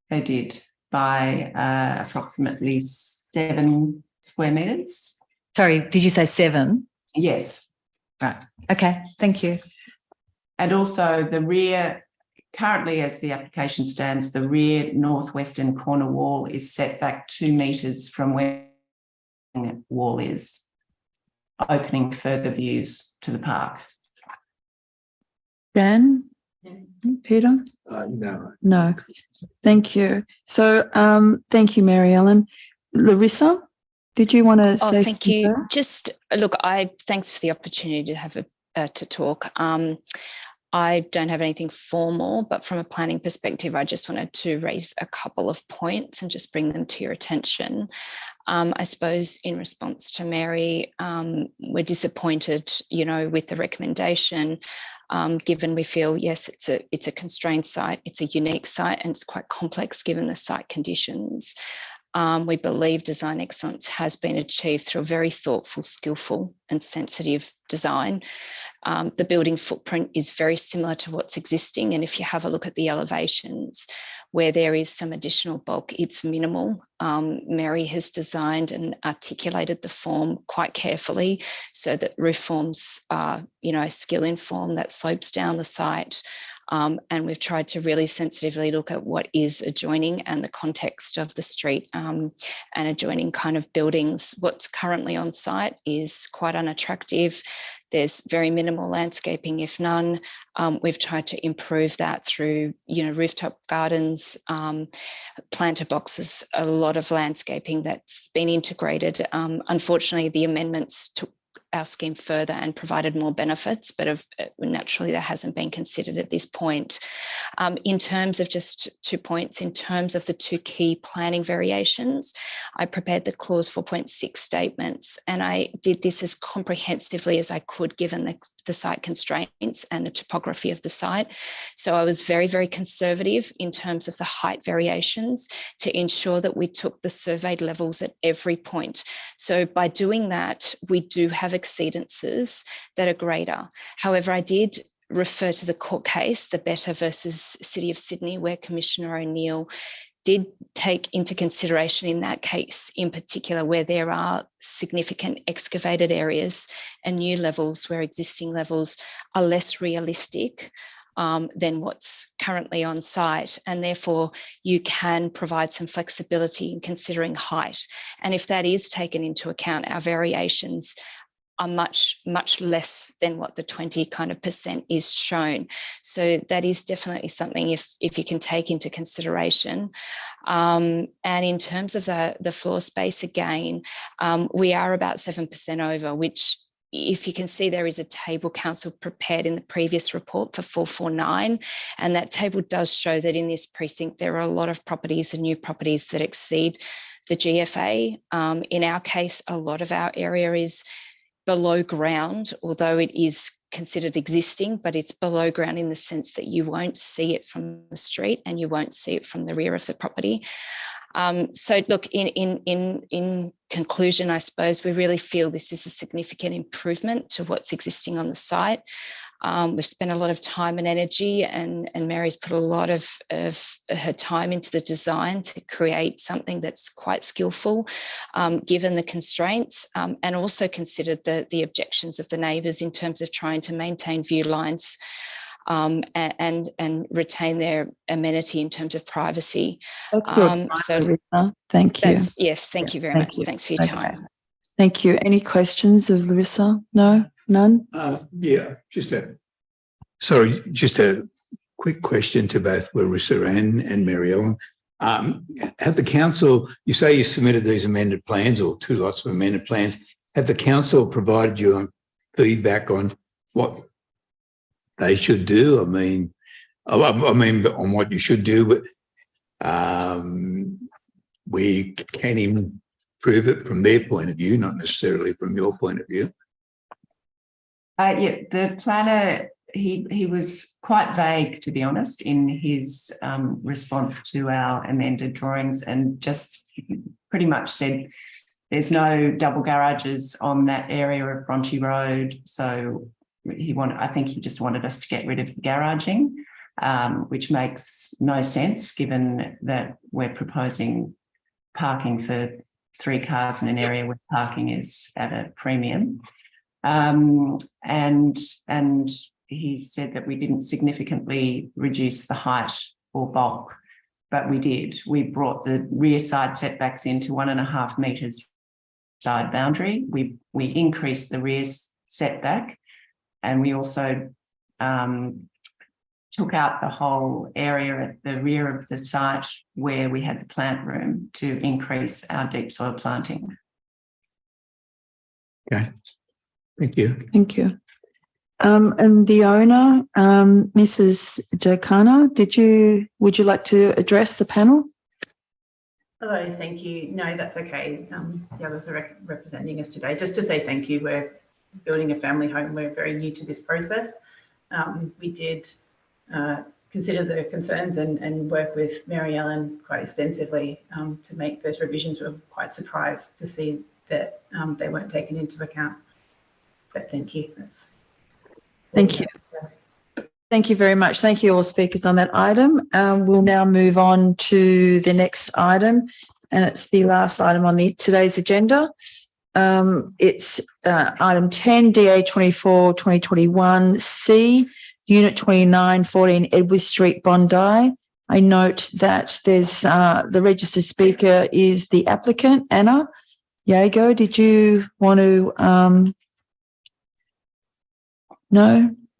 They did by approximately 7 square metres. Sorry, did you say 7? Yes. Right. Okay, thank you. And also the rear currently, as the application stands, the rear northwestern corner wall is set back 2 metres from where the wall is, opening further views to the park. Jan? Peter? No. No. Thank you. So thank you, Mary Ellen. Larissa, did you want to say thank you. something? Just look, thanks for the opportunity to have to talk. I don't have anything formal, but from a planning perspective, I just wanted to raise a couple of points and just bring them to your attention. I suppose in response to Mary, we're disappointed, with the recommendation, given we feel, yes, it's a constrained site, it's a unique site, and it's quite complex given the site conditions. We believe design excellence has been achieved through a very thoughtful, skillful and sensitive design. The building footprint is very similar to what's existing, and if you have a look at the elevations, where there is some additional bulk, it's minimal. Mary has designed and articulated the form quite carefully so that roof forms are, skill in form that slopes down the site. And we've tried to really sensitively look at what is adjoining and the context of the street and adjoining kind of buildings. What's currently on site is quite unattractive. There's very minimal landscaping, if none. We've tried to improve that through, rooftop gardens, planter boxes, a lot of landscaping that's been integrated. Unfortunately, the amendments took our scheme further and provided more benefits, but naturally that hasn't been considered at this point. In terms of just 2 points, in terms of the 2 key planning variations, I prepared the clause 4.6 statements, and I did this as comprehensively as I could given the site constraints and the topography of the site. So I was very, very conservative in terms of the height variations to ensure that we took the surveyed levels at every point. So by doing that, we do have exceedances that are greater. However, I did refer to the court case, the Better versus City of Sydney, where Commissioner O'Neill did take into consideration in that case, in particular, where there are significant excavated areas and new levels where existing levels are less realistic than what's currently on site, and therefore you can provide some flexibility in considering height. And if that is taken into account, our variations are much, much less than what the 20% is shown. So that is definitely something if you can take into consideration. And in terms of the floor space, again, we are about 7% over, which if you can see, there is a table council prepared in the previous report for 449, and that table does show that in this precinct there are a lot of properties and new properties that exceed the GFA. In our case, a lot of our area is below ground, although it is considered existing, but it's below ground in the sense that you won't see it from the street and you won't see it from the rear of the property. So look, in conclusion, I suppose we really feel this is a significant improvement to what's existing on the site. We've spent a lot of time and energy, and Mary's put a lot of her time into the design to create something that's quite skillful, given the constraints, and also considered the objections of the neighbours in terms of trying to maintain view lines and retain their amenity in terms of privacy. Larissa. Thank you. Yes, thank you very much. Thanks for your time. Thank you. Any questions of Larissa? No? None? Yeah, just a quick question to both Larissa and Mary Ellen. Have the council, you say you submitted these amended plans or 2 lots of amended plans, have the council provided you feedback on what they should do? I mean on what you should do, but we can improve it from their point of view, not necessarily from your point of view. Yeah, the planner, he was quite vague, to be honest, in his response to our amended drawings, and just pretty much said there's no double garages on that area of Bronte Road. So I think he just wanted us to get rid of the garaging, which makes no sense given that we're proposing parking for 3 cars in an area where parking is at a premium. And he said that we didn't significantly reduce the height or bulk, but we did. We brought the rear side setbacks into 1.5 metres side boundary. We increased the rear setback, and we also took out the whole area at the rear of the site where we had the plant room to increase our deep soil planting. Okay, thank you. Thank you. And the owner, Mrs. Jokana, would you like to address the panel? Hello, thank you. No, that's okay. The others are representing us today. Just to say thank you. We're building a family home. We're very new to this process. We did consider the concerns and work with Mary Ellen quite extensively to make those revisions. We were quite surprised to see that they weren't taken into account. But thank you. Thank you. Thank you very much. Thank you all speakers on that item. We'll now move on to the next item, and it's the last item on today's agenda. It's item 10, DA 24-2021C, Unit 2914 Edward Street, Bondi. I note that there's the registered speaker is the applicant, Anna Yago. Did you want to?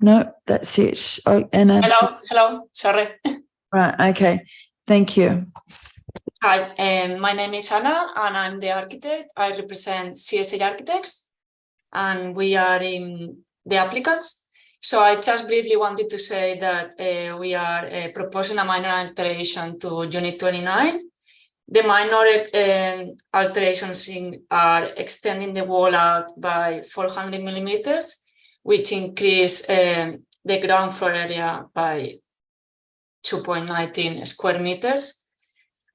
No, that's it. Oh, Anna. Hello, sorry. Right, okay. Thank you. Hi, my name is Anna and I'm the architect. I represent CSA Architects and we are the applicants. So I just briefly wanted to say that we are proposing a minor alteration to Unit 29. The minor alterations are extending the wall out by 400 millimeters, which increase the ground floor area by 2.19 square meters.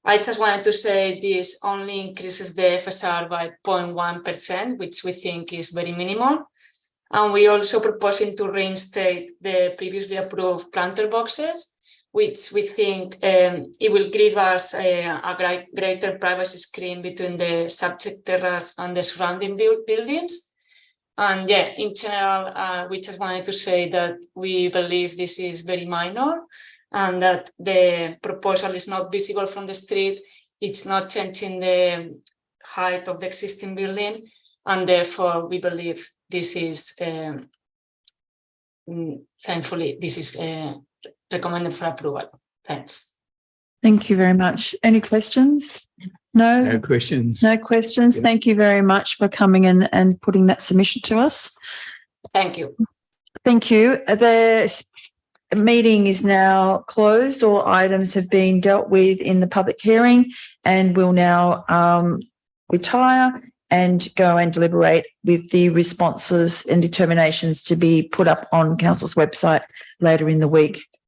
I just wanted to say this only increases the FSR by 0.1%, which we think is very minimal. And we also proposing to reinstate the previously approved planter boxes, which we think it will give us a greater privacy screen between the subject terrace and the surrounding buildings. And yeah, in general, we just wanted to say that we believe this is very minor and that the proposal is not visible from the street. It's not changing the height of the existing building. And therefore, we believe this is, thankfully, this is recommended for approval. Thanks. Thank you very much. Any questions? No? No questions. No questions. Yeah. Thank you very much for coming in and putting that submission to us. Thank you. Thank you. The meeting is now closed. All items have been dealt with in the public hearing and we'll now retire and go and deliberate with the responses and determinations to be put up on Council's website later in the week.